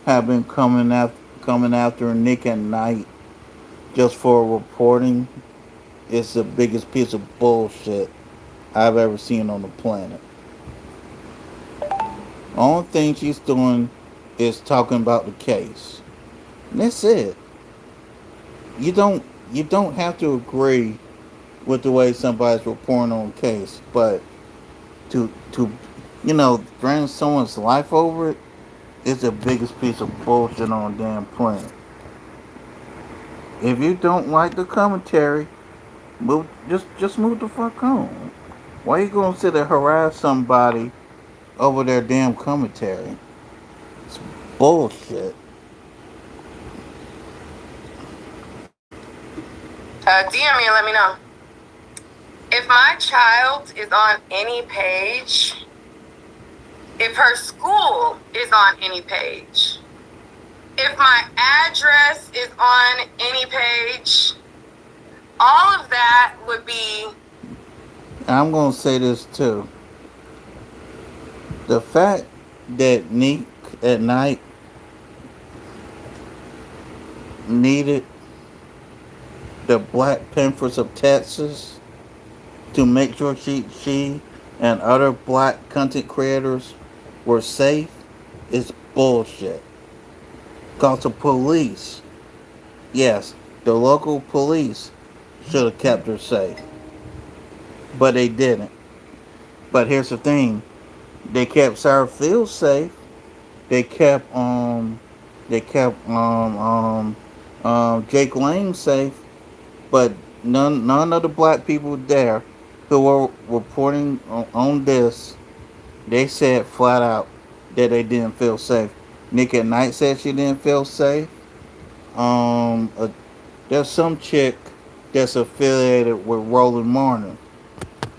have been coming after Nick at night just for reporting is the biggest piece of bullshit I've ever seen on the planet. The only thing she's doing is talking about the case. And that's it. You don't have to agree with the way somebody's reporting on a case, but to bring someone's life over it is the biggest piece of bullshit on the damn planet. If you don't like the commentary, just move the fuck on. Why you gonna sit and harass somebody over their damn commentary? It's bullshit. DM me and let me know. If my child is on any page, if her school is on any page, if my address is on any page, all of that would be... I'm going to say this too. The fact that Nick at Night needed the Black Panthers of Texas to make sure she and other black content creators were safe is bullshit. Because the police, yes, the local police should have kept her safe. But they didn't. But here's the thing. They kept Sarah Fields safe. They kept Jake Lang safe, but none of the black people there who were reporting on this, they said flat out that they didn't feel safe. Nick at Night said she didn't feel safe. Uh, there's some chick that's affiliated with Roland Martin,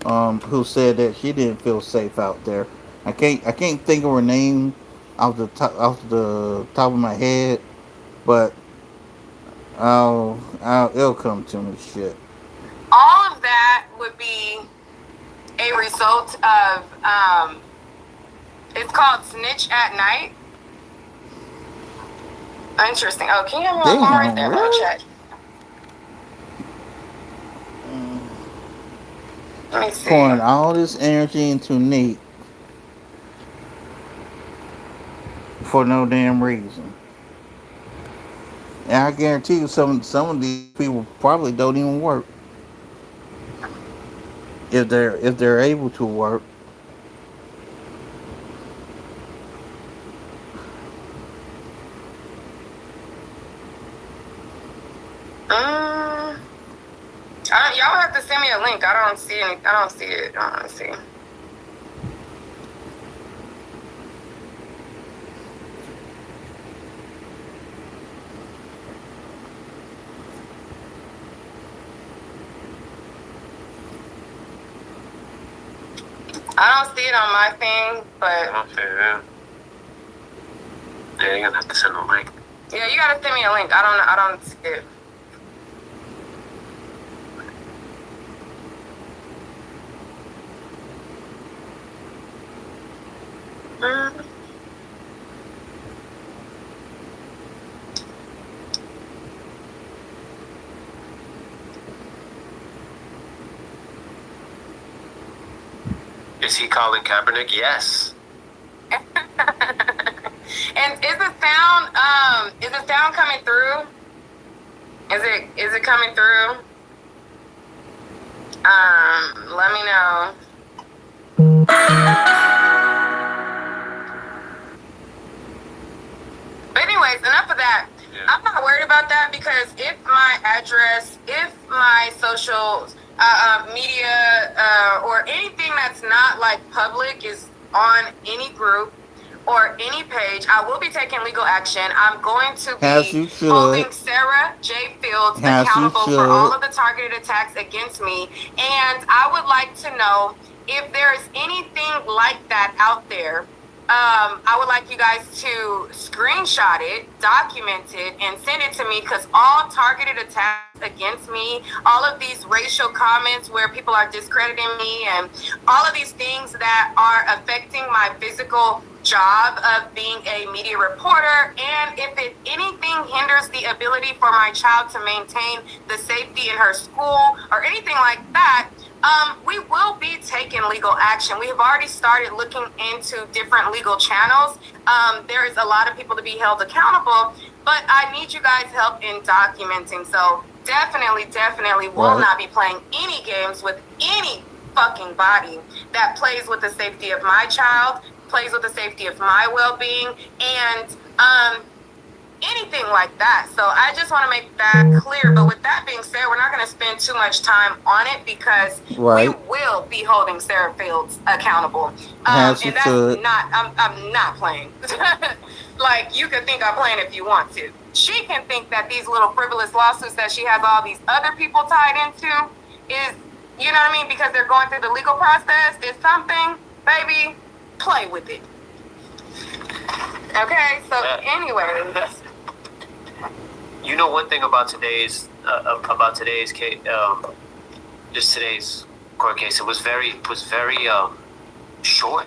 who said that she didn't feel safe out there. I can't think of her name off the top of my head, but it'll come to me. Shit. All of that would be a result of, it's called Snitch at Night. Interesting. Oh, can you have my phone right there? Really? Check. Let me see. Pouring all this energy into Neat for no damn reason. And I guarantee you, some of these people probably don't even work if they're able to work. Y'all have to send me a link. I don't see any. I don't see it. I don't see. I don't see it on my thing, but Okay, yeah, you're gonna have to send a link. yeah, you gotta send me a link. I don't see it. Is he calling Kaepernick? Yes. And is the sound coming through? Is it coming through? Let me know. But anyways, enough of that. Yeah. I'm not worried about that because if my address, if my social media or anything that's not like public is on any group or any page, I will be taking legal action. I'm going to be holding Sarah J. Fields accountable for all of the targeted attacks against me. And I would like to know if there is anything like that out there. I would like you guys to screenshot it, document it, and send it to me because all targeted attacks against me, all of these racial comments where people are discrediting me, and all of these things that are affecting my physical job of being a media reporter, and if anything hinders the ability for my child to maintain the safety in her school or anything like that, we will be taking legal action. We have already started looking into different legal channels. There is a lot of people to be held accountable, but I need you guys' help in documenting. So definitely will not be playing any games with any fucking body that plays with the safety of my child, plays with the safety of my well-being, and anything like that. So I just want to make that clear. But with that being said, we're not going to spend too much time on it because we Right. will be holding Sarah Fields accountable. As And you that's should. I'm not playing. Like, you can think I'm playing if you want to. She can think that these little frivolous lawsuits that she has all these other people tied into is, you know what I mean, because they're going through the legal process is something, baby, play with it. Okay, so anyways. You know, one thing about today's case, just today's court case, it was very short.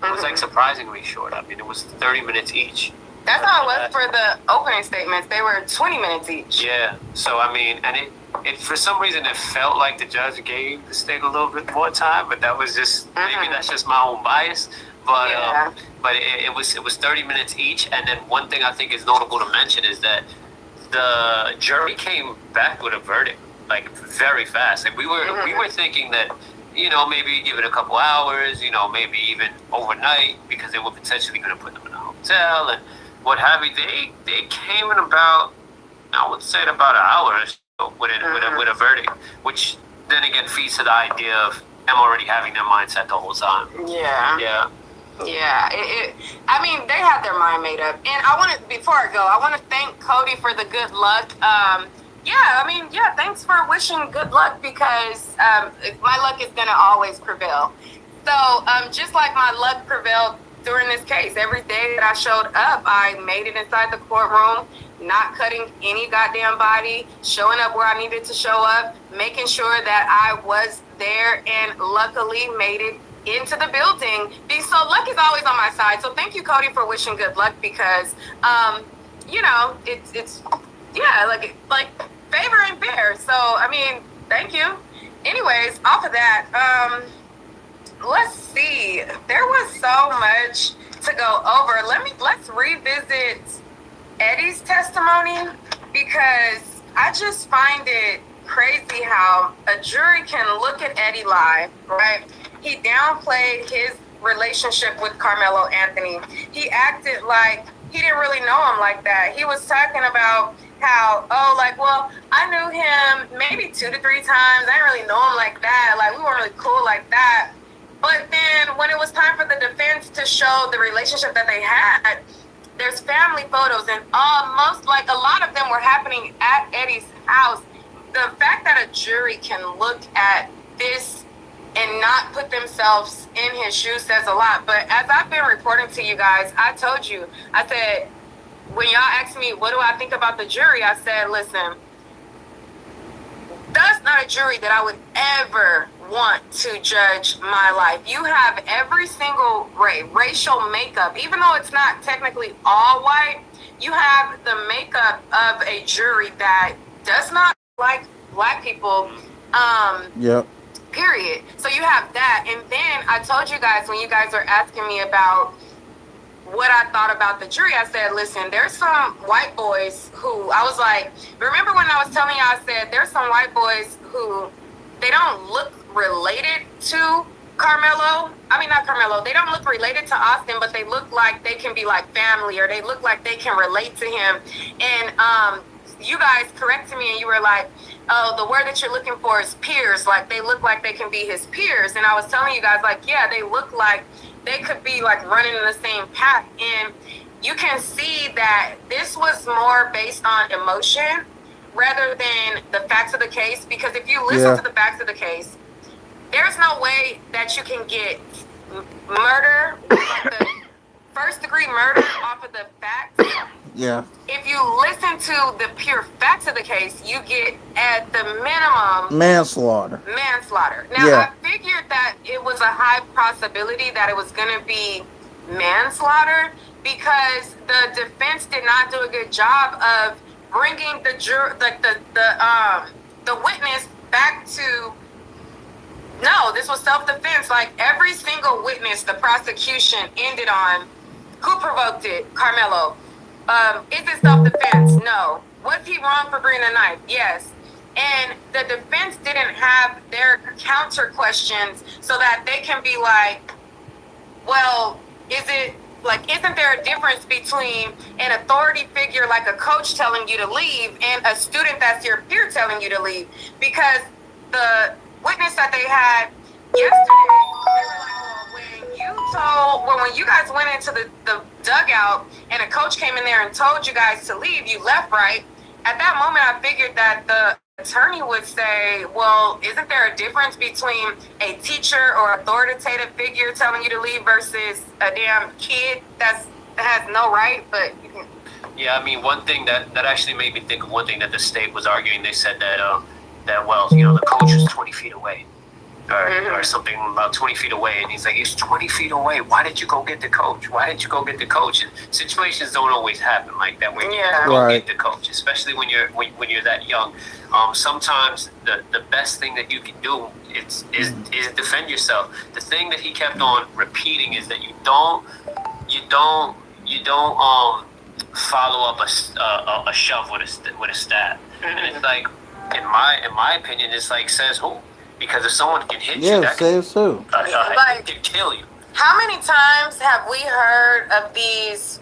It was like surprisingly short. I mean, it was 30 minutes each. That's how it was for the opening statements. They were 20 minutes each. Yeah. So I mean, and it for some reason it felt like the judge gave the state a little bit more time, but that was just maybe that's just my own bias. But but it was 30 minutes each, and then one thing I think is notable to mention is that the jury came back with a verdict like very fast, and we were thinking that, you know, maybe give it a couple hours, you know, maybe even overnight, because they were potentially going to put them in a hotel and what have you. They came in about, I would say, about an hour or so with a verdict, which then again feeds to the idea of them already having their mindset the whole time. Yeah. I mean, they had their mind made up. And I want to, before I go, I want to thank Cody for the good luck. Thanks for wishing good luck, because my luck is going to always prevail. So just like my luck prevailed during this case, every day that I showed up, I made it inside the courtroom, not cutting any goddamn body, showing up where I needed to show up, making sure that I was there, and luckily made it into the building. So luck is always on my side. So thank you, Cody, for wishing good luck, because you know, it's like favor and bear. So I mean, thank you. Anyways, off of that, let's see. There was so much to go over. Let's revisit Eddie's testimony, because I just find it crazy how a jury can look at Eddie live, right? He downplayed his relationship with Carmelo Anthony. He acted like he didn't really know him like that. He was talking about how, I knew him maybe 2 to 3 times. I didn't really know him like that. Like, we weren't really cool like that. But then when it was time for the defense to show the relationship that they had, there's family photos, and almost like a lot of them were happening at Eddie's house. The fact that a jury can look at this and not put themselves in his shoes says a lot. But as I've been reporting to you guys, I told you, I said, when y'all asked me, what do I think about the jury? I said, listen, that's not a jury that I would ever want to judge my life. You have every single racial makeup, even though it's not technically all white, you have the makeup of a jury that does not like black people. Yep. Period. So you have that. And then I told you guys, when you guys were asking me about what I thought about the jury, I said, listen, there's some white boys who, I was like, remember when I was telling you, I said, there's some white boys who, they don't look related to Carmelo. I mean, not Carmelo. They don't look related to Austin, but they look like they can be like family, or they look like they can relate to him. And you guys corrected me, and you were like, oh, the word that you're looking for is peers. Like, they look like they can be his peers. And I was telling you guys, like, yeah, they look like they could be like running in the same path. And you can see that this was more based on emotion rather than the facts of the case. Because if you listen to the facts of the case, there's no way that you can get murder, the first degree murder, off of the facts. Yeah. If you listen to the pure facts of the case, you get at the minimum Manslaughter. Now, I figured that it was a high possibility that it was going to be manslaughter, because the defense did not do a good job of bringing the witness back to. No, this was self-defense. Like, every single witness, the prosecution ended on, who provoked it? Carmelo. Is it self-defense? No. Was he wrong for bringing a knife? Yes. And the defense didn't have their counter questions so that they can be like, well, is it Like, isn't there a difference between an authority figure like a coach telling you to leave and a student that's your peer telling you to leave? Because the witness that they had yesterday, they were like, well, when you guys went into the dugout and a coach came in there and told you guys to leave, you left, right? At that moment, I figured that the attorney would say, well, isn't there a difference between a teacher or authoritative figure telling you to leave versus a damn kid that has no right? But you can... Yeah, I mean, one thing that actually made me think of one thing that the state was arguing. They said that well, you know, the coach was 20 feet away. Or something about 20 feet away, and he's like, he's 20 feet away. Why did you go get the coach? Why didn't you go get the coach? And situations don't always happen like that where you go get the coach, especially when you're that young. Sometimes the best thing that you can do is defend yourself. The thing that he kept on repeating is that you don't follow up a shove with a stab. And it's like, in my opinion, it's like, says who? Because if someone can hit you, that says who? Like, can kill you. How many times have we heard of these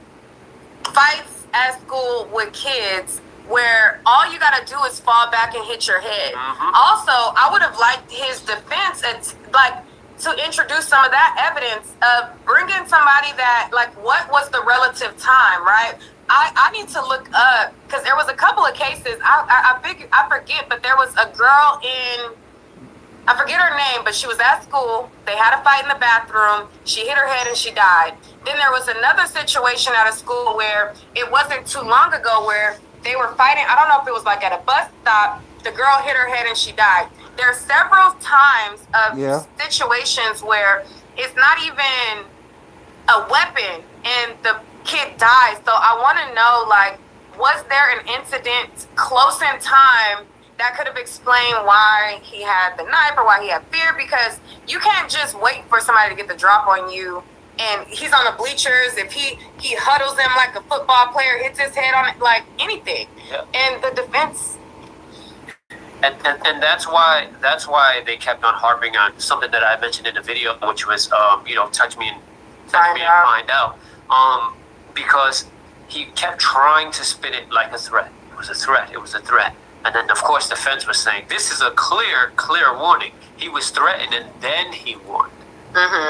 fights at school with kids where all you gotta do is fall back and hit your head? Also, I would have liked his defense to introduce some of that evidence of bringing somebody that, like, what was the relative time, right? I need to look up, because there was a couple of cases, I forget, but there was a girl in, I forget her name, but she was at school. They had a fight in the bathroom. She hit her head and she died. Then there was another situation at a school where it wasn't too long ago where they were fighting. I don't know if it was like at a bus stop. The girl hit her head and she died. There are several times of situations where it's not even a weapon and the kid dies. So I want to know, like, was there an incident close in time that could have explained why he had the knife or why he had fear? Because you can't just wait for somebody to get the drop on you and he's on the bleachers. If he huddles him like a football player, hits his head on it, like anything. And the defense. And that's why they kept on harping on something that I mentioned in the video, which was touch me and find out. Because he kept trying to spin it like a threat. It was a threat. And then, of course, the defense was saying, this is a clear warning. He was threatened, and then he won.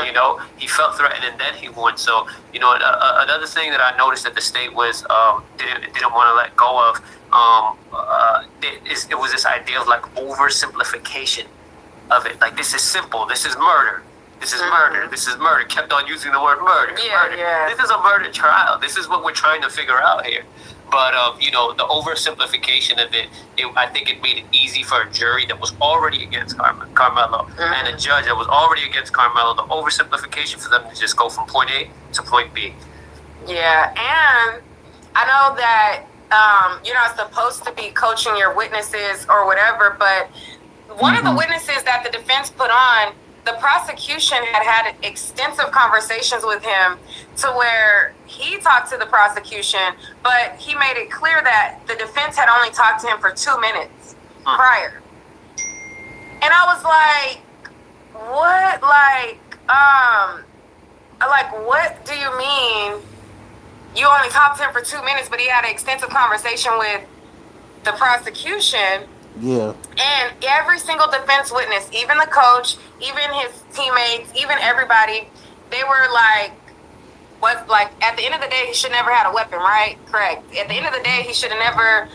You know, he felt threatened, and then he won. So, you know, another thing that I noticed that the state was didn't want to let go of, it was this idea of, like, oversimplification of it. Like, this is simple. This is murder. This is murder. This is murder. Kept on using the word murder. Murder. This is a murder trial. This is what we're trying to figure out here. But, the oversimplification of it, I think it made it easy for a jury that was already against Carmelo and a judge that was already against Carmelo, the oversimplification for them to just go from point A to point B. Yeah, and I know that you're not supposed to be coaching your witnesses or whatever, but one of the witnesses that the defense put on, the prosecution had extensive conversations with him to where he talked to the prosecution, but he made it clear that the defense had only talked to him for 2 minutes prior. And I was like, what? What do you mean you only talked to him for 2 minutes, but he had an extensive conversation with the prosecution? Yeah. And every single defense witness, even the coach, even his teammates, even everybody, they were like, at the end of the day, he should never had a weapon, right? Correct. At the end of the day, he should have never,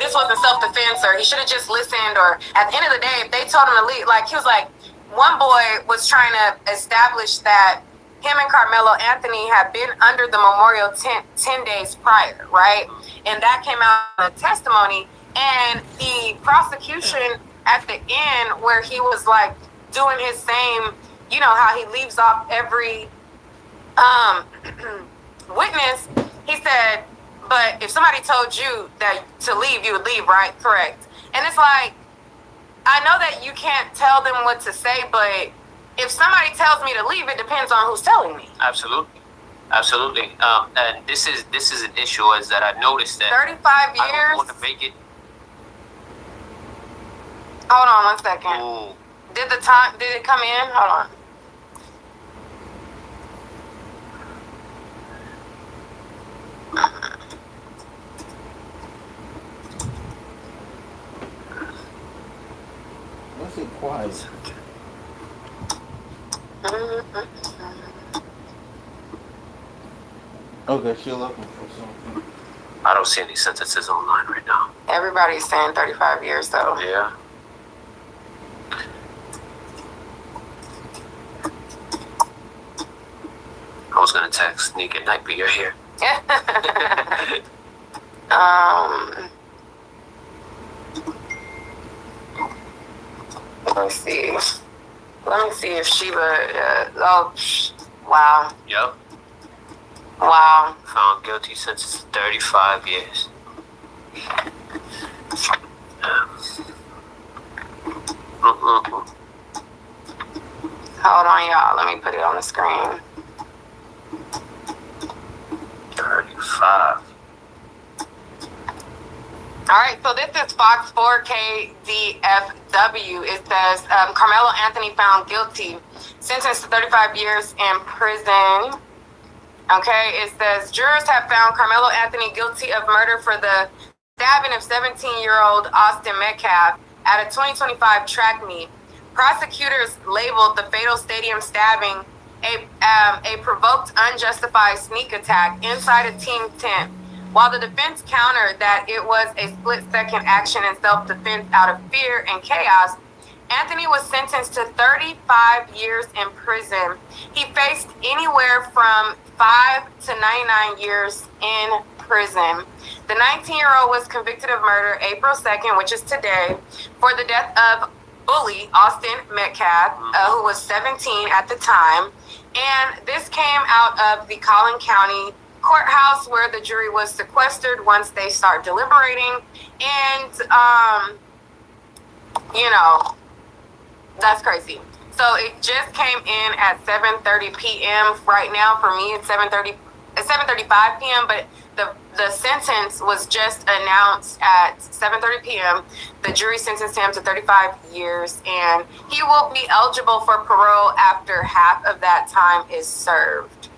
this wasn't self-defense, or he should have just listened, or at the end of the day, if they told him to leave, like, he was like, one boy was trying to establish that him and Carmelo Anthony had been under the memorial tent 10 days prior, right? And that came out in the testimony. And the prosecution at the end, where he was like doing his same, you know, how he leaves off every witness, he said, but if somebody told you that to leave, you would leave, right? Correct. And it's like, I know that you can't tell them what to say, but if somebody tells me to leave, it depends on who's telling me. Absolutely. And this is an issue, is that I noticed that 35 years. I don't want to make it. Hold on 1 second. Ooh. Did it come in? Hold on. quiet. Okay, she's looking for something. I don't see any sentences online right now. Everybody's saying 35 years, though. Yeah. I was gonna text Nick at night, but you're here. Let me see. Let me see if Sheba. Wow. Yep. Wow. Found guilty, sentenced to 35 years. Hold on, y'all. Let me put it on the screen. 35. All right, so this is Fox 4KDFW. It says Carmelo Anthony found guilty, sentenced to 35 years in prison. Okay, it says jurors have found Carmelo Anthony guilty of murder for the stabbing of 17-year-old Austin Metcalf at a 2025 track meet. Prosecutors labeled the fatal stadium stabbing a provoked, unjustified sneak attack inside a team tent, while the defense countered that it was a split-second action in self-defense out of fear and chaos. Anthony was sentenced to 35 years in prison. He faced anywhere from 5 to 99 years in prison. The 19-year-old was convicted of murder April 2nd, which is today, for the death of bully Austin Metcalf, who was 17 at the time. And this came out of the Collin County courthouse, where the jury was sequestered once they start deliberating. And, you know, that's crazy. So it just came in at 7:30 p.m. Right now for me, it's 7:35 p.m. But the sentence was just announced at 7:30 p.m. The jury sentenced him to 35 years, and he will be eligible for parole after half of that time is served.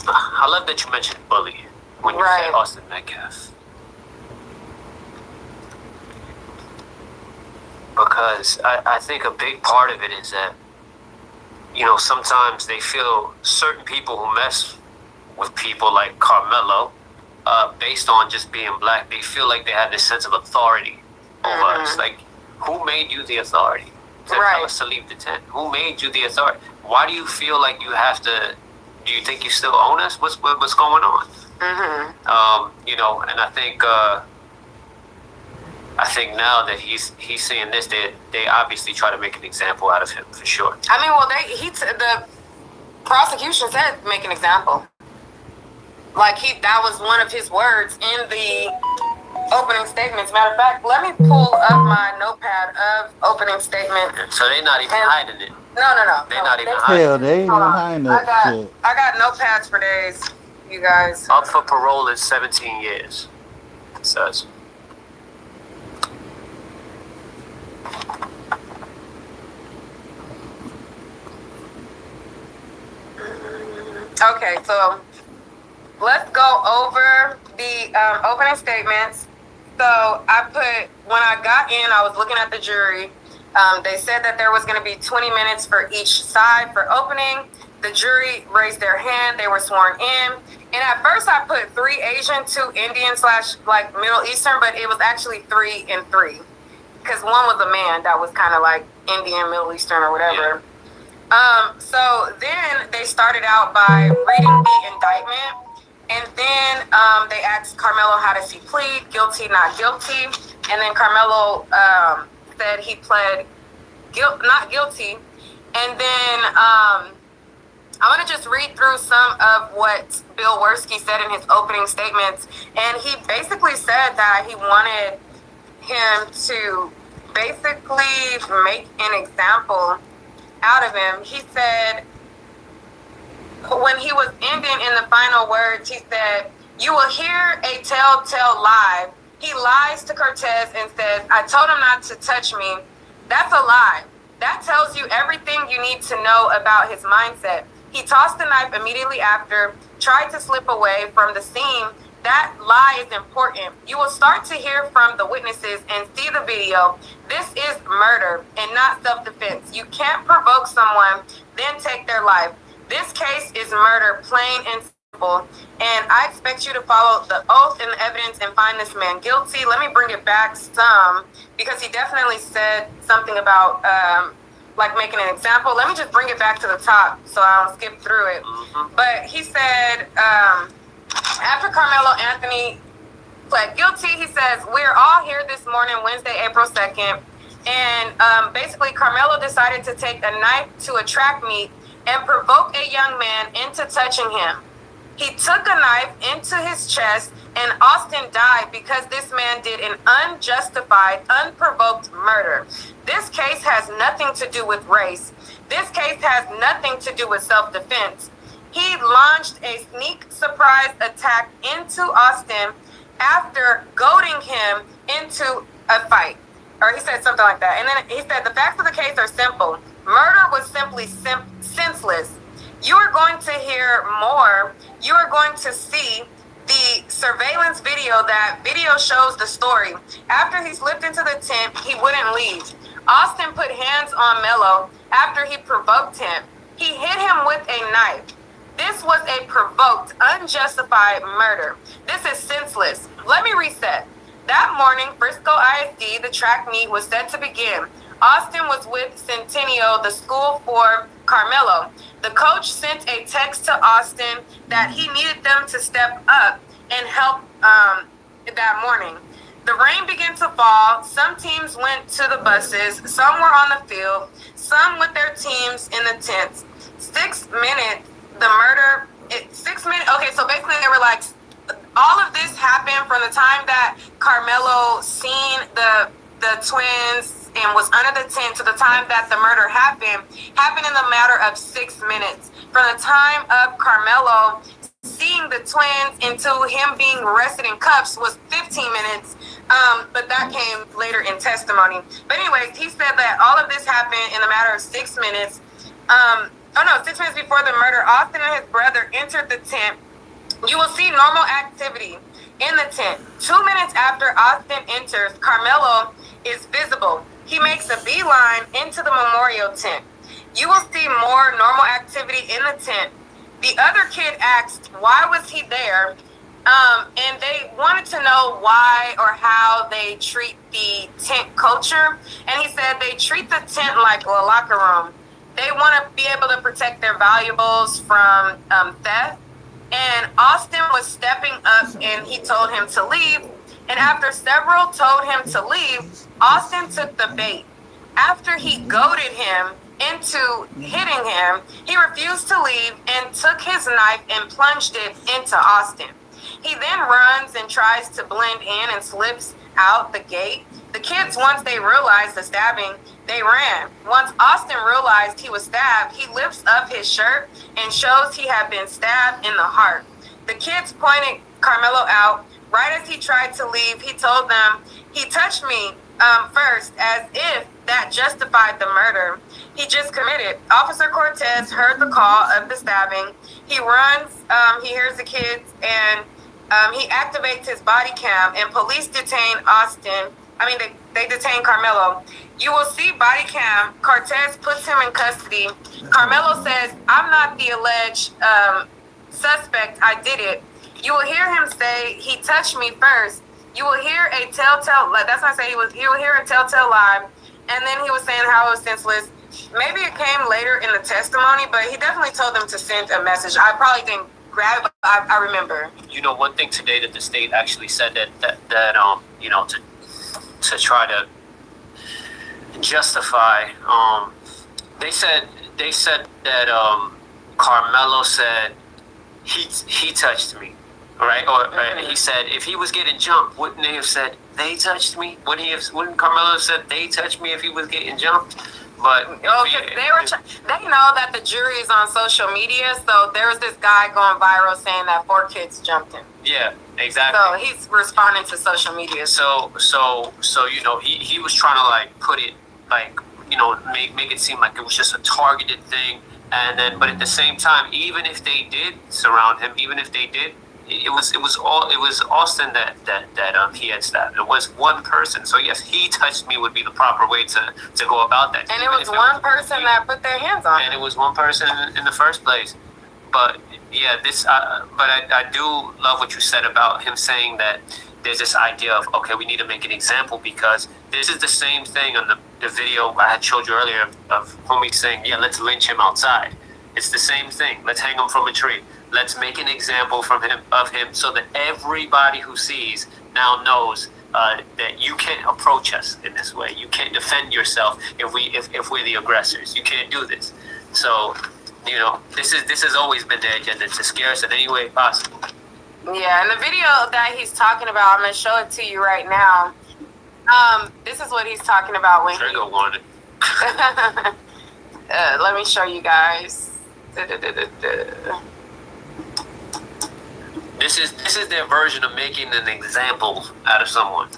I love that you mentioned bully when you said Austin Metcalf. Because I think a big part of it is that, you know, sometimes they feel certain people who mess with people like Carmelo, based on just being black, they feel like they have this sense of authority over us. Like, who made you the authority to tell us to leave the tent? Who made you the authority? Why do you feel like you have to? Do you think you still own us? What's going on? You know, and I think now that he's seeing this, they obviously try to make an example out of him for sure. I mean, well, the prosecution said make an example. Like that was one of his words in the opening statements. Matter of fact, let me pull up my notepad of opening statement. So they're not even hiding it. No. They're not even hiding it. Hell, they ain't even hiding that shit. I got notepads for days, you guys. Up for parole is 17 years. It says. Okay, so let's go over the opening statements. So when I got in, I was looking at the jury. They said that there was going to be 20 minutes for each side for opening. The jury raised their hand. They were sworn in. And at first I put 3 Asian, 2 Indian / like Middle Eastern, but it was actually 3 and 3. Because one was a man that was kind of like Indian, Middle Eastern or whatever. So then they started out by reading the indictment. And then they asked Carmelo how does he plead, guilty, not guilty. And then Carmelo said he pled not guilty. And then I'm going to just read through some of what Bill Werski said in his opening statements. And he basically said that he wanted him to basically make an example out of him. He said, when he was ending in the final words, he said, "You will hear a telltale lie. He lies to Cortez and says, I told him not to touch me. That's a lie. That tells you everything you need to know about his mindset. He tossed the knife immediately after, tried to slip away from the scene, that lie is important. You will start to hear from the witnesses and see the video. This is murder and not self-defense. You can't provoke someone, then take their life. This case is murder, plain and simple. And I expect you to follow the oath and the evidence and find this man guilty. Let me bring it back some, because he definitely said something about like making an example. Let me just bring it back to the top so I don't skip through it. But he said, after Carmelo Anthony pled guilty, he says, we're all here this morning, Wednesday, April 2nd. And basically, Carmelo decided to take a knife to a track meet and provoke a young man into touching him. He took a knife into his chest, and Austin died because this man did an unjustified, unprovoked murder. This case has nothing to do with race. This case has nothing to do with self-defense. He launched a sneak surprise attack into Austin after goading him into a fight. Or he said something like that. And then he said, the facts of the case are simple. Murder was simply senseless. You are going to hear more. You are going to see the surveillance video. That video shows the story. After he slipped into the tent, he wouldn't leave. Austin put hands on Melo after he provoked him. He hit him with a knife. This was a provoked, unjustified murder. This is senseless. Let me reset. That morning, Frisco ISD, the track meet, was set to begin. Austin was with Centennial, the school for Carmelo. The coach sent a text to Austin that he needed them to step up and help that morning. The rain began to fall. Some teams went to the buses. Some were on the field. Some with their teams in the tents. 6 minutes, the murder, 6 minutes. Okay, so basically they were like, all of this happened from the time that Carmelo seen the twins and was under the tent to the time that the murder happened in the matter of 6 minutes. From the time of Carmelo seeing the twins until him being arrested in cuffs was 15 minutes, but that came later in testimony. But anyways, he said that all of this happened in the matter of 6 minutes. 6 minutes before the murder, Austin and his brother entered the tent. You will see normal activity in the tent. 2 minutes after Austin enters, Carmelo is visible. He makes a beeline into the memorial tent. You will see more normal activity in the tent. The other kid asked, why was he there? And they wanted to know why or how they treat the tent culture. And he said they treat the tent like a locker room. They want to be able to protect their valuables from theft. And Austin was stepping up and he told him to leave. And after several told him to leave, Austin took the bait. After he goaded him into hitting him, he refused to leave and took his knife and plunged it into Austin. He then runs and tries to blend in and slips out the gate. The kids, once they realized the stabbing, they ran. Once Austin realized he was stabbed, he lifts up his shirt and shows he had been stabbed in the heart. The kids pointed Carmelo out. Right as he tried to leave, he told them, he touched me first, as if that justified the murder he just committed. Officer Cortez heard the call of the stabbing. He runs, he hears the kids, and he activates his body cam, and police detain Austin. They detain Carmelo. You will see body cam. Cortez puts him in custody. Carmelo says, I'm not the alleged suspect. I did it. You will hear him say, he touched me first. You will hear a telltale, that's why I say you will hear a telltale lie. And then he was saying how it was senseless. Maybe it came later in the testimony, but he definitely told them to send a message. I probably didn't grab it, but I remember. You know, one thing today that the state actually said that to try to justify, they said that Carmelo said he touched me, right? Or he said if he was getting jumped, wouldn't they have said they touched me? Wouldn't Carmelo have said they touched me if he was getting jumped? But they know that the jury is on social media, so there was this guy going viral saying that 4 kids jumped him. Yeah, exactly. So he's responding to social media. So you know, he was trying to like put it like, you know, make it seem like it was just a targeted thing, and then but at the same time, even if they did surround him, even if they did, it was Austin that he had stabbed. It was one person. So yes, he touched me would be the proper way to go about that. And it was one person that put their hands on and it was one person in the first place. But yeah, I do love what you said about him saying that there's this idea of, okay, we need to make an example, because this is the same thing on the video I had showed you earlier of homie saying, yeah, let's lynch him outside. It's the same thing. Let's hang him from a tree. Let's make an example of him so that everybody who sees now knows that you can't approach us in this way. You can't defend yourself if we're the aggressors. You can't do this. So, this has always been the agenda, to scare us in any way possible. Yeah, and the video that he's talking about, I'm gonna show it to you right now. This is what he's talking about when Trigger warning. let me show you guys. This is their version of making an example out of someone.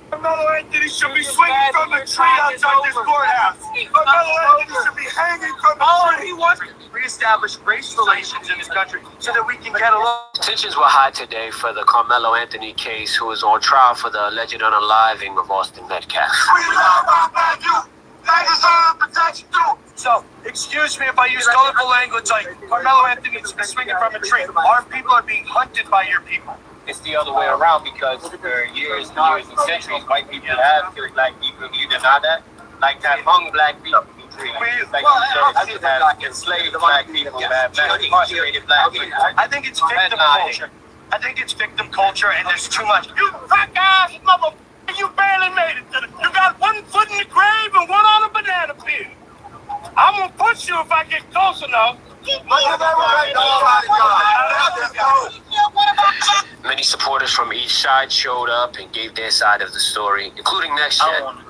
Carmelo Anthony should be swinging from a tree outside this courthouse. Carmelo Anthony should be hanging from a tree. He wants to reestablish race relations in this country so that we can get along. Tensions were high today for the Carmelo Anthony case, who is on trial for the alleged unaliving of Austin Metcalf. We love our value. They deserve protection too. So, excuse me if I use colorful language like Carmelo Anthony should be swinging from a tree. Our people are being hunted by your people. It's the other way around, because for years and years and centuries, white people have killed black people. You deny that? Like that hung black people. Like have enslaved black people, have incarcerated black people. I think it's victim culture. I think it's victim culture, and there's too much. You crack ass motherfucker, you barely made it. You got one foot in the grave and one on a banana peel. I'm gonna push you if I get close enough. Many supporters from each side showed up and gave their side of the story, including Next I Gen. want to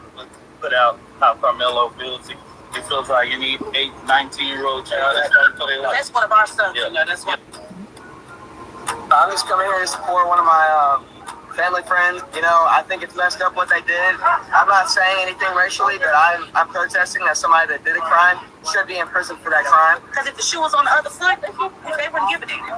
put out how Carmelo feels. He feels like any 8, 19-year-old child That's one of our sons. Yeah, that's what. I'm just coming here to support one of my family friends. I think it's messed up what they did. I'm not saying anything racially, but I'm protesting that somebody that did a crime should be in prison for that crime. Because if the shoe was on the other foot, they wouldn't give it to you.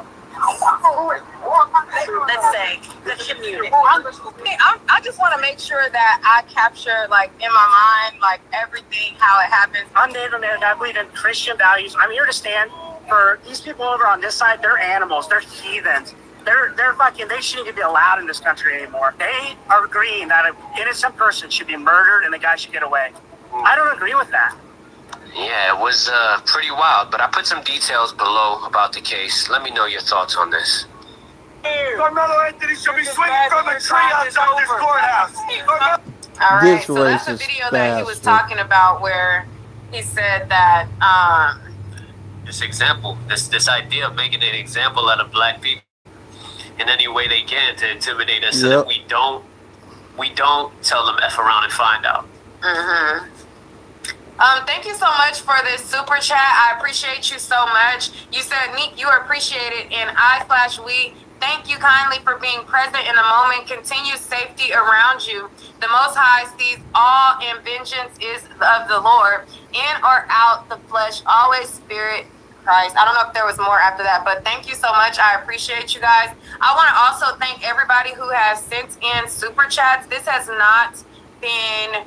Let's say the community. I just want to make sure that I capture, like, in my mind, like, everything, how it happens. I'm Native American. I believe in Christian values. I'm here to stand for these people over on this side. They're animals. They're heathens. They're fucking, they shouldn't even be allowed in this country anymore. They are agreeing that an innocent person should be murdered and the guy should get away. I don't agree with that. Yeah, it was pretty wild, but I put some details below about the case. Let me know your thoughts on this. Carmelo Anthony should be swinging from a tree outside this courthouse. All right, This so that's the racist video that he was bastard. talking about, where he said that This example, this idea of making an example out of black people in any way they can to intimidate us, so that we don't tell them F around and find out. Thank you so much for this super chat. I appreciate you so much. You said, Nick, you are appreciated, and I/we thank you kindly for being present in the moment. Continue safety around you. The Most High sees all, and vengeance is of the Lord. In or out the flesh, always spirit, Christ. I don't know if there was more after that, but thank you so much. I appreciate you guys. I want to also thank everybody who has sent in super chats. This has not been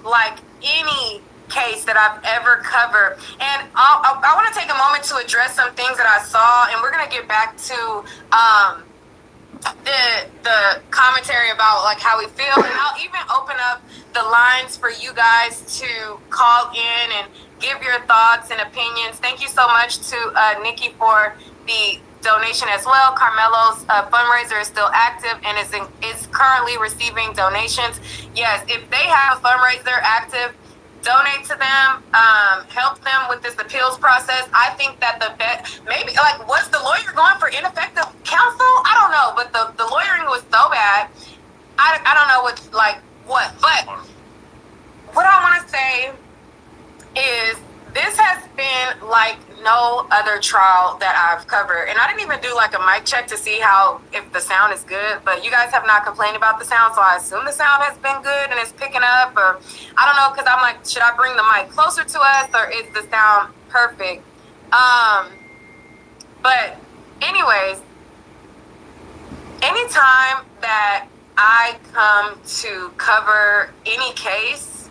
like any case that I've ever covered. And I want to take a moment to address some things that I saw, and we're going to get back to the commentary about like how we feel, and I'll even open up the lines for you guys to call in and give your thoughts and opinions. Thank you so much to Nikki for the donation as well. Carmelo's fundraiser is still active and is currently receiving donations. Yes, if they have a fundraiser active, donate to them, help them with this appeals process. I think that maybe, like, was the lawyer going for ineffective counsel? I don't know, but the lawyering was so bad. I don't know what, but what I want to say is this has been like no other trial that I've covered. And I didn't even do like a mic check to see if the sound is good, but you guys have not complained about the sound, so I assume the sound has been good and it's picking up, or I don't know, because I'm like, should I bring the mic closer to us, or is the sound perfect? But anyways, anytime that I come to cover any case,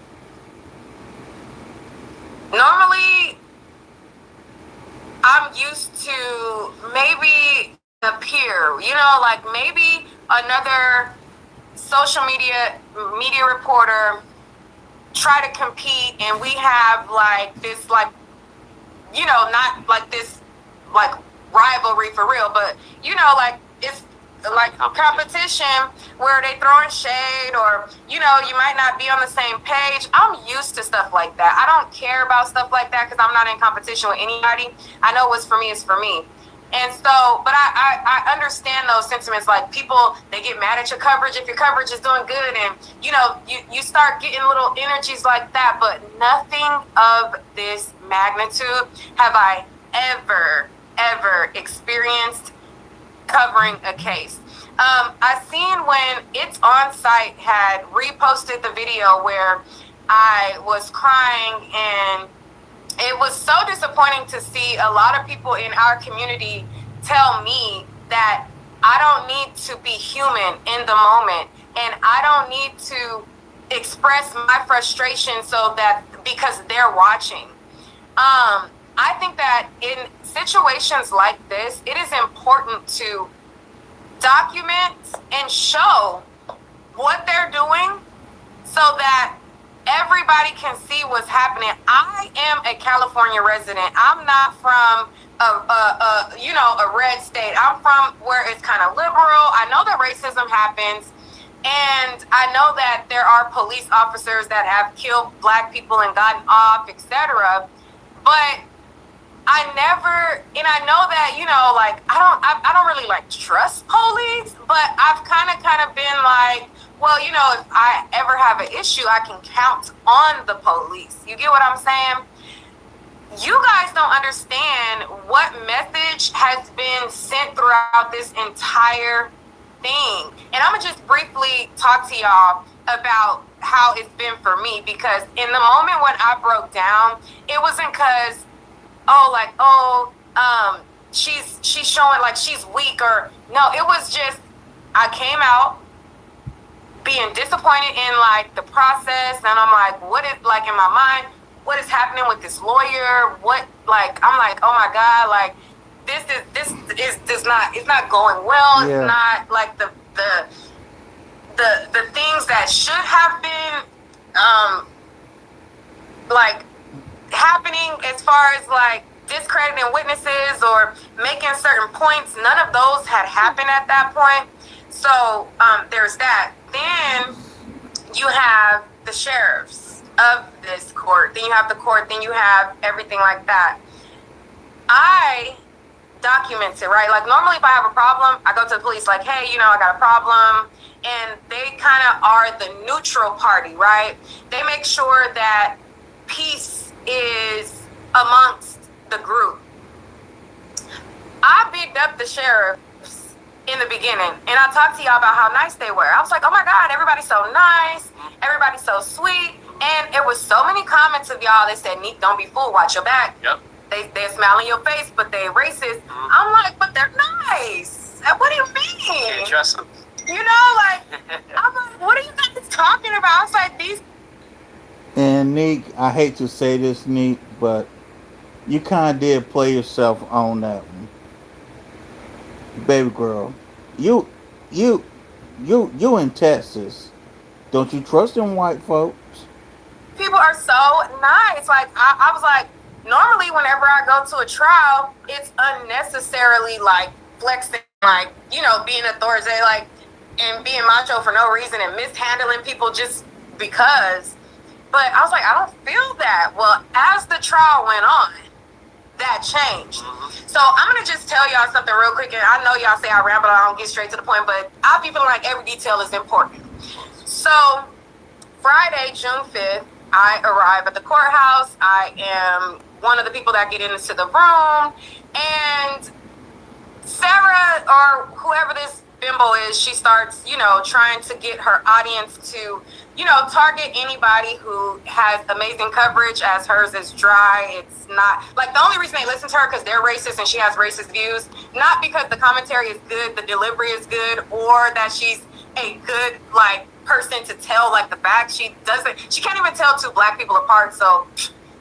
normally I'm used to maybe a peer, like maybe another social media reporter try to compete, and we have like this, like, not like this like rivalry for real, but like it's like competition where they throwing shade, or you might not be on the same page. I'm used to stuff like that. I don't care about stuff like that because I'm not in competition with anybody. I know what's for me is for me. And so, but I understand those sentiments. Like, people, they get mad at your coverage if your coverage is doing good, and you start getting little energies like that. But nothing of this magnitude have I ever experienced covering a case. I seen when It's On Site had reposted the video where I was crying, and it was so disappointing to see a lot of people in our community tell me that I don't need to be human in the moment, and I don't need to express my frustration because they're watching. I think that in situations like this, it is important to document and show what they're doing so that everybody can see what's happening. I am a California resident. I'm not from a red state. I'm from where it's kind of liberal. I know that racism happens, and I know that there are police officers that have killed Black people and gotten off, etc. But I know that, like, I don't really like trust police, but I've kind of been like, well, if I ever have an issue, I can count on the police. You get what I'm saying? You guys don't understand what message has been sent throughout this entire thing. And I'm gonna just briefly talk to y'all about how it's been for me, because in the moment when I broke down, it wasn't because she's showing like she's weak, or no, it was just I came out being disappointed in like the process, and I'm like, what is, like, in my mind, what is happening with this lawyer? What, like, I'm like, oh my God, like it's not going well. Yeah. It's not like the things that should have been like happening as far as like discrediting witnesses or making certain points. None of those had happened at that point. So there's that. Then you have the sheriffs of this court. Then you have the court. Then you have everything like that. I document it, right? Like, normally if I have a problem, I go to the police like, hey, I got a problem. And they kind of are the neutral party, right? They make sure that peace is amongst the group. I bigged up the sheriffs in the beginning, and I talked to y'all about how nice they were. I was like, oh my God, everybody's so nice, everybody's so sweet. And it was so many comments of y'all that said, Neek, don't be fooled, watch your back. Yep. They smile in your face, but they racist. Mm-hmm. I'm like, but they're nice. What do you mean? Can't trust them. Like, I'm like, what are you guys talking about? I was like, these. And Neek, I hate to say this, Neek, but you kind of did play yourself on that one, baby girl. You in Texas. Don't you trust them white folks? People are so nice. Like, I was like, normally whenever I go to a trial, it's unnecessarily like flexing, like, being authoritative, like, and being macho for no reason and mishandling people just because. But I was like, I don't feel that. Well, as the trial went on, that changed. So I'm going to just tell y'all something real quick. And I know y'all say I ramble, I don't get straight to the point, but I be feeling like every detail is important. So Friday, June 5th, I arrive at the courthouse. I am one of the people that get into the room. And Sarah, or whoever this Bimbo is she starts, trying to get her audience to, target anybody who has amazing coverage as hers is dry. It's not like the only reason they listen to her because they're racist and she has racist views, not because the commentary is good, the delivery is good, or that she's a good person to tell the facts. She can't even tell two black people apart. So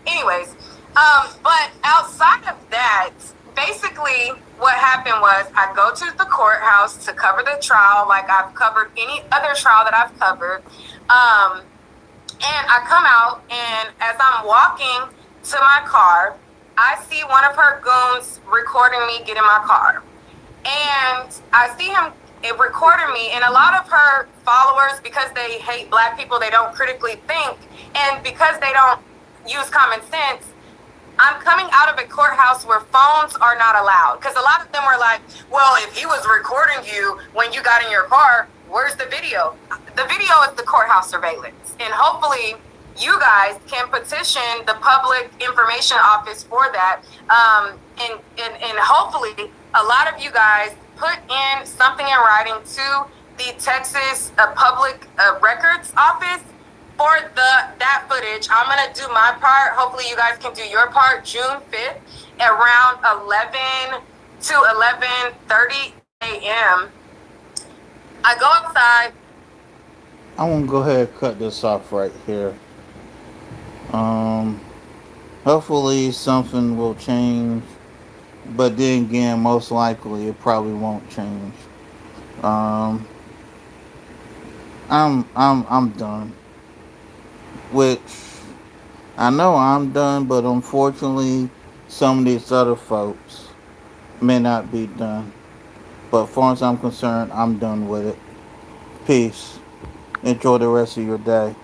anyways, but outside of that, basically what happened was I go to the courthouse to cover the trial like I've covered any other trial that I've covered. And I come out, and as I'm walking to my car, I see one of her goons recording me get in my car. And I see him recording me, and a lot of her followers, because they hate black people, they don't critically think, and because they don't use common sense, I'm coming out of a courthouse where phones are not allowed. Because a lot of them were like, well, if he was recording you when you got in your car, where's the video? The video is the courthouse surveillance. And hopefully you guys can petition the Public Information Office for that. And hopefully a lot of you guys put in something in writing to the Texas Public Records Office for that footage. I'm gonna do my part. Hopefully you guys can do your part June 5th around 11 to 11:30 a.m. I go outside. I want to go ahead and cut this off right here. Hopefully something will change, but then again, most likely it probably won't change. I'm done. Which I know I'm done, but unfortunately, some of these other folks may not be done. But as far as I'm concerned, I'm done with it. Peace. Enjoy the rest of your day.